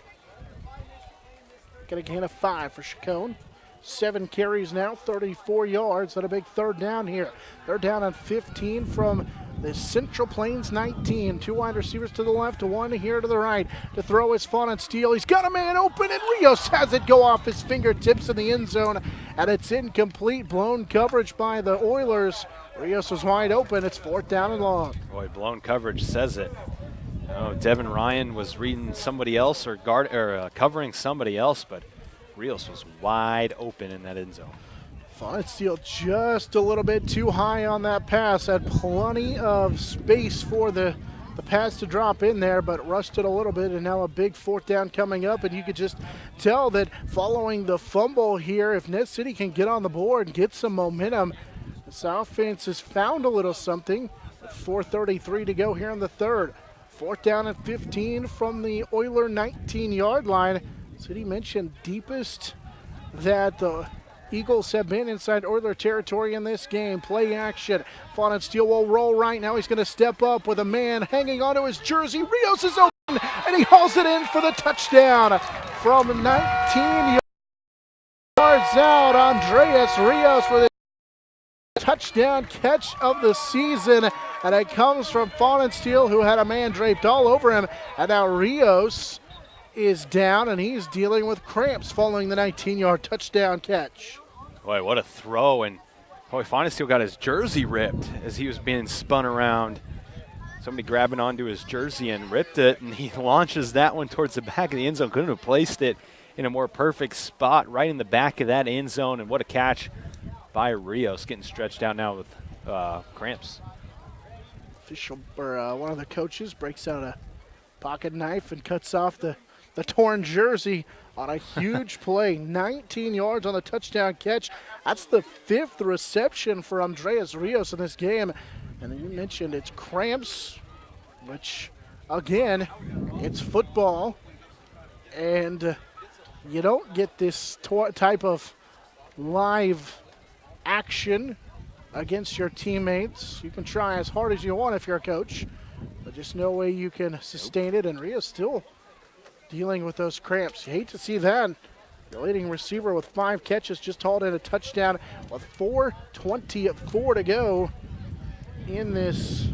Get a gain of 5 for Chacon. 7 carries now, 34 yards, and a big third down here. Third down on 15 from the Central Plains 19. 2 wide receivers to the left, 1 here to the right. To throw is Steele. He's got a man open, and Rios has it go off his fingertips in the end zone, and it's incomplete. Blown coverage by the Oilers. Rios was wide open. It's 4th down and long. Boy, blown coverage says it. Oh, Devin Ryan was reading somebody else or covering somebody else, but Rios was wide open in that end zone. Steele just a little bit too high on that pass. Had plenty of space for the pass to drop in there, but rushed it a little bit, and now a big 4th down coming up, and you could just tell that following the fumble here, if Ness City can get on the board and get some momentum, this offense has found a little something with 4:33 to go here in the third. 4th down and 15 from the Oiler 19-yard line. City mentioned deepest that the Eagles have been inside Oiler territory in this game. Play action. Steele will roll right now. He's going to step up with a man hanging onto his jersey. Rios is open, and he hauls it in for the touchdown from 19 yards out. Andreas Rios with a touchdown catch of the season, and it comes from Steele, who had a man draped all over him, and now Rios is down, and he's dealing with cramps following the 19-yard touchdown catch. Boy, what a throw, and boy, Steele got his jersey ripped as he was being spun around. Somebody grabbing onto his jersey and ripped it, and he launches that one towards the back of the end zone. Couldn't have placed it in a more perfect spot right in the back of that end zone, and what a catch by Rios, getting stretched out now with cramps. One of the coaches breaks out a pocket knife and cuts off the torn jersey on a huge play. 19 yards on the touchdown catch. That's the 5th reception for Andreas Rios in this game. And you mentioned it's cramps, which, again, it's football. And you don't get this type of live action against your teammates. You can try as hard as you want if you're a coach, but just no way you can sustain it. And Rios still dealing with those cramps. You hate to see that. The leading receiver with 5 catches just hauled in a touchdown with 4:24 to go in this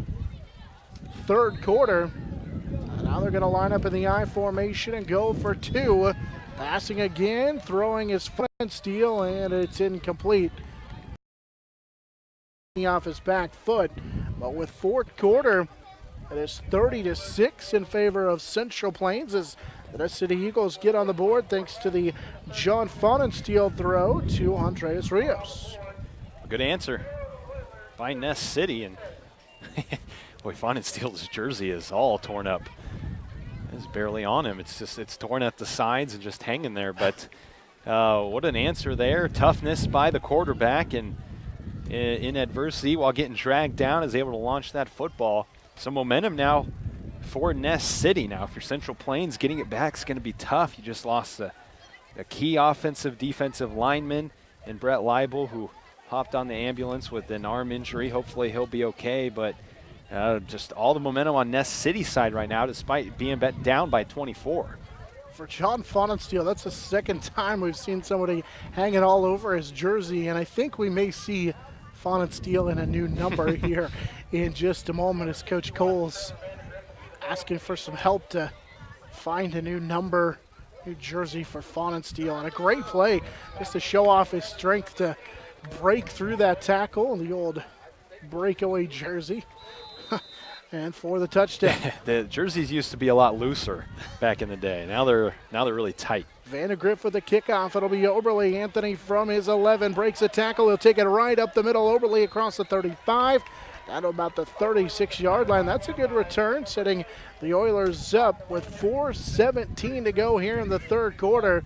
third quarter. And now they're going to line up in the I formation and go for 2. Passing again, throwing his Steele, and it's incomplete. Off his back foot, but with fourth quarter, it is 30-6 in favor of Central Plains as The Ness City Eagles get on the board thanks to the John Faunensteel throw to Andres Rios. Good answer by Ness City. And boy, Faunensteel's jersey is all torn up. It's barely on him. It's torn at the sides and just hanging there. But what an answer there. Toughness by the quarterback, and in adversity while getting dragged down is able to launch that football. Some momentum now for Ness City. Now, if you're Central Plains, getting it back is going to be tough. You just lost a key offensive defensive lineman in Brett Leibel, who hopped on the ambulance with an arm injury. Hopefully he'll be okay, but just all the momentum on Ness City's side right now, despite being down by 24. For John Faunensteel, that's the second time we've seen somebody hanging all over his jersey, and I think we may see Faunensteel in a new number here in just a moment as Coach Cole's asking for some help to find a new number, new jersey for Faunensteel. And a great play just to show off his strength to break through that tackle, the old breakaway jersey. And for the touchdown. The jerseys used to be a lot looser back in the day. Now they're really tight. Vandegrift with the kickoff. It'll be Oberle. Anthony from his 11 breaks a tackle. He'll take it right up the middle. Oberle across the 35. Down to about the 36-yard line. That's a good return, setting the Oilers up with 4:17 to go here in the third quarter.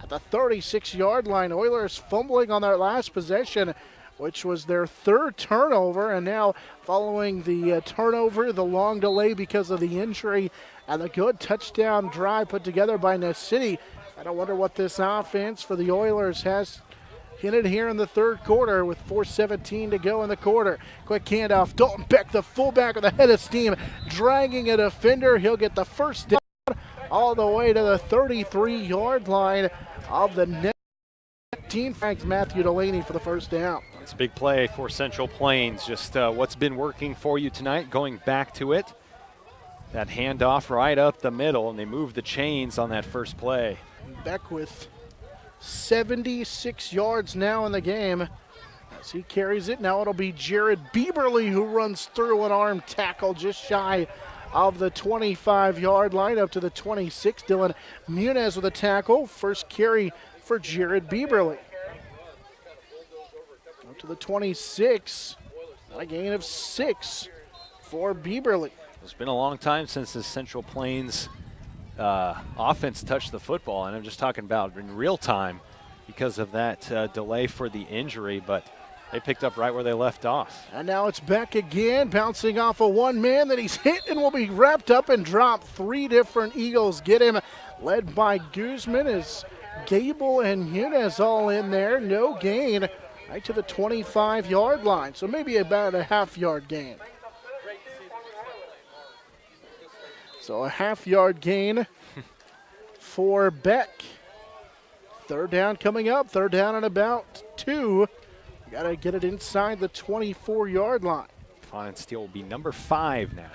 At the 36-yard line, Oilers fumbling on their last possession, which was their third turnover, and now following the turnover, the long delay because of the injury, and the good touchdown drive put together by Ness City. I wonder what this offense for the Oilers has hinted here in the third quarter with 4:17 to go in the quarter. Quick handoff, Dalton Beck, the fullback with a head of steam, dragging a defender. He'll get the first down all the way to the 33-yard line of the net team. Thanks Matthew Delaney for the first down. It's a big play for Central Plains. Just what's been working for you tonight, going back to it. That handoff right up the middle, and they move the chains on that first play. Beck with 76 yards now in the game as he carries it. Now it'll be Jared Bieberly who runs through an arm tackle just shy of the 25-yard line up to the 26. Dylan Muniz with a tackle. First carry for Jared Bieberly. Up to the 26. A gain of 6 for Bieberly. It's been a long time since the Central Plains offense touched the football, and I'm just talking about in real time because of that delay for the injury, but they picked up right where they left off. And now it's Beck again, bouncing off of one man that he's hit and will be wrapped up and dropped. 3 different Eagles get him, led by Guzman as Gable and Muniz all in there. No gain, right to the 25-yard line, so maybe about a half-yard gain. So a half-yard gain for Beck. Third down coming up. Third down and about 2. Got to get it inside the 24-yard line. Faunensteel will be number 5 now.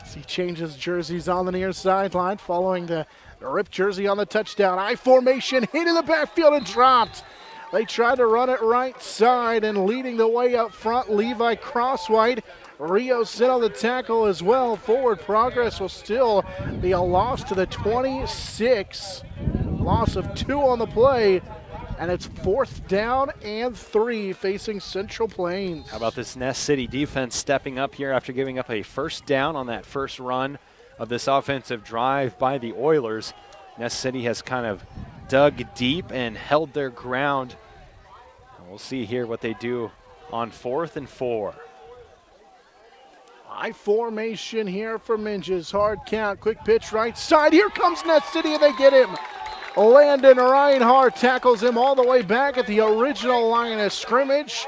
As he changes jerseys on the near sideline, following the ripped jersey on the touchdown. I formation, hit in the backfield and dropped. They tried to run it right side, and leading the way up front, Levi Crosswhite. Rios in on the tackle as well. Forward progress will still be a loss to the 26. Loss of 2 on the play, and it's 4th down and 3 facing Central Plains. How about this Ness City defense stepping up here after giving up a first down on that first run of this offensive drive by the Oilers. Ness City has kind of dug deep and held their ground. We'll see here what they do on 4th and 4. High formation here for Minges. Hard count, quick pitch right side. Here comes Ness City and they get him. Landon Reinhardt tackles him all the way back at the original line of scrimmage.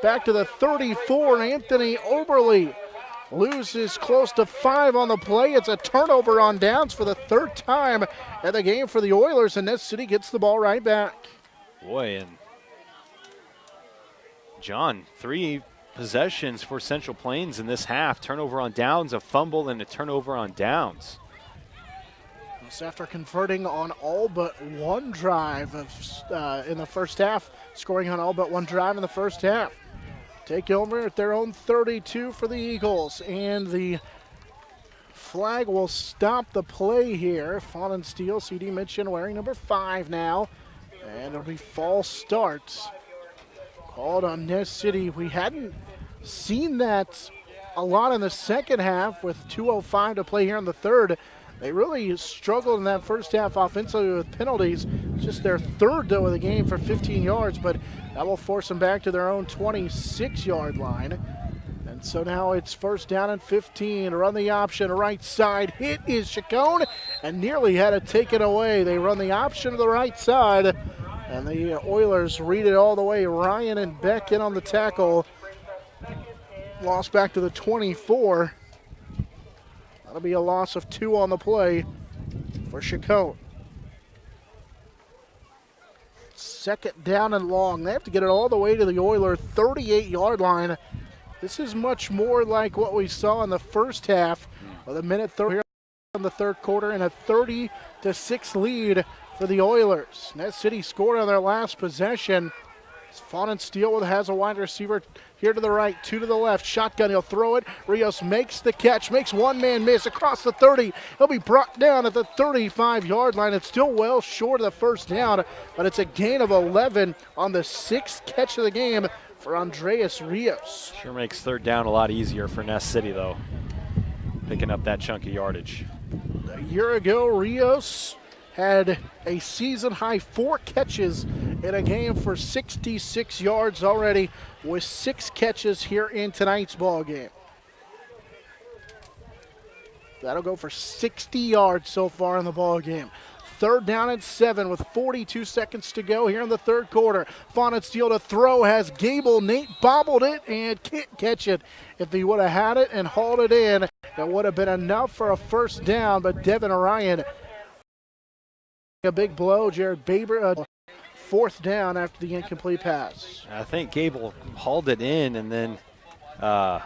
Back to the 34, Anthony Oberle loses close to 5 on the play. It's a turnover on downs for the 3rd time in the game for the Oilers, and Ness City gets the ball right back. Boy, and John, 3 possessions for Central Plains in this half. Turnover on downs, a fumble, and a turnover on downs. This after converting on all but one drive in the first half, scoring on all but one drive in the first half. Take over at their own 32 for the Eagles, and the flag will stop the play here. Fawn and Steel, CD Mitchin wearing number 5 now. And it'll be false starts called on Ness City. We hadn't seen that a lot in the second half with 2:05 to play here in the third. They really struggled in that first half offensively with penalties. Just their third, though, of the game for 15 yards, but that will force them back to their own 26-yard line. And so now it's first down and 15. Run the option, right side. Hit is Chacon, and nearly had it taken away. They run the option to the right side, and the Oilers read it all the way. Ryan and Beck in on the tackle. Lost back to the 24. That'll be a loss of 2 on the play for Chacon. Second down and long. They have to get it all the way to the Oiler 38-yard line. This is much more like what we saw in the first half of the minute 30 here in the third quarter, and a 30-6 lead for the Oilers. Ness City scored on their last possession. Fawn and Steel has a wide receiver here to the right, 2 to the left. Shotgun, he'll throw it. Rios makes the catch, makes one man miss across the 30. He'll be brought down at the 35-yard line. It's still well short of the first down, but it's a gain of 11 on the 6th catch of the game for Andreas Rios. Sure makes third down a lot easier for Ness City, though, picking up that chunk of yardage. A year ago, Rios had a season-high 4 catches in a game for 66 yards already, with 6 catches here in tonight's ball game. That'll go for 60 yards so far in the ball game. Third down and 7 with 42 seconds to go here in the third quarter. Fawn and Steel to throw, has Gable. Nate bobbled it and can't catch it. If he would have had it and hauled it in, it would have been enough for a first down, but Devin Orion, a big blow. Jared Baber, fourth down after the incomplete pass. I think Gable hauled it in, and then the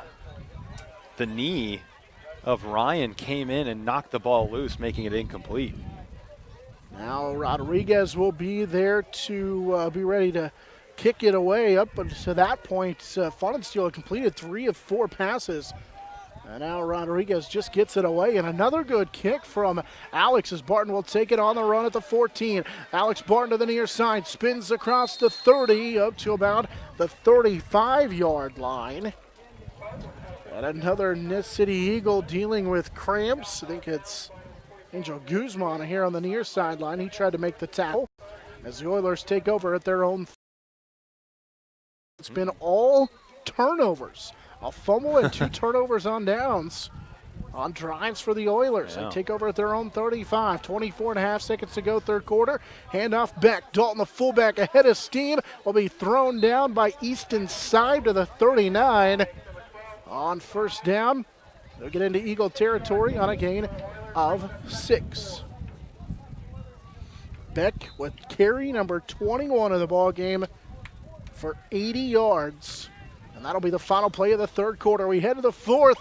knee of Ryan came in and knocked the ball loose, making it incomplete. Now Rodriguez will be there to be ready to kick it away. Up to that point, Fawn and Steel had completed 3 of 4 passes. And now Rodriguez just gets it away, and another good kick from Alex as Barton will take it on the run at the 14. Alex Barton to the near side, spins across the 30 up to about the 35-yard line. And another Ness City Eagle dealing with cramps. I think it's Angel Guzman here on the near sideline. He tried to make the tackle as the Oilers take over at their own. It's been all turnovers. A fumble and 2 turnovers on downs on drives for the Oilers. They take over at their own 35. 24.5 seconds to go, third quarter. Handoff back. Dalton, the fullback, ahead of steam, will be thrown down by Easton Side to the 39. On first down, they'll get into Eagle territory on a gain of 6. Beck with carry number 21 of the ball game for 80 yards. And that'll be the final play of the third quarter. We head to the fourth.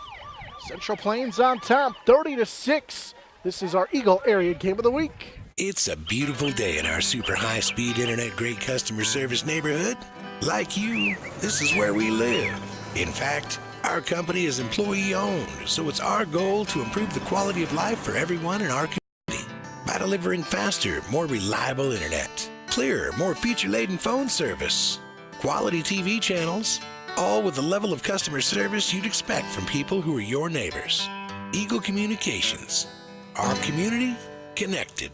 Central Plains on top, 30-6. This is our Eagle Area Game of the Week. It's a beautiful day in our super high-speed internet great customer service neighborhood. Like you, this is where we live. In fact, our company is employee-owned, so it's our goal to improve the quality of life for everyone in our community by delivering faster, more reliable internet, clearer, more feature-laden phone service, quality TV channels, all with the level of customer service you'd expect from people who are your neighbors. Eagle Communications. Our community connected.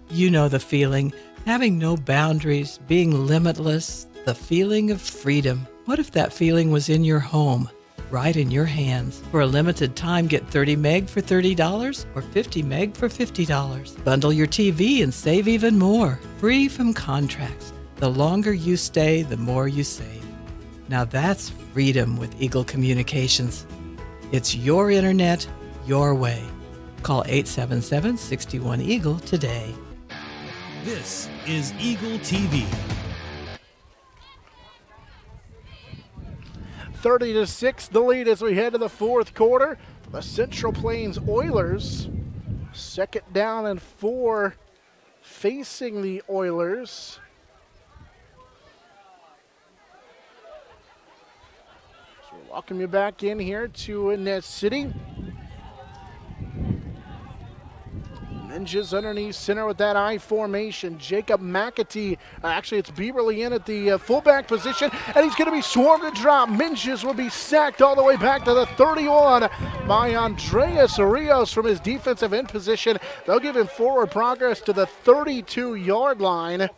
You know the feeling. Having no boundaries, being limitless, the feeling of freedom. What if that feeling was in your home, right in your hands? For a limited time, get 30 meg for $30 or 50 meg for $50. Bundle your TV and save even more. Free from contracts. The longer you stay, the more you save. Now that's freedom with Eagle Communications. It's your internet, your way. Call 877-61-EAGLE today. This is Eagle TV. 30-6, the lead as we head to the fourth quarter for the Central Plains Oilers. Second down and 4 facing the Oilers. So we'll welcome you back in here to Ness City. Minges underneath center with that I formation. Jacob McAtee, actually it's Bieberly in at the fullback position, and he's going to be swarmed and dropped. Minges will be sacked all the way back to the 31 by Andreas Rios from his defensive end position. They'll give him forward progress to the 32-yard line.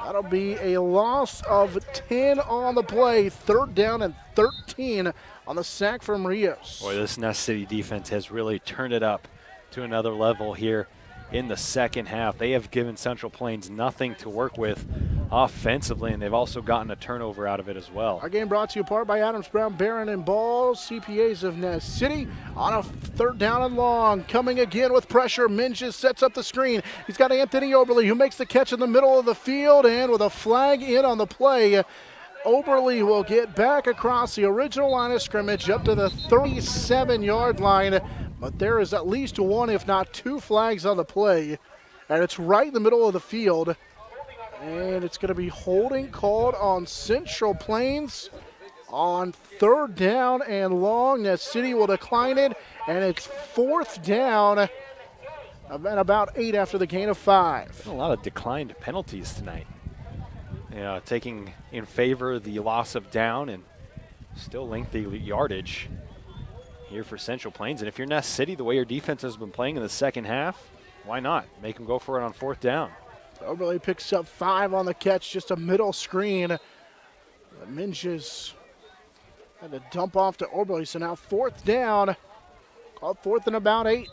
That'll be a loss of 10 on the play, 3rd down and 13 on the sack from Rios. Boy, this Ness City defense has really turned it up to another level here in the second half. They have given Central Plains nothing to work with offensively, and they've also gotten a turnover out of it as well. Our game brought to you apart by Adams Brown, Barron, and Ball, CPAs of Ness City. On a 3rd down and long, coming again with pressure. Minges sets up the screen. He's got Anthony Oberly, who makes the catch in the middle of the field, and with a flag in on the play, Oberly will get back across the original line of scrimmage up to the 37-yard line. But there is at least one, if not 2 flags on the play. And it's right in the middle of the field. And it's going to be holding called on Central Plains on 3rd down and long. Ness City will decline it. And it's 4th down and about 8 after the gain of 5. A lot of declined penalties tonight. Taking in favor the loss of down and still lengthy yardage here for Central Plains. And if you're Ness City, the way your defense has been playing in the second half, why not? Make them go for it on 4th down. Oberly picks up 5 on the catch, just a middle screen. Minges had to dump off to Oberly, so now 4th down. Called 4th and about 8.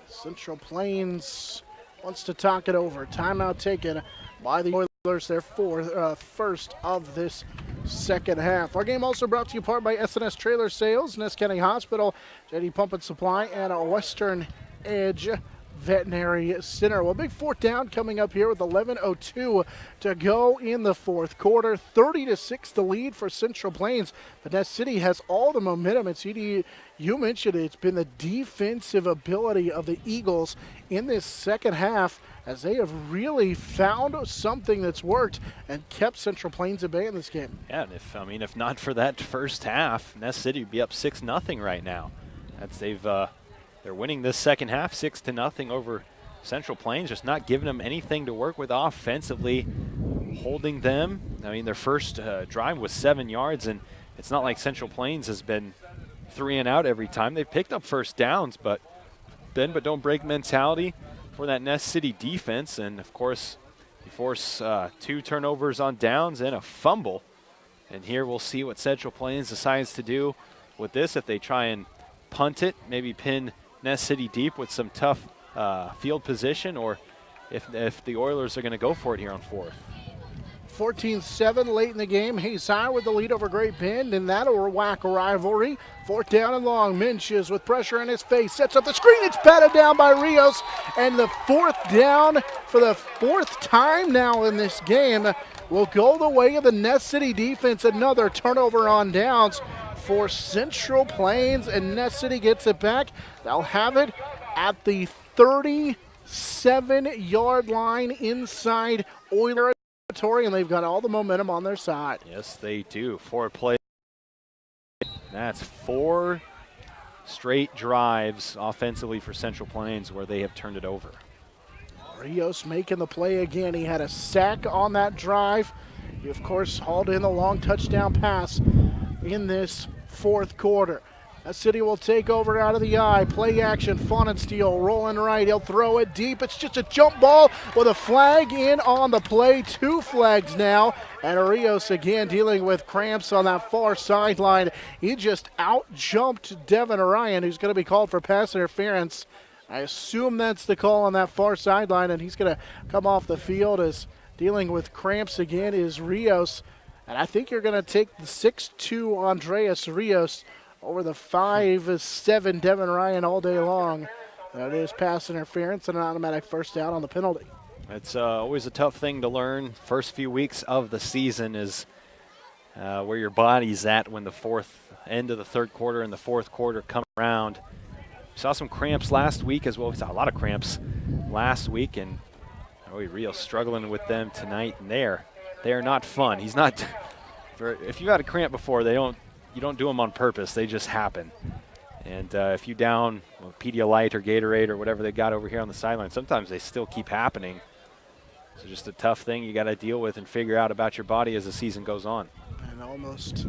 Central Plains wants to talk it over. Timeout taken by the Oilers, their first of this second half. Our game also brought to you apart by SNS Trailer Sales, Ness County Hospital, JD Pump and Supply, and Western Edge Veterinary Center. Well, big 4th down coming up here with 11:02 to go in the 4th quarter. 30-6 the lead for Central Plains. But Ness City has all the momentum. And CD, you mentioned it, it's been the defensive ability of the Eagles in this second half as they have really found something that's worked and kept Central Plains at bay in this game. Yeah, and if not for that first half, Ness City would be up 6-0 right now. They're winning this second half 6-0 over Central Plains, just not giving them anything to work with offensively, holding them. Their first drive was 7 yards, and it's not like Central Plains has been 3 and out every time. They've picked up first downs, but bend but don't break mentality for that Ness City defense. And of course, you force 2 turnovers on downs and a fumble. And here we'll see what Central Plains decides to do with this. If they try and punt it, maybe pin Ness City deep with some tough field position, or if the Oilers are going to go for it here on 4th. 14-7 late in the game. Hayes High with the lead over Great Bend, and that'll whack a rivalry. 4th down and long. Minches with pressure in his face sets up the screen. It's batted down by Rios, and the 4th down for the 4th time now in this game will go the way of the Ness City defense. Another turnover on downs for Central Plains, and Ness City gets it back. They'll have it at the 37-yard line inside Oiler territory, and they've got all the momentum on their side. Yes, they do. 4 plays. That's 4 straight drives offensively for Central Plains where they have turned it over. Rios making the play again. He had a sack on that drive. He, of course, hauled in the long touchdown pass in this 4th quarter. A City will take over out of the eye. Play action, Faunensteel rolling right. He'll throw it deep. It's just a jump ball with a flag in on the play. 2 flags now. And Rios again dealing with cramps on that far sideline. He just out-jumped Devin Orion, who's going to be called for pass interference. I assume that's the call on that far sideline, and he's going to come off the field as dealing with cramps again is Rios. And I think you're going to take the 6'2 Andreas Rios over the 5'7 Devin Ryan all day long. That is pass interference and an automatic first down on the penalty. It's always a tough thing to learn. First few weeks of the season is where your body's at when the end of the 3rd quarter and the 4th quarter come around. We saw some cramps last week as well. We saw a lot of cramps last week, and Rios struggling with them tonight. And they are not fun. He's not. If you had a cramp before, you don't do them on purpose. They just happen. And if you down Pedialyte or Gatorade or whatever they got over here on the sideline, sometimes they still keep happening. So just a tough thing you got to deal with and figure out about your body as the season goes on. And almost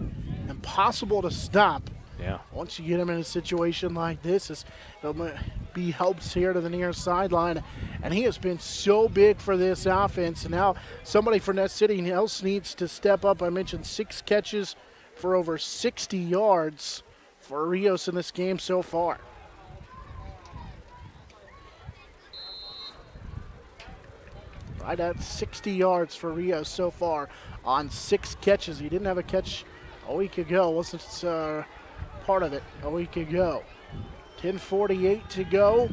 impossible to stop. Yeah. Once you get him in a situation like this, he'll be helped here to the near sideline. And he has been so big for this offense. And now somebody for Ness City else needs to step up. I mentioned 6 catches for over 60 yards for Rios in this game so far. Right at 60 yards for Rios so far on 6 catches. He didn't have a catch a week ago. Wasn't part of it a week ago. 10:48 to go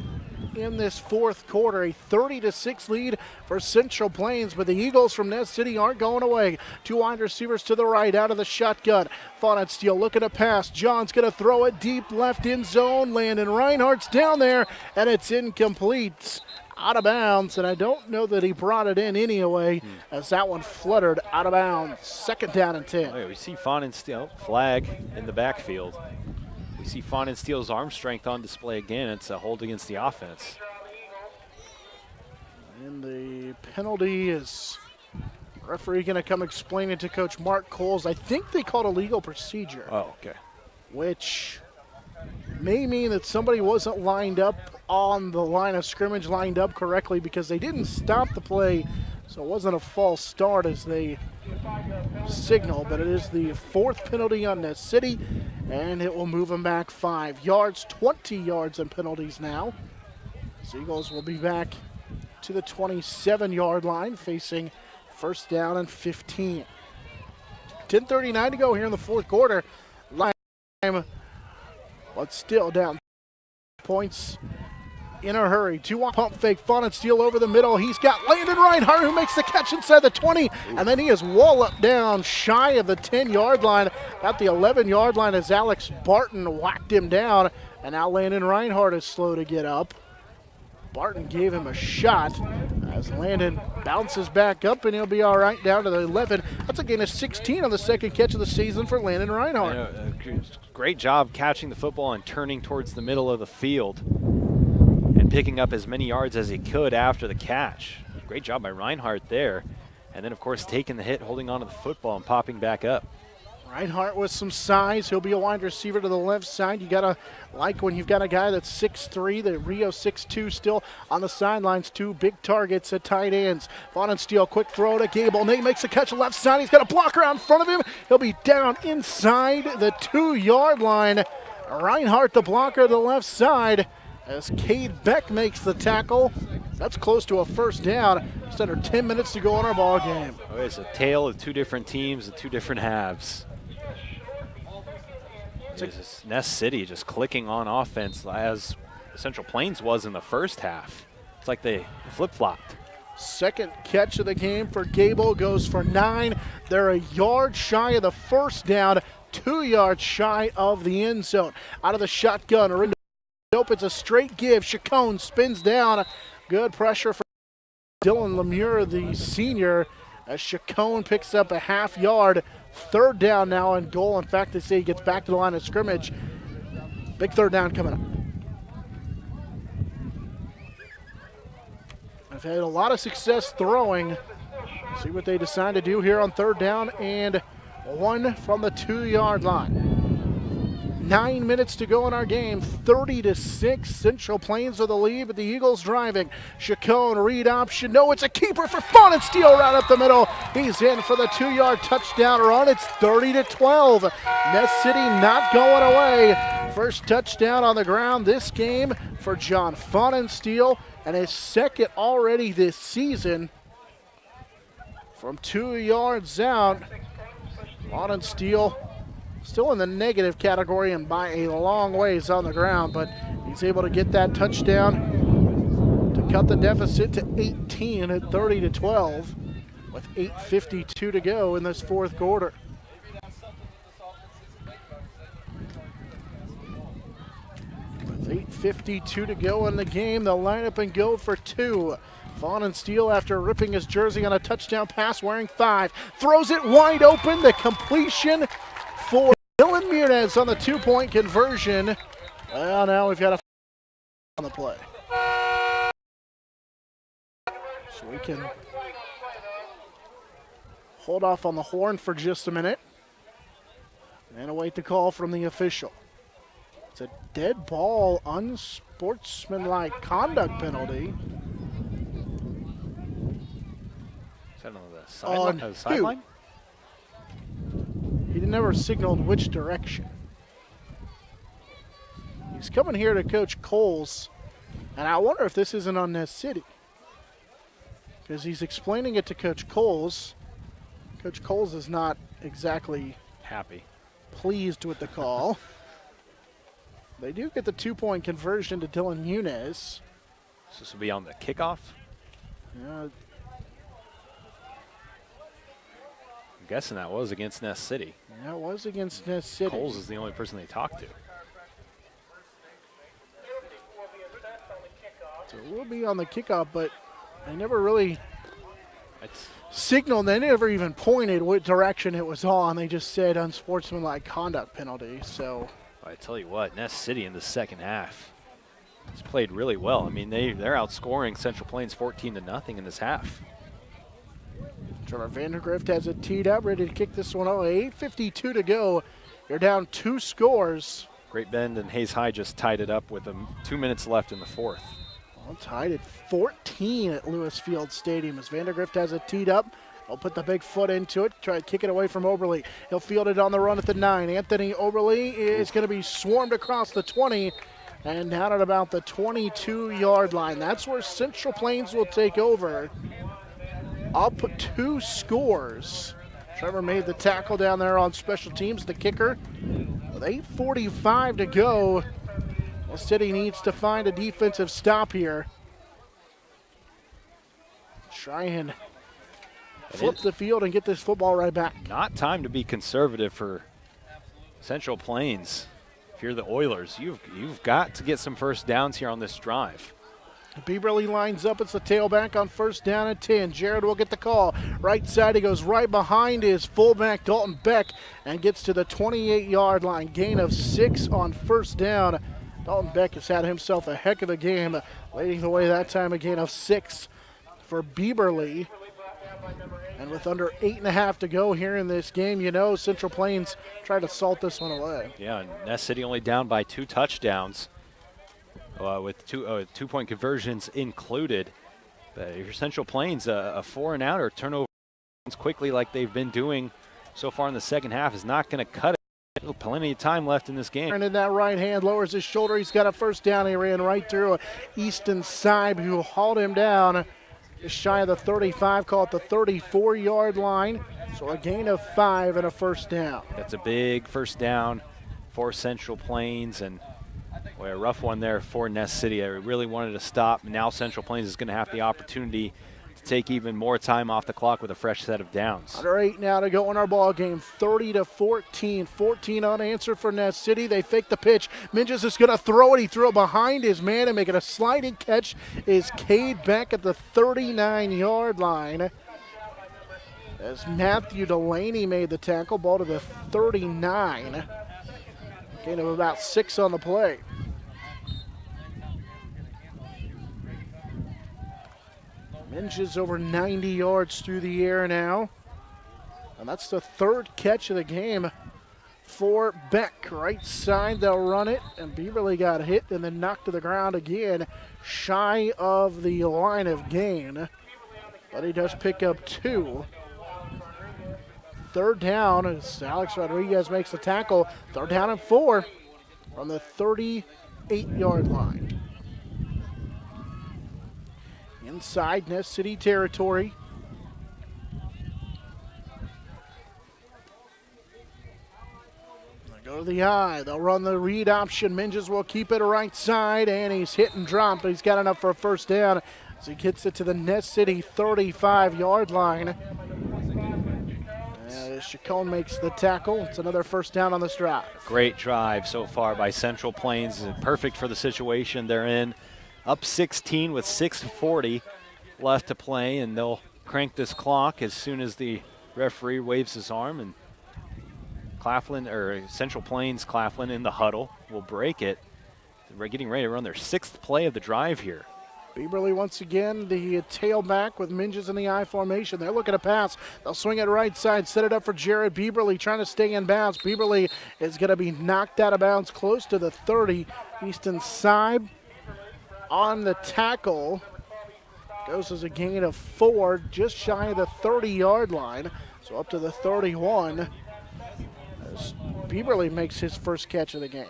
in this fourth quarter. A 30-6 lead for Central Plains, but the Eagles from Ness City aren't going away. 2 wide receivers to the right out of the shotgun. Faunensteel looking to pass. John's going to throw it deep left in zone. Landon Reinhardt's down there, and it's incomplete. Out of bounds, and I don't know that he brought it in anyway, as that one fluttered out of bounds. 2nd down and 10. Oh, yeah, we see Faunensteel flag in the backfield. We see Faunensteel's arm strength on display again. It's a hold against the offense. And the penalty is referee going to come explain it to Coach Mark Coles. I think they called a legal procedure. Oh, okay. Which may mean that somebody wasn't lined up on the line of scrimmage, lined up correctly, because they didn't stop the play, so it wasn't a false start as they signal, but it is the 4th penalty on Ness City, and it will move them back 5 yards, 20 yards in penalties now. Eagles will be back to the 27-yard line, facing 1st down and 15. 10:39 to go here in the fourth quarter. Lime, but still down points in a hurry. 2-1 pump fake. Faunensteel over the middle. He's got Landon Reinhardt, who makes the catch inside the 20, and then he is walloped down shy of the 10-yard line at the 11-yard line as Alex Barton whacked him down, and now Landon Reinhardt is slow to get up. Barton gave him a shot as Landon bounces back up, and he'll be all right down to the 11. That's a gain of 16 on the 2nd catch of the season for Landon Reinhardt. Great job catching the football and turning towards the middle of the field and picking up as many yards as he could after the catch. Great job by Reinhardt there. And then, of course, taking the hit, holding on to the football and popping back up. Reinhardt with some size. He'll be a wide receiver to the left side. You got to like when you've got a guy that's 6'3", the Rio 6'2", still on the sidelines. 2 big targets at tight ends. Faunensteel, quick throw to Gable. Nate makes a catch left side. He's got a blocker out in front of him. He'll be down inside the 2-yard line. Reinhardt, the blocker to the left side, as Cade Beck makes the tackle. That's close to a 1st down. Just under 10 minutes to go in our ball game. Oh, it's a tale of 2 different teams and 2 different halves. Ness City just clicking on offense as Central Plains was in the first half. It's like they flip-flopped. 2nd catch of the game for Gable goes for 9. They're a yard shy of the 1st down, 2 yards shy of the end zone. Out of the shotgun, or into opens a straight give. Chacon spins down. Good pressure for Dylan Lemure, the senior, as Chacon picks up a half yard. 3rd down now and goal. In fact, they say he gets back to the line of scrimmage. Big 3rd down coming up. I've had a lot of success throwing. See what they decide to do here on 3rd down and 1 from the 2-yard line. 9 minutes to go in our game. 30-6. Central Plains are the lead, but the Eagles driving. Chacon, read option. No, it's a keeper for Faunensteel right up the middle. He's in for the 2-yard touchdown run. It's 30-12. Ness City not going away. First touchdown on the ground this game for John Faunensteel, and his 2nd already this season. From 2 yards out, Faunensteel still in the negative category and by a long ways on the ground, but he's able to get that touchdown to cut the deficit to 18 at 30-12 with 8:52 to go in this fourth quarter. With 8:52 to go in the game, they'll line up and go for 2. Faunensteel, after ripping his jersey on a touchdown pass wearing 5, throws it wide open. The completion for Dylan Muniz on the 2-point conversion, Well, now we've got a on the play. So we can hold off on the horn for just a minute and await the call from the official. It's a dead ball, unsportsmanlike conduct penalty. Is that on the sideline? He never signaled which direction. He's coming here to Coach Coles, and I wonder if this isn't on Ness City, because he's explaining it to Coach Coles. Coach Coles is not exactly happy, pleased with the call. They do get the 2-point conversion to Dylan Muniz. So this will be on the kickoff? Yeah. I'm guessing that was against Ness City. Yeah, it was against Ness City. Coles is the only person they talked to. So it will be on the kickoff, but they never really signaled. They never even pointed what direction it was on. They just said unsportsmanlike conduct penalty. So I tell you what, Ness City in the second half has played really well. I mean, they're outscoring Central Plains 14-0 in this half. Trevor Vandergrift has it teed up, ready to kick this one off. 8:52 to go. They're down 2 scores. Great Bend and Hayes High just tied it up with 2 minutes left in the fourth. Well, tied at 14 at Lewis Field Stadium as Vandergrift has it teed up. He'll put the big foot into it, try to kick it away from Oberly. He'll field it on the run at the 9. Anthony Oberly is going to be swarmed across the 20 and down at about the 22-yard line. That's where Central Plains will take over. Up 2 scores. Trevor made the tackle down there on special teams, the kicker. With 8:45 to go, the city needs to find a defensive stop here. Try and flip the field and get this football right back. Not time to be conservative for Central Plains. If you're the Oilers, you've got to get some first downs here on this drive. Bieberly lines up. It's the tailback on first down at 10. Jared will get the call. Right side, he goes right behind his fullback, Dalton Beck, and gets to the 28-yard line. Gain of 6 on first down. Dalton Beck has had himself a heck of a game, leading the way that time, a gain of 6 for Bieberly. And with under 8.5 to go here in this game, you know Central Plains tried to salt this one away. Yeah, and Ness City only down by 2 touchdowns. With 2-point conversions included. But if you're Central Plains, a 4-and-out or turnover quickly like they've been doing so far in the second half is not going to cut it. Plenty of time left in this game. And in that right hand, lowers his shoulder. He's got a first down. He ran right through Easton Seib, who hauled him down just shy of the 35, call it the 34-yard line. So a gain of 5 and a first down. That's a big first down for Central Plains, and boy, a rough one there for Ness City. I really wanted to stop. Now Central Plains is going to have the opportunity to take even more time off the clock with a fresh set of downs. Under 8 now to go in our ball game. 30-14. 14 unanswered for Ness City. They fake the pitch. Minges is going to throw it. He threw it behind his man and making a sliding catch is Cade back at the 39-yard line. As Matthew Delaney made the tackle, ball to the 39. Gain of about 6 on the play. Minges over 90 yards through the air now. And that's the 3rd catch of the game for Beck. Right side, they'll run it. And Beaverly got hit and then knocked to the ground again, shy of the line of gain. But he does pick up 2. 3rd down as Alex Rodriguez makes the tackle. 3rd down and 4 from the 38-yard line. Inside Ness City territory. They go to the eye. They'll run the read option. Minges will keep it right side, and he's hit and dropped, but he's got enough for a first down as he gets it to the Ness City 35-yard line. Chacon makes the tackle. It's another first down on this drive. Great drive so far by Central Plains. Perfect for the situation they're in. Up 16 with 6:40 left to play, and they'll crank this clock as soon as the referee waves his arm, and Claflin, or Central Plains Claflin in the huddle will break it. They're getting ready to run their 6th play of the drive here. Bieberly once again, the tailback with Minges in the I formation. They're looking to pass. They'll swing it right side, set it up for Jared Bieberly, trying to stay in bounds. Bieberly is going to be knocked out of bounds close to the 30. Easton Seib on the tackle. Goes as a gain of 4, just shy of the 30-yard line. So up to the 31 as Bieberly makes his first catch of the game.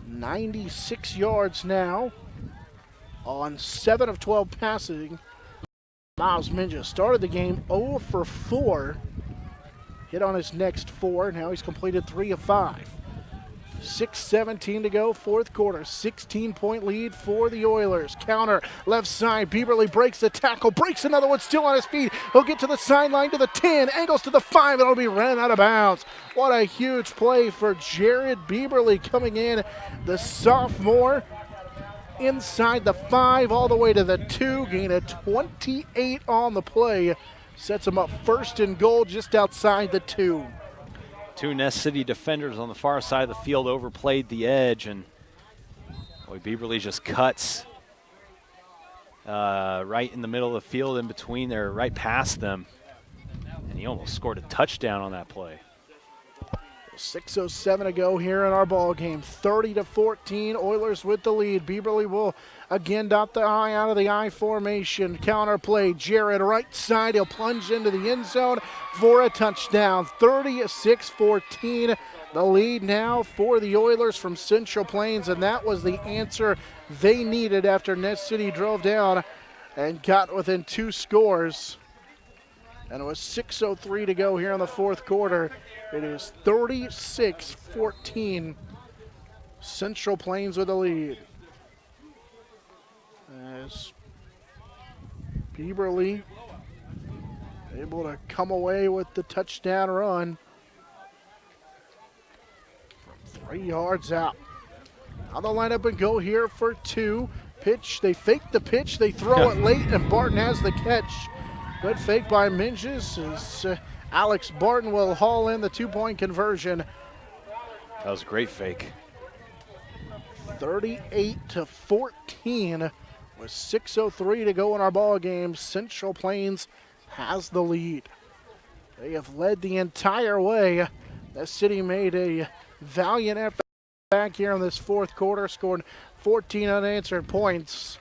.96 yards now on 7 of 12 passing. Miles Minges started the game 0 for 4. Hit on his next 4. Now he's completed 3 of 5. 6:17 to go, fourth quarter. 16-point lead for the Oilers. Counter, left side. Bieberly breaks the tackle, breaks another one, still on his feet. He'll get to the sideline to the 10, angles to the 5, and it'll be ran out of bounds. What a huge play for Jared Bieberly coming in, the sophomore. Inside the 5, all the way to the 2, gain of 28 on the play. Sets him up first and goal just outside the 2. 2 Ness City defenders on the far side of the field overplayed the edge, and boy, Bieberly just cuts right in the middle of the field, in between there, right past them, and he almost scored a touchdown on that play. 6:07 to go here in our ball game. 30-14, Oilers with the lead. Bieberly will again dot the I out of the I formation. Counter play, Jared right side. He'll plunge into the end zone for a touchdown. 36-14, the lead now for the Oilers from Central Plains, and that was the answer they needed after Ness City drove down and got within 2 scores. And it was 6:03 to go here in the fourth quarter. It is 36-14. Central Plains with the lead. As Bieberly able to come away with the touchdown run from 3 yards out. Now they'll line up and go here for 2. Pitch, they fake the pitch, they throw it late, and Barton has the catch. Good fake by Minges as Alex Barton will haul in the 2-point conversion. That was a great fake. 38-14 with 6:03 to go in our ball game. Central Plains has the lead. They have led the entire way. The city made a valiant effort back here in this fourth quarter, scored 14 unanswered points,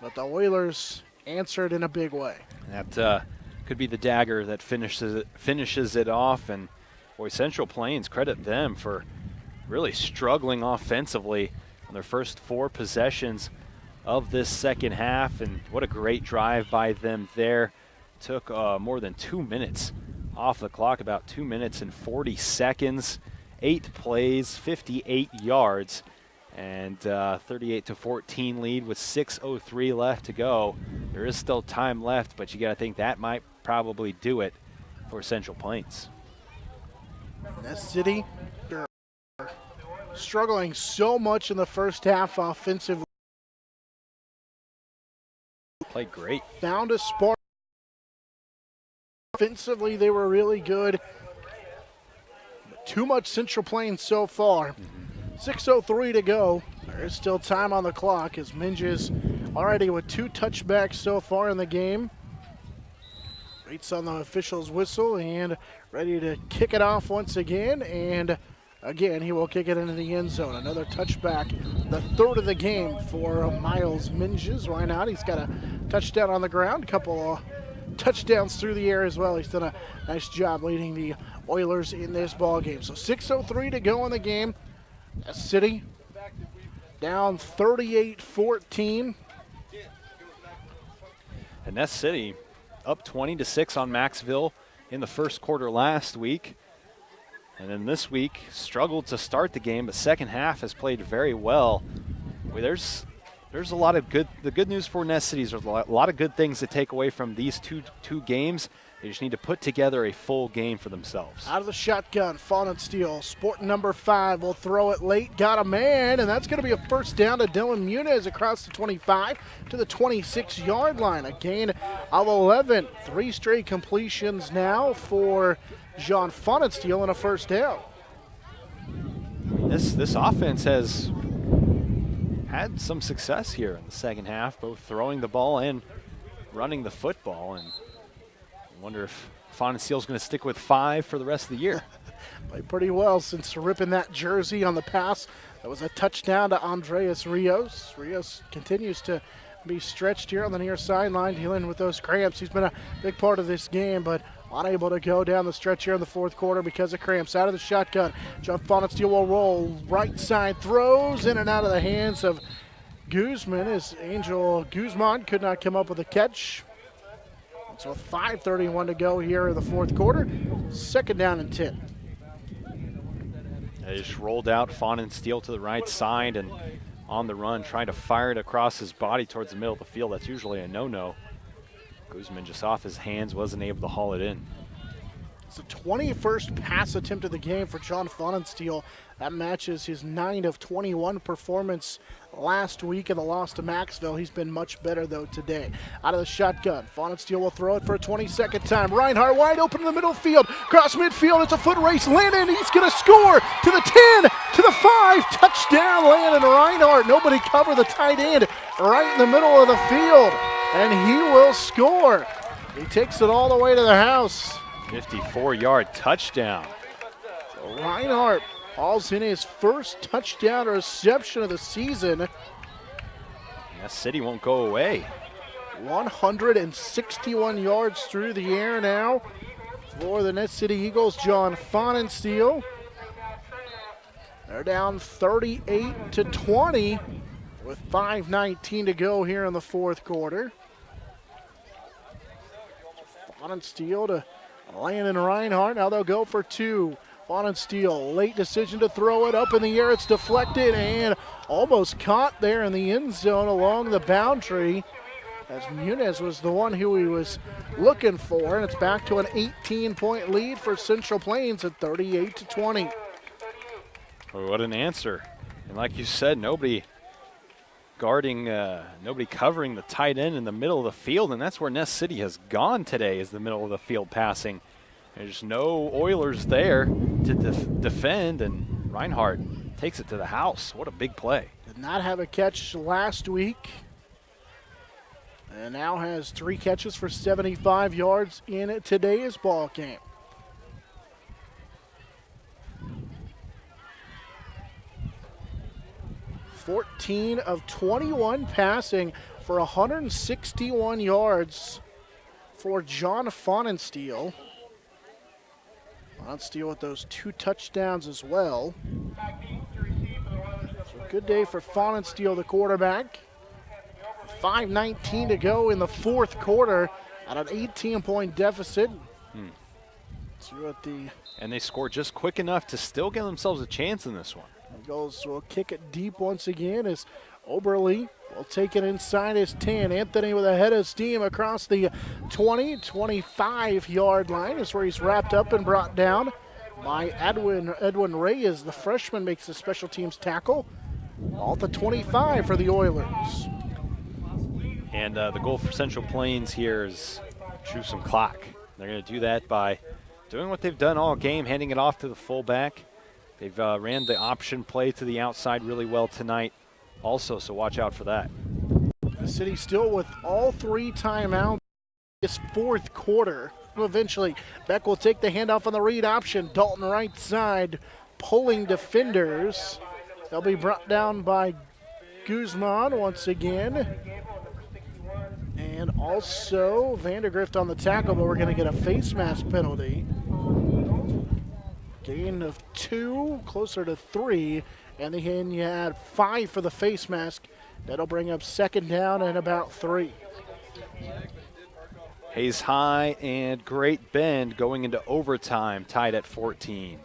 but the Oilers answered in a big way. That could be the dagger that finishes it off, and boy, Central Plains, credit them for really struggling offensively on their first 4 possessions of this second half, and what a great drive by them there. Took more than 2 minutes off the clock, about 2 minutes and 40 seconds, 8 plays, 58 yards, and 38-14 lead with 6:03 left to go. There is still time left, but you got to think that might probably do it for Central Plains. Ness City struggling so much in the first half offensively. Played great. Found a spark. Offensively, they were really good. But too much Central Plains so far. 6:03 to go. There is still time on the clock as Minges already with 2 touchbacks so far in the game. Waits on the official's whistle and ready to kick it off once again. And again, he will kick it into the end zone. Another touchback, the 3rd of the game for Miles Minges. Why not? He's got a touchdown on the ground, a couple of touchdowns through the air as well. He's done a nice job leading the Oilers in this ball game. So 6:03 to go in the game. Ness City down 38-14. And Ness City up 20-6 on Maxville in the first quarter last week. And then this week struggled to start the game, but second half has played very well. There's a lot of good. The good news for Ness City is there's a lot of good things to take away from these two games. They just need to put together a full game for themselves. Out of the shotgun, Fawn and Steele. Sporting number 5 will throw it late. Got a man, and that's going to be a first down to Dylan Muniz across the 25 to the 26-yard line. A gain of 11. 3 straight completions now for John Fonensteel and a first down. This offense has had some success here in the second half, both throwing the ball and running the football. And I wonder if Fonensteel's going to stick with 5 for the rest of the year. Played pretty well since ripping that jersey on the pass. That was a touchdown to Andreas Rios. Rios continues to be stretched here on the near sideline, dealing with those cramps. He's been a big part of this game, but unable to go down the stretch here in the fourth quarter because of cramps. Out of the shotgun, John Fonensteel will roll. Right side throws in and out of the hands of Guzman as Angel Guzman could not come up with a catch. So 5:31 to go here in the fourth quarter. Second down and 10. They just rolled out Fonensteel to the right side and on the run, trying to fire it across his body towards the middle of the field. That's usually a no-no. Guzman just off his hands, wasn't able to haul it in. It's the 21st pass attempt of the game for John Fonensteel. That matches his 9 of 21 performance last week in the loss to Maxville. He's been much better, though, today. Out of the shotgun, Fonensteel will throw it for a 22nd time. Reinhardt wide open in the middle field. Cross midfield, it's a foot race. Landon, he's going to score to the 10, to the 5. Touchdown, Landon Reinhardt. Nobody cover the tight end right in the middle of the field, and he will score. He takes it all the way to the house. 54-yard touchdown. So Reinhardt hauls in his first touchdown reception of the season. Ness City won't go away. 161 yards through the air now for the Ness City Eagles. John Fonensteel. They're down 38-20 with 5:19 to go here in the fourth quarter. Fonensteel to Landon Reinhardt. Now they'll go for 2. Fonensteel, late decision to throw it up in the air. It's deflected and almost caught there in the end zone along the boundary, as Muniz was the one who he was looking for. And it's back to an 18-point lead for Central Plains at 38-20. Oh, what an answer. And like you said, nobody guarding, nobody covering the tight end in the middle of the field, and that's where Ness City has gone today, is the middle of the field passing. There's no Oilers there to defend, and Reinhardt takes it to the house. What a big play. Did not have a catch last week, and now has 3 catches for 75 yards in today's ball game. $14 of 21 passing for 161 yards for John Fonensteel. Fonensteel with those 2 touchdowns as well. So good day for Fonensteel, the quarterback. 5:19 to go in the fourth quarter at an 18-point deficit. See what and they scored just quick enough to still give themselves a chance in this one. Eagles will kick it deep once again as Oberle will take it inside his 10. Anthony with a head of steam across the 20-25-yard line is where he's wrapped up and brought down by Edwin Reyes. The freshman makes the special teams tackle. All at the 25 for the Oilers. And the goal for Central Plains here is chew some clock. They're going to do that by doing what they've done all game, handing it off to the fullback. They've ran the option play to the outside really well tonight also, so watch out for that. The City still with all 3 timeouts this fourth quarter. Eventually, Beck will take the handoff on the read option. Dalton right side, pulling defenders. They'll be brought down by Guzman once again. And also Vandergrift on the tackle, but we're going to get a face mask penalty. Gain of 2, closer to 3, and then you add 5 for the face mask. That'll bring up second down and about 3. Hayes High and Great Bend going into overtime, tied at 14.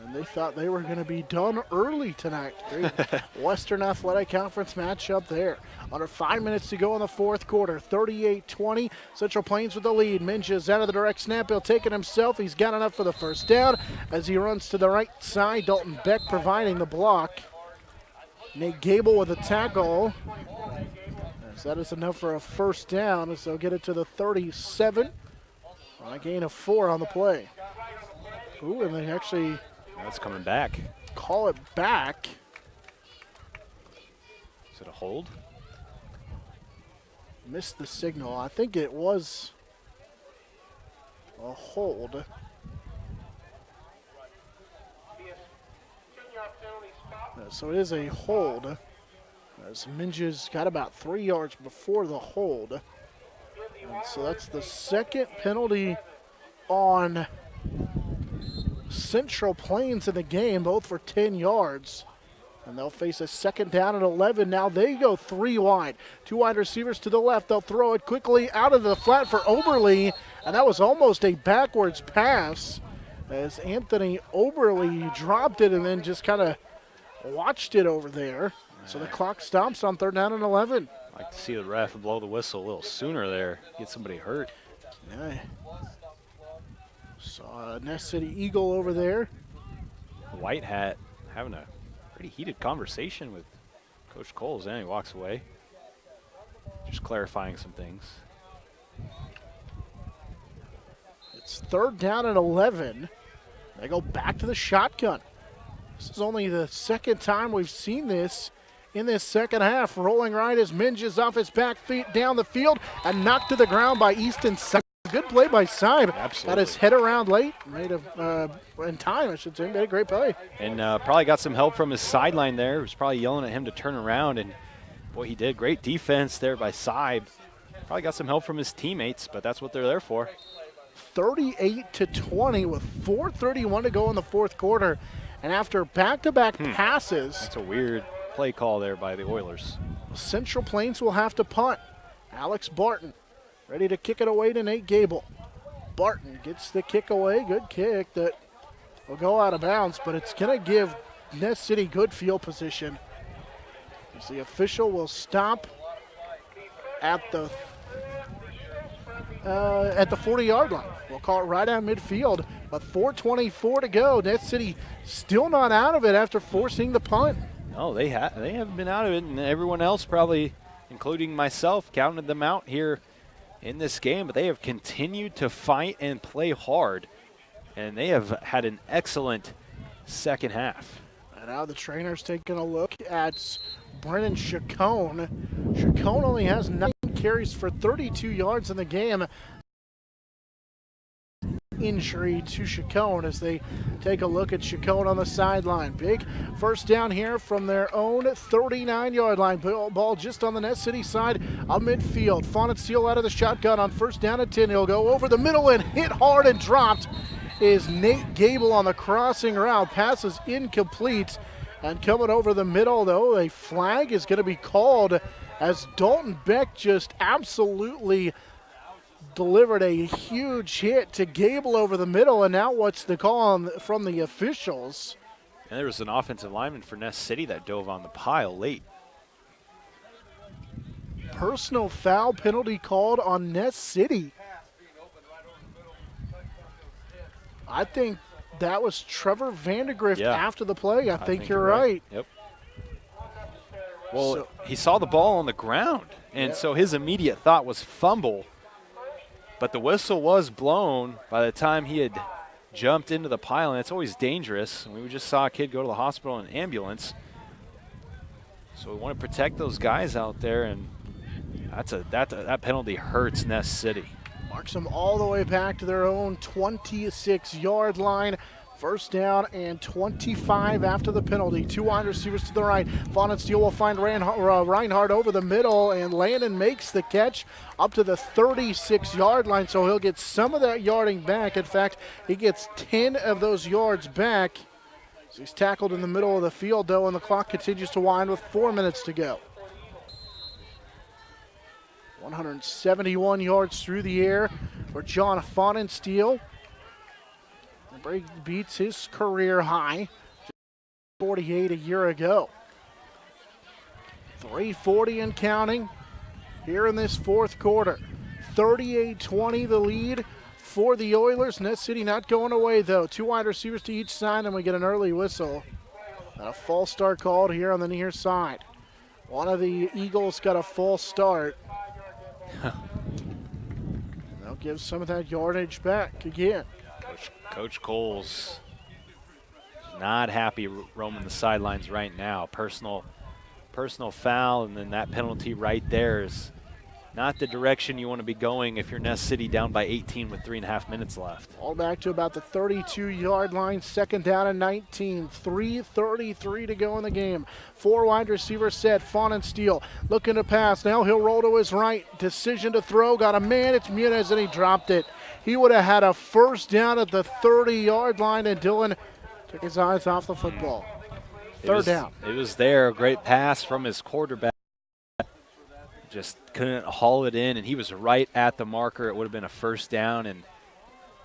And they thought they were going to be done early tonight. Great Western Athletic Conference matchup there. Under 5 minutes to go in the fourth quarter. 38-20. Central Plains with the lead. Minja is out of the direct snap. He'll take it himself. He's got enough for the first down as he runs to the right side. Dalton Beck providing the block. Nate Gable with a tackle. As that is enough for a first down, so get it to the 37. On a gain of 4 on the play. Ooh, and they actually That's coming back. call it back. Is it a hold? Missed the signal. I think it was a hold. So it is a hold. As Minges got about 3 yards before the hold. And so that's the second penalty on Central Plains in the game, both for 10 yards. And they'll face a second down and 11. Now they go 3 wide. 2 wide receivers to the left. They'll throw it quickly out of the flat for Oberly. And that was almost a backwards pass as Anthony Oberly dropped it and then just kind of watched it over there. So the clock stops on 3rd down and 11. I'd like to see the ref blow the whistle a little sooner there. Get somebody hurt. Yeah. Saw a Ness City Eagle over there. White Hat having a pretty heated conversation with Coach Coles, and he walks away. Just clarifying some things. It's 3rd down and 11. They go back to the shotgun. This is only the second time we've seen this in this second half. Rolling right as Minges off his back feet down the field and knocked to the ground by Easton. Good play by Seib. Absolutely. Got his head around late. Made in time, I should say. Made a great play. And probably got some help from his sideline there. He was probably yelling at him to turn around, and boy, he did. Great defense there by Seib. Probably got some help from his teammates, but that's what they're there for. 38-20 with 4:31 to go in the fourth quarter. And after back-to-back passes, That's a weird play call there by the Oilers. Central Plains will have to punt. Alex Barton ready to kick it away to Nate Gable. Barton gets the kick away. Good kick that will go out of bounds, but it's going to give Ness City good field position. As the official will stop at the 40-yard line. We'll call it right down midfield, but 4:24 to go. Ness City still not out of it after forcing the punt. No, they haven't been out of it, and everyone else probably, including myself, counted them out here in this game, but they have continued to fight and play hard, and they have had an excellent second half. And now the trainer's taking a look at Brennan Chacon. Chacon only has 9 carries for 32 yards in the game. Injury to Chacon as they take a look at Chacon on the sideline. Big first down here from their own 39-yard line. Ball just on the Ness City side of midfield. Fonnet Steele out of the shotgun on 1st down and 10. He'll go over the middle and hit hard and dropped is Nate Gable on the crossing route. Pass is incomplete. And coming over the middle, though, a flag is going to be called as Dalton Beck just absolutely delivered a huge hit to Gable over the middle. And now what's the call from the officials? And there was an offensive lineman for Ness City that dove on the pile late. Personal foul penalty called on Ness City. I think that was Trevor Vandegrift after the play. I think you're right. Yep. Well, he saw the ball on the ground, and so his immediate thought was fumble. But the whistle was blown by the time he had jumped into the pile, and it's always dangerous. We just saw a kid go to the hospital in an ambulance. So we want to protect those guys out there, and that penalty hurts Ness City. Marks them all the way back to their own 26-yard line. First down and 25 after the penalty. 2 wide receivers to the right. Fonnet Steele will find Reinhardt over the middle, and Landon makes the catch up to the 36-yard line, so he'll get some of that yarding back. In fact, he gets 10 of those yards back. So he's tackled in the middle of the field, though, and the clock continues to wind with 4 minutes to go. 171 yards through the air for John Fonnet Steele. Break beats his career high, 48 a year ago. 3:40 and counting here in this fourth quarter. 38-20 the lead for the Oilers. Ness City not going away, though. 2 wide receivers to each side, and we get an early whistle. A false start called here on the near side. One of the Eagles got a false start. They'll gives some of that yardage back again. Coach Coles not happy roaming the sidelines right now. Personal foul, and then that penalty right there is not the direction you want to be going if you're Ness City down by 18 with 3.5 minutes left. All back to about the 32-yard line, second down and 19. 3:33 to go in the game. 4 wide receivers set. Fawnensteel looking to pass. Now he'll roll to his right. Decision to throw. Got a man. It's Muniz, and he dropped it. He would have had a first down at the 30-yard line, and Dylan took his eyes off the football. Third down. It was there. A great pass from his quarterback. Just couldn't haul it in, and he was right at the marker. It would have been a first down and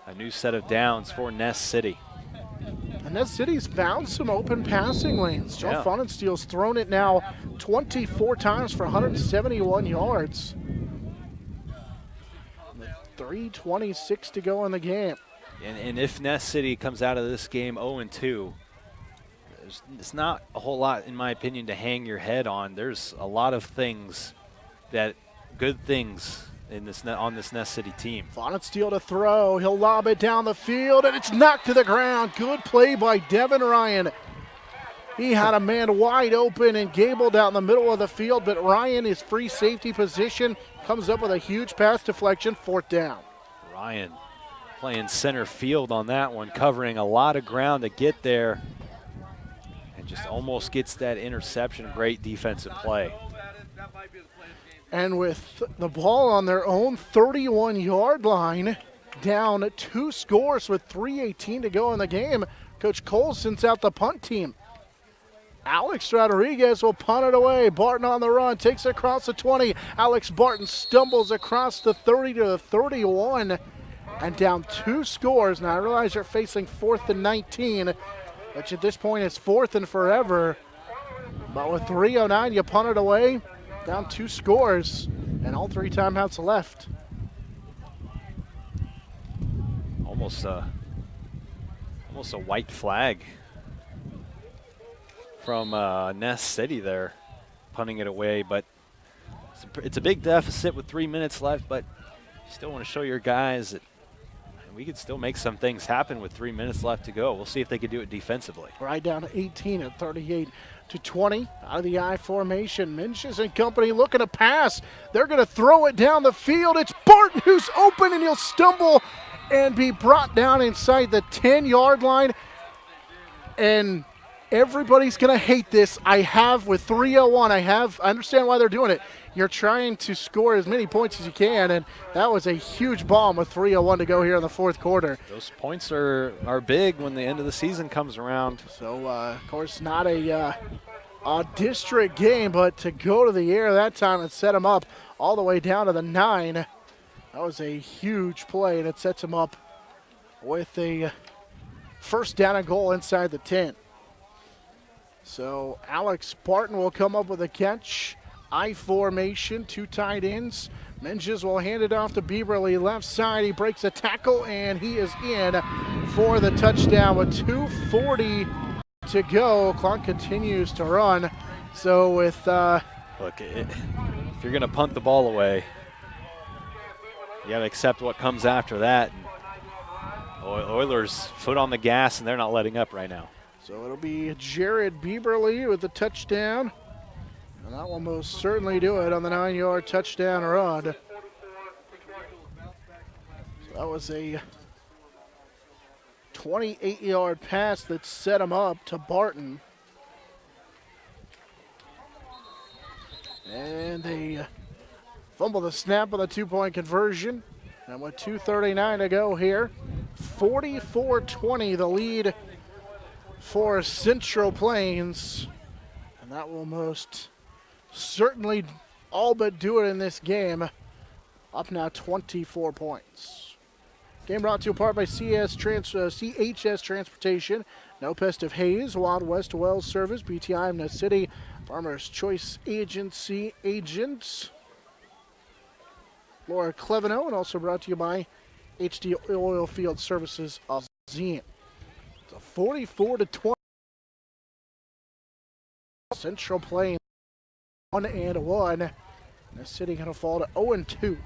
a new set of downs for Ness City. And Ness City's found some open passing lanes. John Fawnensteel's thrown it now 24 times for 171 yards. 3:26 to go in the game. And if Ness City comes out of this game 0-2, it's not a whole lot, in my opinion, to hang your head on. There's a lot of things good things in this on this Ness City team. Fawnensteel to throw. He'll lob it down the field, and it's knocked to the ground. Good play by Devin Ryan. He had a man wide open and Gable down the middle of the field, but Ryan, his free safety position, comes up with a huge pass deflection, fourth down. Ryan playing center field on that one, covering a lot of ground to get there, and just almost gets that interception. Great defensive play. And with the ball on their own 31-yard line, down 2 scores with 3:18 to go in the game, Coach Cole sends out the punt team. Alex Rodriguez will punt it away. Barton on the run, takes it across the 20. Alex Barton stumbles across the 30 to the 31, and down 2 scores. Now I realize you're facing 4th and 19, but at this point it's 4th and forever. But with 3:09, you punt it away. Down 2 scores, and all 3 timeouts left. Almost a white flag from Ness City there, punting it away. But it's a big deficit with 3 minutes left, but you still want to show your guys that we could still make some things happen with 3 minutes left to go. We'll see if they can do it defensively. Right down to 18 at 38 to 20 out of the I formation. Minches and company looking to pass. They're going to throw it down the field. It's Barton who's open, and he'll stumble and be brought down inside the 10-yard line. And everybody's going to hate this. With 3:01, I understand why they're doing it. You're trying to score as many points as you can, and that was a huge bomb with 3:01 to go here in the 4th quarter. Those points are big when the end of the season comes around. So, of course, not a district game, but to go to the air that time and set them up all the way down to the 9, that was a huge play, and it sets them up with a first down and goal inside the 10. So Alex Barton will come up with a catch. I formation, 2 tight ends. Menges will hand it off to Bieberly, left side. He breaks a tackle, and he is in for the touchdown with 2:40 to go. Clock continues to run. So with look, if you're going to punt the ball away, you got to accept what comes after that. Oilers foot on the gas, and they're not letting up right now. So it'll be Jared Bieberly with the touchdown. And that will most certainly do it on the 9-yard touchdown run. So that was a 28-yard pass that set him up to Barton. And they fumble the snap of the 2-point conversion. And with 2:39 to go here, 44-20 the lead for Central Plains. And that will most certainly all but do it in this game. Up now 24 points. Game brought to you in part by CHS Transportation, No Pest of Hayes, Wild West Well Service, BTI of Ness City, Farmers Choice Agency agents, Laura Cleveno, and also brought to you by HD Oil Field Services of Zen. It's a 44-20 Central Plains 1-1. Ness City going to fall to 0-2.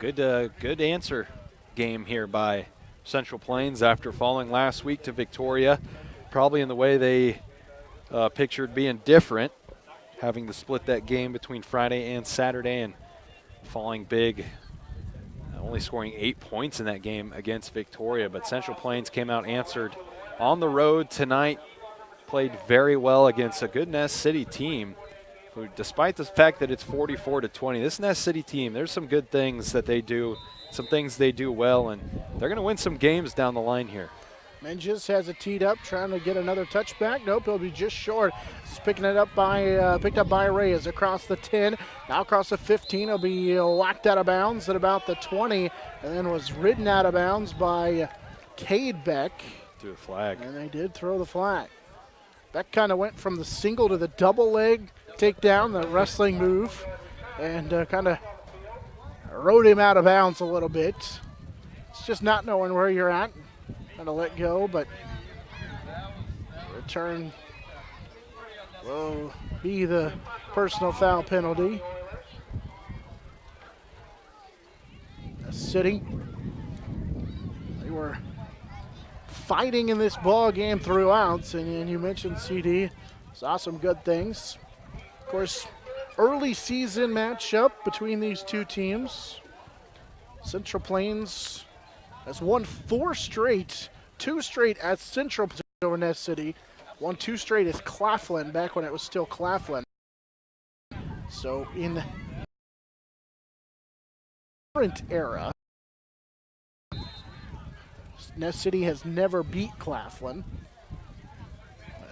Good answer game here by Central Plains after falling last week to Victoria. Probably in the way they pictured being different, having to split that game between Friday and Saturday and falling big, only scoring 8 points in that game against Victoria. But Central Plains came out answered on the road tonight, played very well against a good Ness City team who, despite the fact that it's 44-20, this Ness City team, there's some good things that they do, some things they do well, and they're going to win some games down the line here. Menges has it teed up, trying to get another touchback. Nope, he'll be just short. He's picking it up by picked up by Reyes across the 10, now across the 15. He'll be whacked out of bounds at about the 20, and then was ridden out of bounds by Cade Beck. Threw a flag. And they did throw the flag. Beck kind of went from the single to the double leg takedown, the wrestling move, and kind of rode him out of bounds a little bit. It's just not knowing where you're at. Kind of let go, but return will be the personal foul penalty. City, they were fighting in this ball game throughout, and you mentioned CD, saw some good things. Of course, early season matchup between these two teams. Central Plains has won 4 straight, 2 straight at Central over Ness City. Won 2 straight as Claflin back when it was still Claflin. So in the current era, Ness City has never beat Claflin.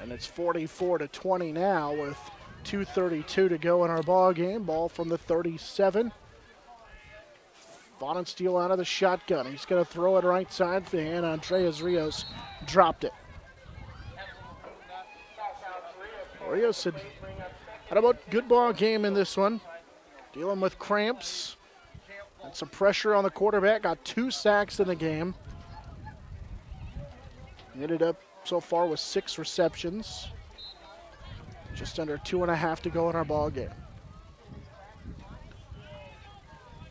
And it's 44-20 now with 2:32 to go in our ball game. Ball from the 37. Bonensteel out of the shotgun. He's going to throw it right side, and Andreas Rios dropped it. Rios had about good ball game in this one. Dealing with cramps and some pressure on the quarterback. Got 2 sacks in the game. He ended up so far with 6 receptions. Just under 2.5 to go in our ball game.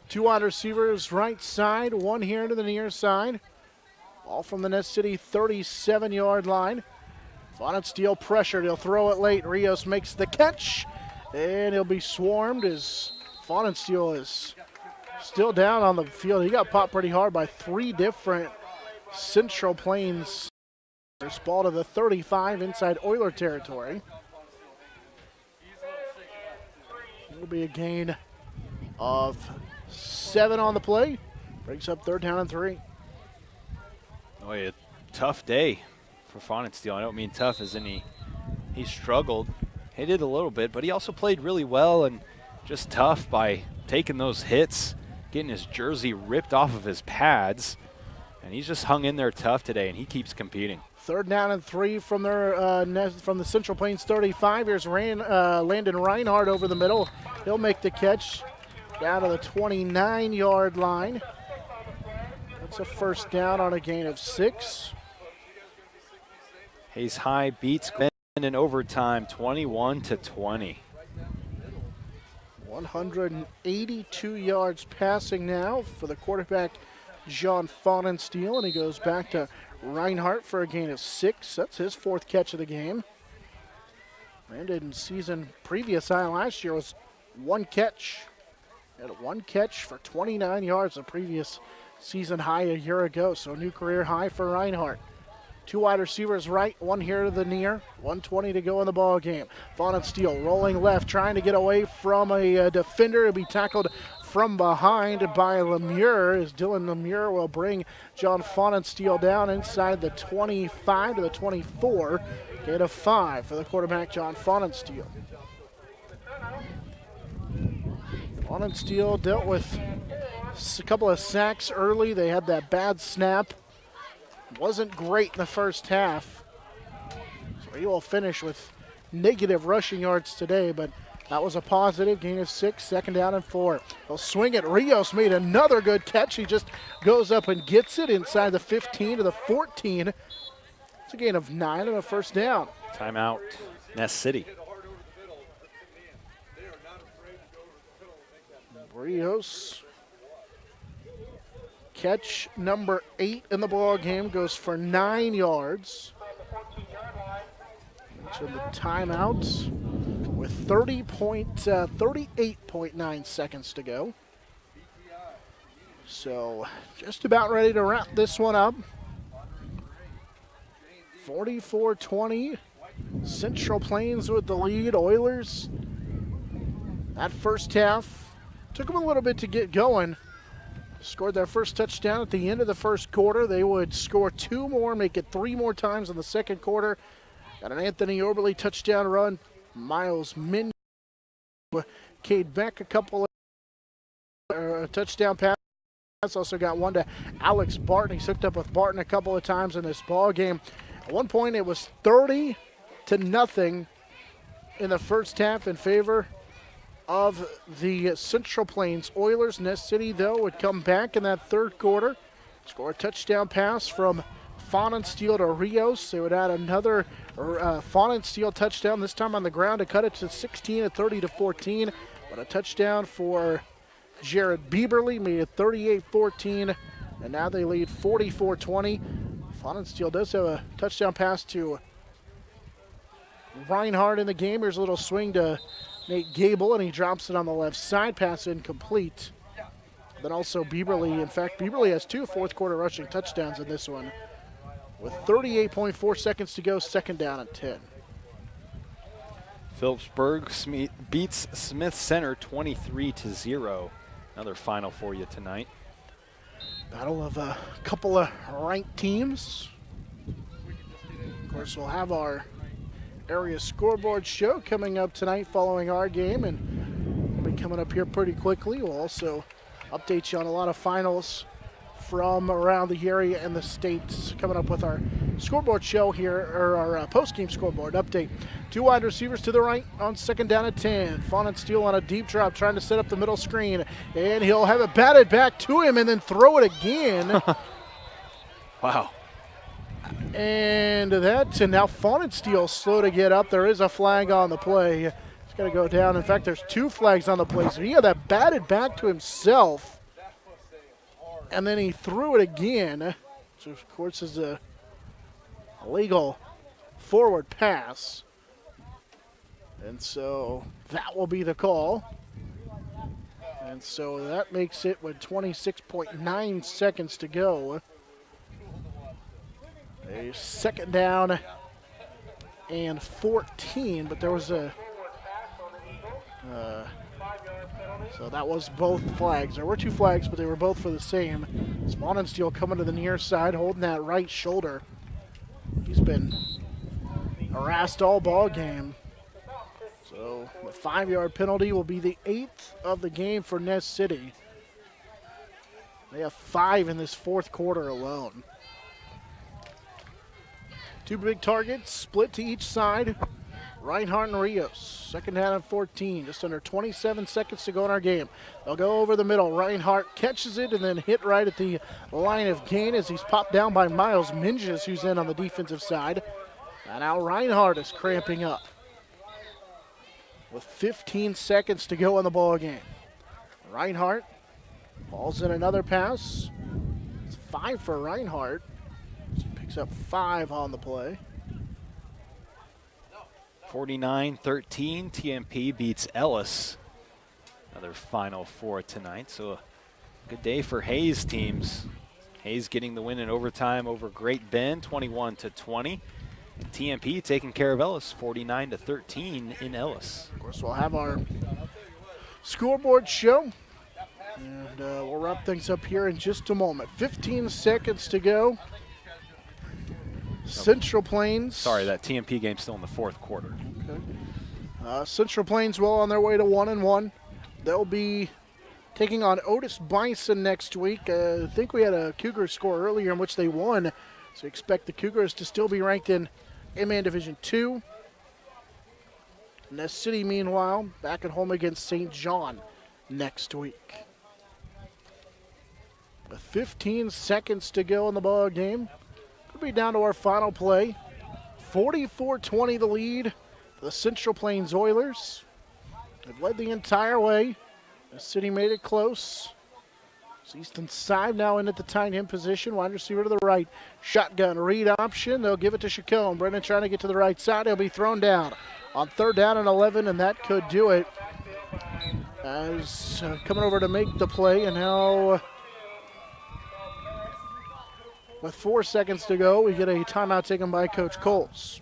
2 wide receivers right side, 1 here to the near side. Ball from the Ness City 37-yard line. Bonensteel pressured, he'll throw it late. Rios makes the catch, and he'll be swarmed as Bonensteel is still down on the field. He got popped pretty hard by 3 different Central Plains. There's ball to the 35 inside Oiler territory. It'll be a gain of 7 on the play. Brings up 3rd down and 3. Oh, a tough day for Bonensteel. I don't mean tough as in he struggled. He did a little bit, but he also played really well and just tough by taking those hits, getting his jersey ripped off of his pads, and he's just hung in there tough today, and he keeps competing. 3rd down and 3 from the Central Plains 35. Here's Landon Reinhardt over the middle. He'll make the catch down to the 29-yard line. That's a 1st down on a gain of 6. Hayes High beats Glenn in overtime, 21-20. 182 yards passing now for the quarterback, John Bonensteel, and he goes back to Reinhardt for a gain of 6. That's his 4th catch of the game. Brandon season previous high last year was 1 catch. He had 1 catch for 29 yards, the previous season high a year ago. So new career high for Reinhardt. 2 wide receivers right, 1 here to the near. 1:20 to go in the ball game. Bonensteel rolling left, trying to get away from a defender. He'll be tackled from behind by Lemure, as Dylan Lemure will bring John Bonensteel down inside the 25 to the 24. Gain of 5 for the quarterback, John Bonensteel. Bonensteel dealt with a couple of sacks early. They had that bad snap. Wasn't great in the first half. So he will finish with negative rushing yards today, but that was a positive. Gain of 6, 2nd down and 4. They'll swing it. Rios made another good catch. He just goes up and gets it inside the 15 to the 14. It's a gain of 9 and a 1st down. Timeout, Ness City. Rios Catch number 8 in the ball game goes for 9 yards. To the timeout with 38.9 seconds to go. So just about ready to wrap this one up. 44-20, Central Plains with the lead. Oilers, that first half, took them a little bit to get going. Scored their first touchdown at the end of the first quarter. They would score 2 more, make it 3 more times in the second quarter. Got an Anthony Oberle touchdown run. Miles Min Cade Beck a couple of touchdown passes. Also got one to Alex Barton. He's hooked up with Barton a couple of times in this ball game. At one point, it was 30-0 in the first half in favor of the Central Plains Oilers. Ness City, though, would come back in that third quarter, score a touchdown pass from Fawnensteel to Rios. They would add another Fawnensteel touchdown, this time on the ground, to cut it to 16-30-14. But a touchdown for Jared Bieberly made it 38-14, and now they lead 44-20. Fawnensteel does have a touchdown pass to Reinhardt in the game. Here's a little swing to Nate Gable, and he drops it on the left side. Pass incomplete. Then also Bieberly. In fact, Bieberly has 2 fourth-quarter rushing touchdowns in this one. With 38.4 seconds to go, second down at 10. Phillipsburg beats Smith Center 23-0. Another final for you tonight. Battle of a couple of ranked teams. Of course, we'll have our area scoreboard show coming up tonight following our game, and we'll be coming up here pretty quickly. We'll also update you on a lot of finals from around the area and the states coming up with our scoreboard show here, or our post-game scoreboard update. 2 wide receivers to the right on second down at 10. Fawnensteel on a deep drop trying to set up the middle screen, and he'll have it batted back to him and then throw it again. Wow. And now Fawnensteel slow to get up. There is a flag on the play. It's going to go down. In fact, there's 2 flags on the play. So he had that batted back to himself, and then he threw it again, which of course is a illegal forward pass. And so that will be the call. And so that makes it with 26.9 seconds to go. A second down and 14, but there was so that was both flags. There were 2 flags, but they were both for the same. Fawnensteel coming to the near side, holding that right shoulder. He's been harassed all ball game. So the 5-yard penalty will be the 8th of the game for Ness City. They have 5 in this fourth quarter alone. 2 big targets, split to each side. Reinhardt and Rios, second down and 14, just under 27 seconds to go in our game. They'll go over the middle. Reinhardt catches it and then hit right at the line of gain as he's popped down by Miles Minges, who's in on the defensive side. And now Reinhardt is cramping up with 15 seconds to go in the ball game. Reinhardt falls in another pass. It's 5 for Reinhardt. He picks up 5 on the play. 49-13, TMP beats Ellis. Another final for tonight, so a good day for Hayes teams. Hayes getting the win in overtime over Great Bend, 21-20. TMP taking care of Ellis, 49-13 in Ellis. Of course, we'll have our scoreboard show, and we'll wrap things up here in just a moment. 15 seconds to go. Central Plains. Sorry, that TMP game's still in the fourth quarter. Okay. Central Plains well on their way to 1-1. They'll be taking on Otis Bison next week. I think we had a Cougars score earlier in which they won, so expect the Cougars to still be ranked in A-Man Division 2. Ness City, meanwhile, back at home against St. John next week. With 15 seconds to go in the ball game. Could be down to our final play. 44-20 the lead. The Central Plains Oilers have led the entire way. The city made it close. Easton Sive now in at the tight end position. Wide receiver to the right. Shotgun read option. They'll give it to Chacon. Brennan trying to get to the right side. He'll be thrown down on 3rd down and 11, and that could do it. As coming over to make the play, and now with 4 seconds to go, we get a timeout taken by Coach Coles.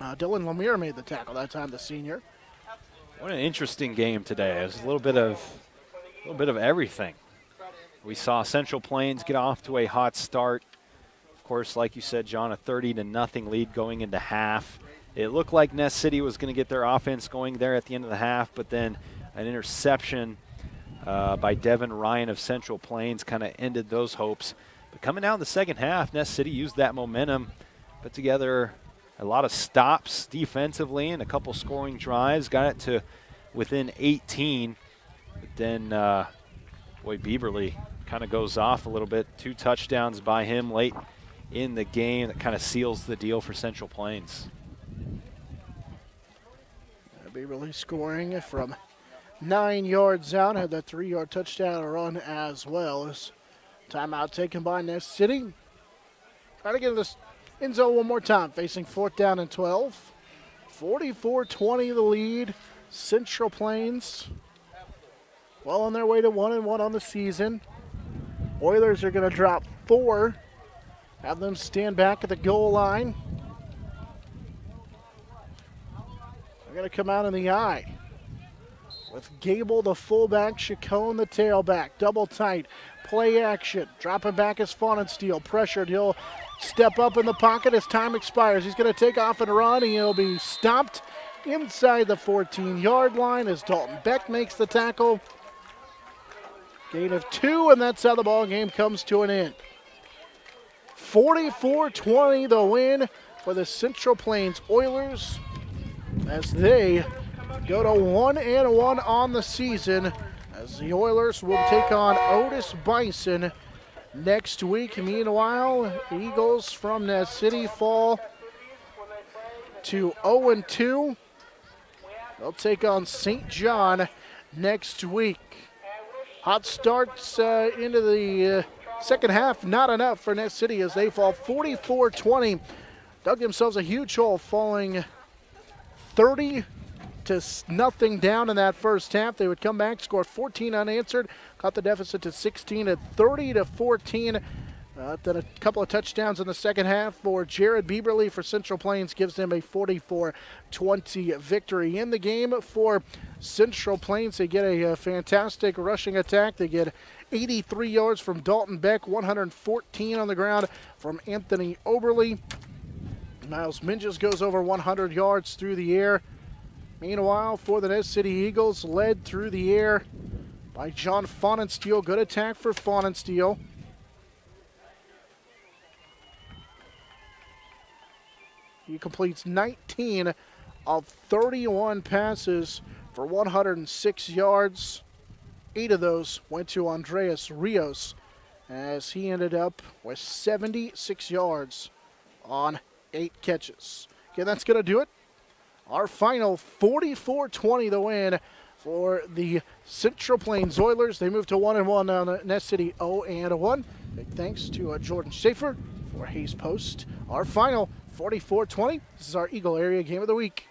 Dylan Lemire made the tackle that time, the senior. What an interesting game today. It was a little bit of everything. We saw Central Plains get off to a hot start. Of course, like you said, John, a 30-0 lead going into half. It looked like Ness City was going to get their offense going there at the end of the half, but then an interception by Devin Ryan of Central Plains kind of ended those hopes. But coming down the second half, Ness City used that momentum, put together a lot of stops defensively and a couple scoring drives, got it to within 18. But then, Bieberly kind of goes off a little bit. 2 touchdowns by him late in the game that kind of seals the deal for Central Plains. Bieberly scoring from 9 yards out, had that 3-yard touchdown run as well. As timeout taken by Ness City. Trying to get this end zone one more time, facing 4th down and 12. 44-20 the lead. Central Plains well on their way to 1-1 on the season. Oilers are going to drop 4. Have them stand back at the goal line. They're going to come out in the eye with Gable the fullback, Chacon the tailback. Double tight, play action. Dropping back is Faunensteel. Pressured, he'll step up in the pocket as time expires. He's going to take off and run, and he'll be stopped inside the 14-yard line as Dalton Beck makes the tackle. Gain of 2, and that's how the ball game comes to an end. 44-20 the win for the Central Plains Oilers as they go to 1-1 on the season, as the Oilers will take on Otis Bison next week. Meanwhile, Eagles from Ness City fall to 0-2. They'll take on St. John next week. Hot starts into the second half, not enough for Ness City as they fall 44-20. Dug themselves a huge hole, falling 30-0 down in that first half. They would come back, score 14 unanswered, cut the deficit to 16 at 30-14. Then a couple of touchdowns in the second half for Jared Bieberly for Central Plains gives them a 44-20 victory. In the game for Central Plains, they get a fantastic rushing attack. They get 83 yards from Dalton Beck, 114 on the ground from Anthony Oberly. Miles Minges goes over 100 yards through the air. Meanwhile, for the Ness City Eagles, led through the air by John Faunensteel. Good attack for Faunensteel. He completes 19 of 31 passes for 106 yards. 8 of those went to Andreas Rios as he ended up with 76 yards on 8 catches. Okay, that's going to do it. Our final 44-20 the win for the Central Plains Oilers. They move to 1-1 on Ness City 0-1. Big thanks to Jordan Schaefer for Hayes Post. Our final 44-20. This is our Eagle Area Game of the Week.